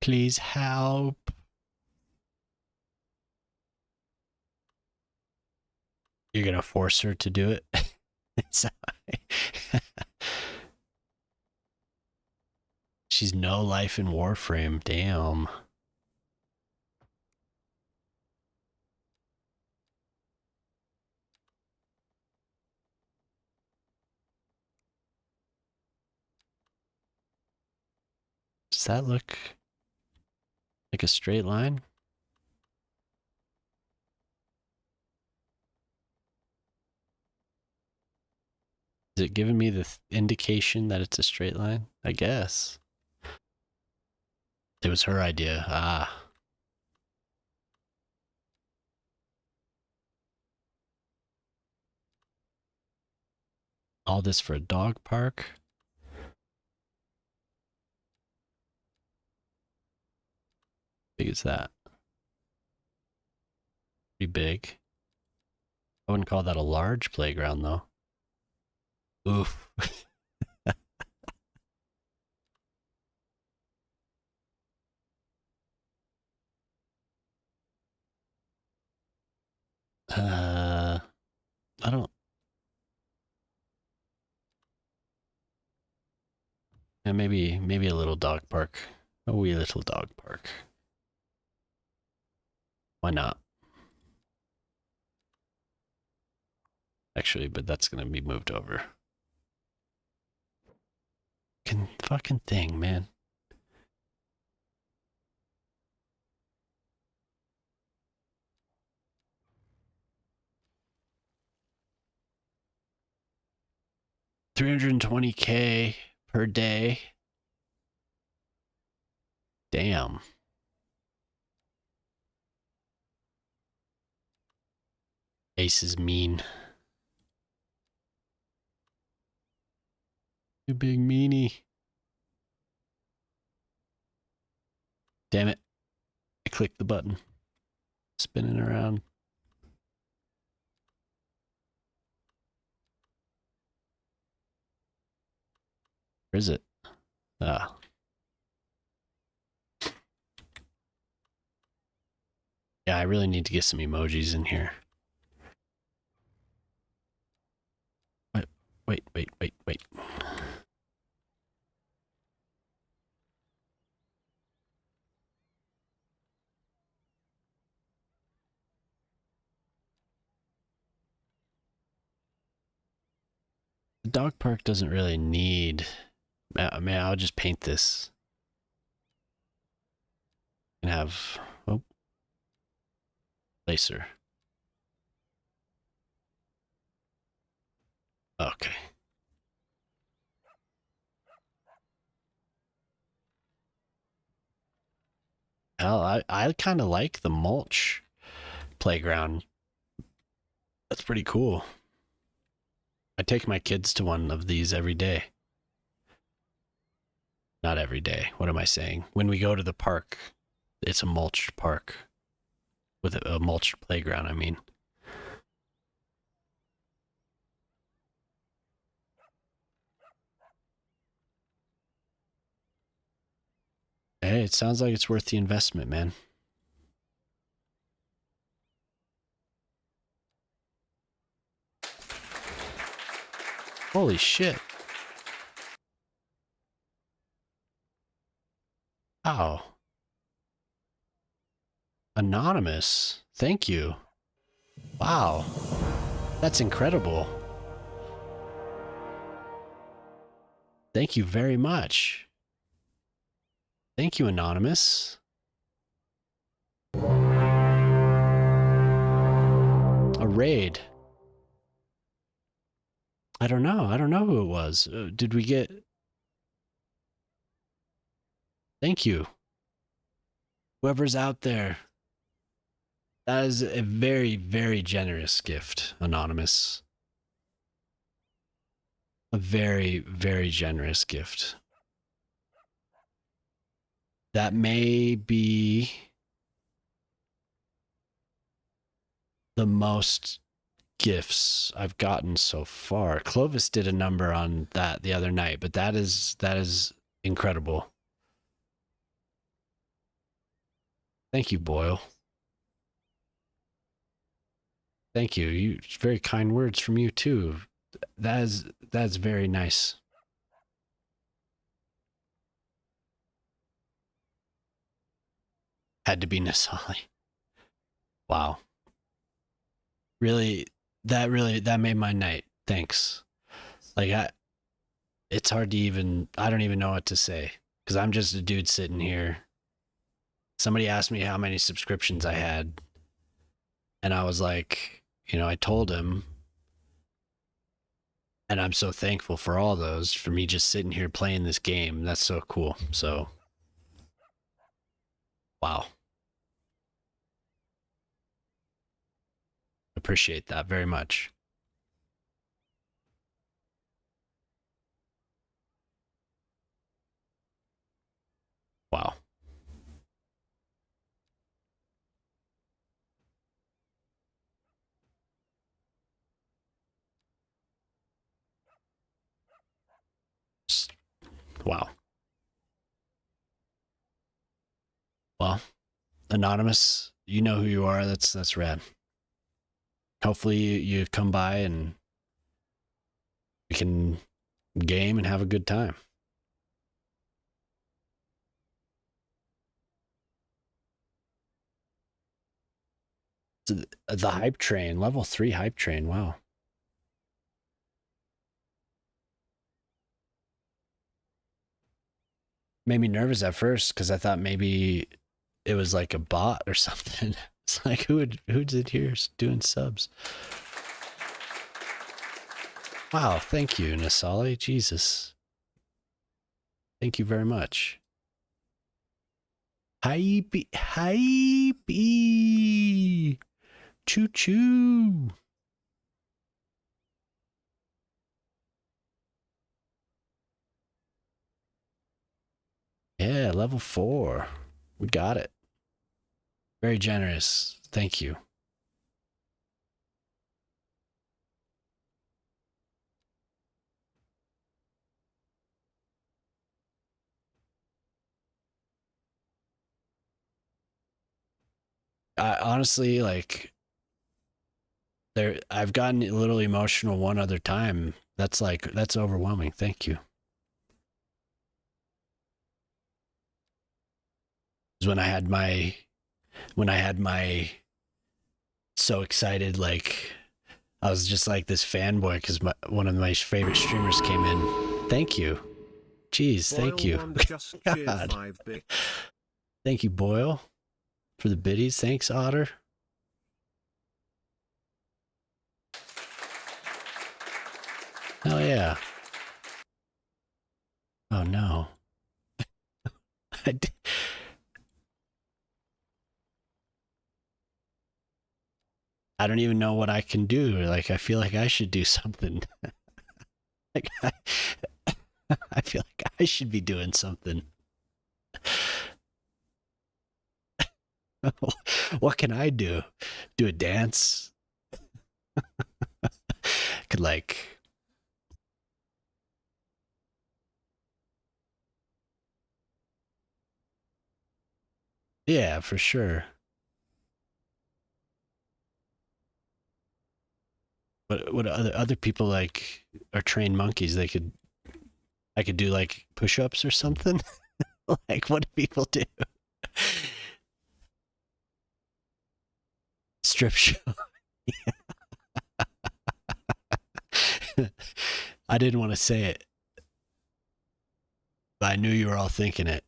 Please help. You're gonna force her to do it? She's no life in Warframe. Damn. Does that look like a straight line? Is it giving me the indication that it's a straight line? I guess. It was her idea. Ah. All this for a dog park? Big is that? Pretty big. I wouldn't call that a large playground though. Oof. I don't. Yeah, maybe a little dog park. A wee little dog park. Why not? Actually, but that's gonna be moved over. Fucking thing, man. $320K per day. Damn. Ace is mean. You big meanie. Damn it. I clicked the button. Spinning around. Where is it? Ah. Yeah, I really need to get some emojis in here. Wait. The dog park doesn't really need. I mean, I'll just paint this and have. Oh, placer. Okay. Hell, I kind of like the mulch playground. That's pretty cool. I take my kids to one of these every day. Not every day. What am I saying? When we go to the park, it's a mulched park with a mulched playground, I mean. Hey, it sounds like it's worth the investment, man. Holy shit. Oh, anonymous. Thank you. Wow, that's incredible. Thank you very much. Thank you, anonymous. A raid. I don't know. I don't know who it was. Did we get? Thank you, whoever's out there. That is a very, very generous gift, anonymous. A very, very generous gift. That may be the most gifts I've gotten so far. Clovis did a number on that the other night, but that is incredible. Thank you, Boyle. Thank you. You very kind words from you too. That's very nice. Had to be Nasali. Wow. Really that made my night. Thanks. Like it's hard to even I don't even know what to say because I'm just a dude sitting here. Somebody asked me how many subscriptions I had, and I was like, I told him, and I'm so thankful for all those, for me just sitting here playing this game. That's so cool. So, wow. Appreciate that very much. Wow. Wow. Well, anonymous, you know who you are. That's rad. Hopefully you come by and we can game and have a good time. So the hype train, level 3 hype train. Wow. Made me nervous at first because I thought maybe it was like a bot or something. It's like who's it here doing subs? Wow, thank you, Nasali. Jesus. Thank you very much. Hype, hype, choo choo. Yeah, level 4. We got it. Very generous. Thank you. I honestly I've gotten a little emotional one other time. That's overwhelming. Thank you. When I had my so excited, like I was just like this fanboy because one of my favorite streamers came in. Thank you. Jeez, thank you. God. Thank you, Boyle, for the biddies. Thanks, Otter. Hell yeah. Oh no. I, I don't even know what I can do. Like I feel like I should do something. like I feel like I should be doing something. What can I do? Do a dance? Could yeah, for sure. But what other people like are trained monkeys? I could do like push-ups or something. Like, what do people do? Strip show. I didn't want to say it, but I knew you were all thinking it.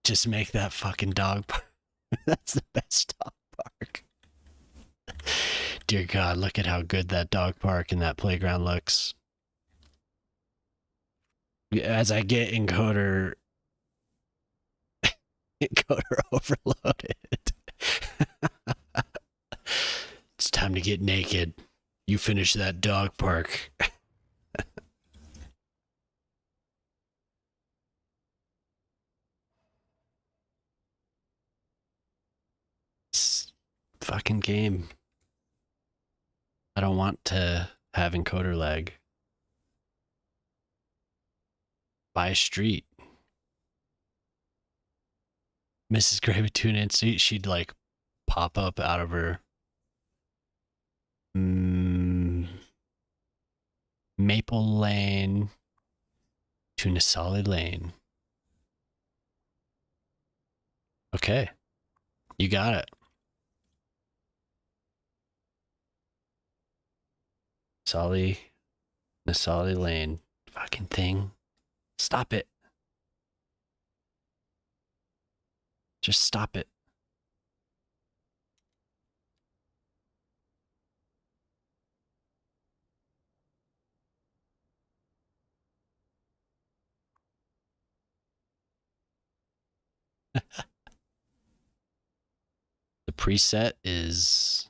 Just make that fucking dog park. That's the best dog park. Dear God, look at how good that dog park and that playground looks. As I get encoder overloaded. It's time to get naked. You finish that dog park. It's fucking game. I don't want to have encoder lag. Buy a street. Mrs. Gray would tune in, so she'd like pop up out of her Maple Lane to Nasali Lane. Okay. You got it. Nasali Lane. Fucking thing. Stop it. Just stop it. The preset is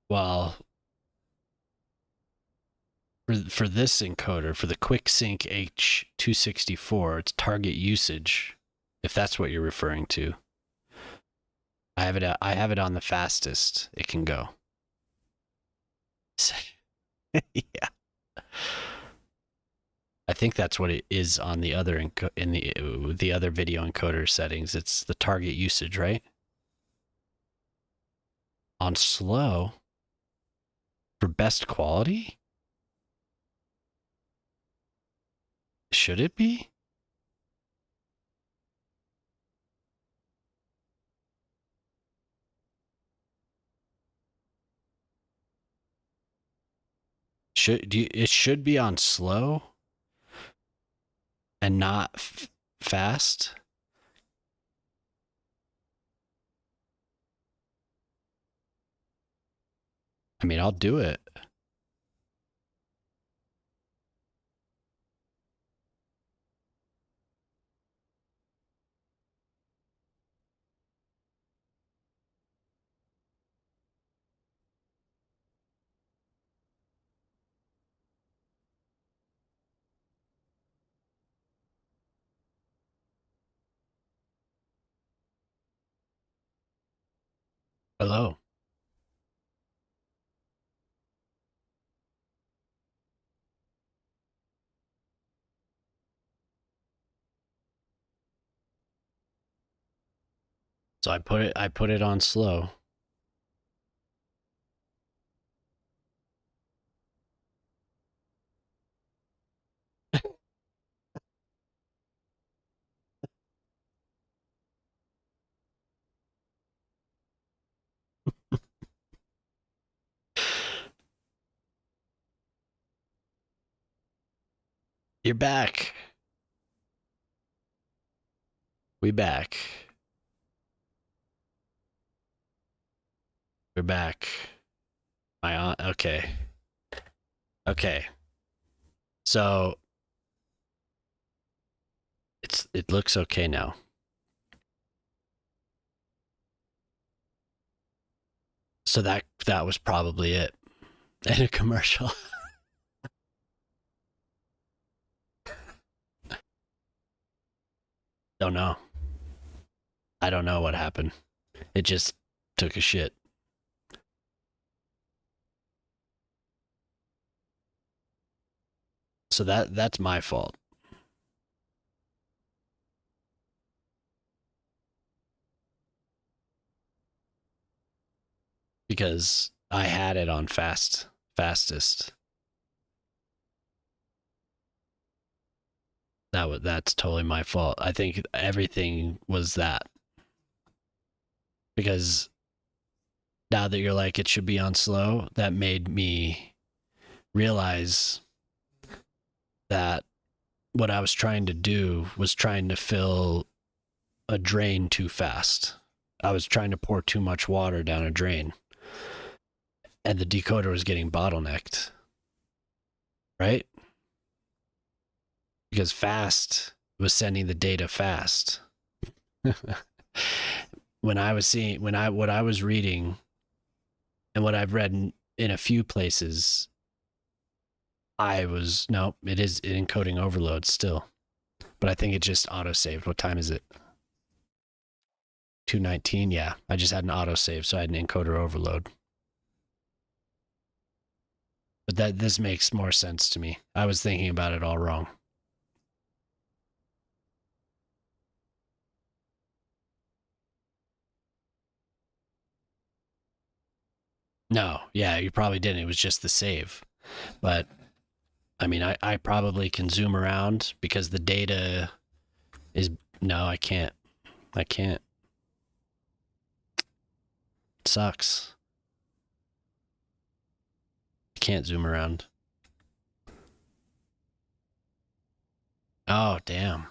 well for this encoder, for the QuickSync H264, it's target usage, if that's what you're referring to. I have it on the fastest it can go. Yeah. I think that's what it is on the other in the other video encoder settings. It's the target usage, right? On slow for best quality? Should it be? It should be on slow and not fast? I mean, I'll do it. Hello. So I put it on slow. You're back. We back. We're back. My aunt. Okay. Okay. So it looks okay now. So that was probably it. And a commercial. Don't know. I don't know what happened. It just took a shit. So that's my fault. because I had it on fastest. That's totally my fault. I think everything was that, because now that you're like it should be on slow, that made me realize that what I was trying to do was trying to fill a drain too fast. I was trying to pour too much water down a drain, and the decoder was getting bottlenecked, right? Because fast was sending the data fast. When I was seeing, what I was reading and what I've read in a few places, no, it is encoding overload still, but I think it just auto saved. What time is it? 2:19. Yeah, I just had an auto save, so I had an encoder overload. But this makes more sense to me. I was thinking about it all wrong. No, yeah, you probably didn't. It was just the save. But I mean, I probably can zoom around because the data is, no, I can't. I can't. It sucks. I can't zoom around. Oh, damn.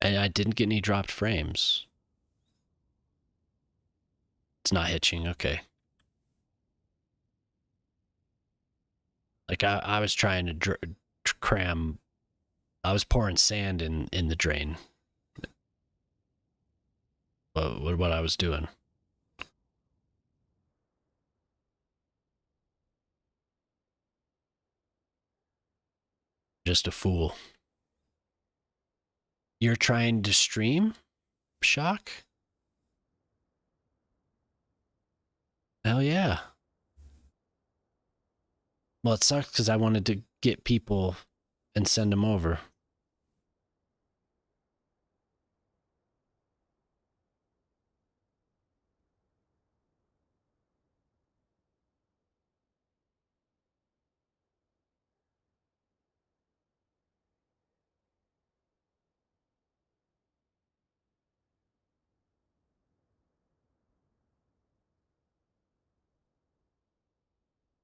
And I didn't get any dropped frames. It's not hitching. Okay. Like I was trying to cram. I was pouring sand in the drain. What I was doing. Just a fool. You're trying to stream? Shock? Hell yeah. Well, it sucks because I wanted to get people and send them over.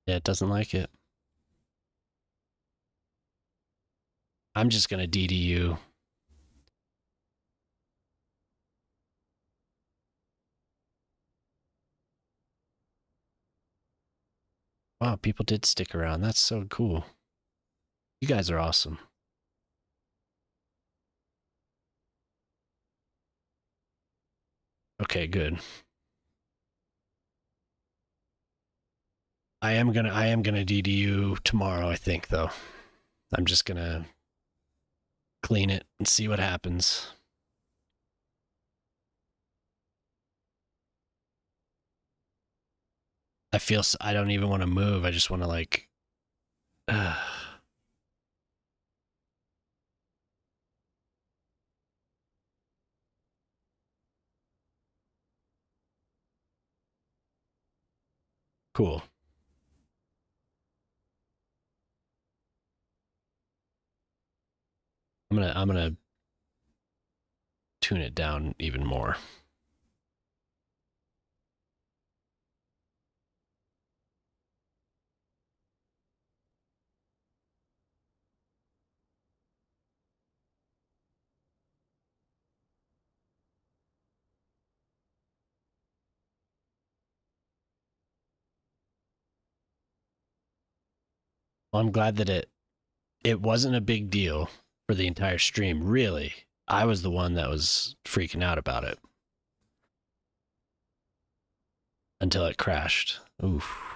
Yeah, it doesn't like it. I'm just going to DDU. Wow, people did stick around. That's so cool. You guys are awesome. Okay, good. I am gonna DDU tomorrow, I think, though. I'm just gonna clean it and see what happens. I don't even want to move. I just want to like cool. I'm gonna tune it down even more. Well, I'm glad that it wasn't a big deal for the entire stream, really. I was the one that was freaking out about it until it crashed. Oof.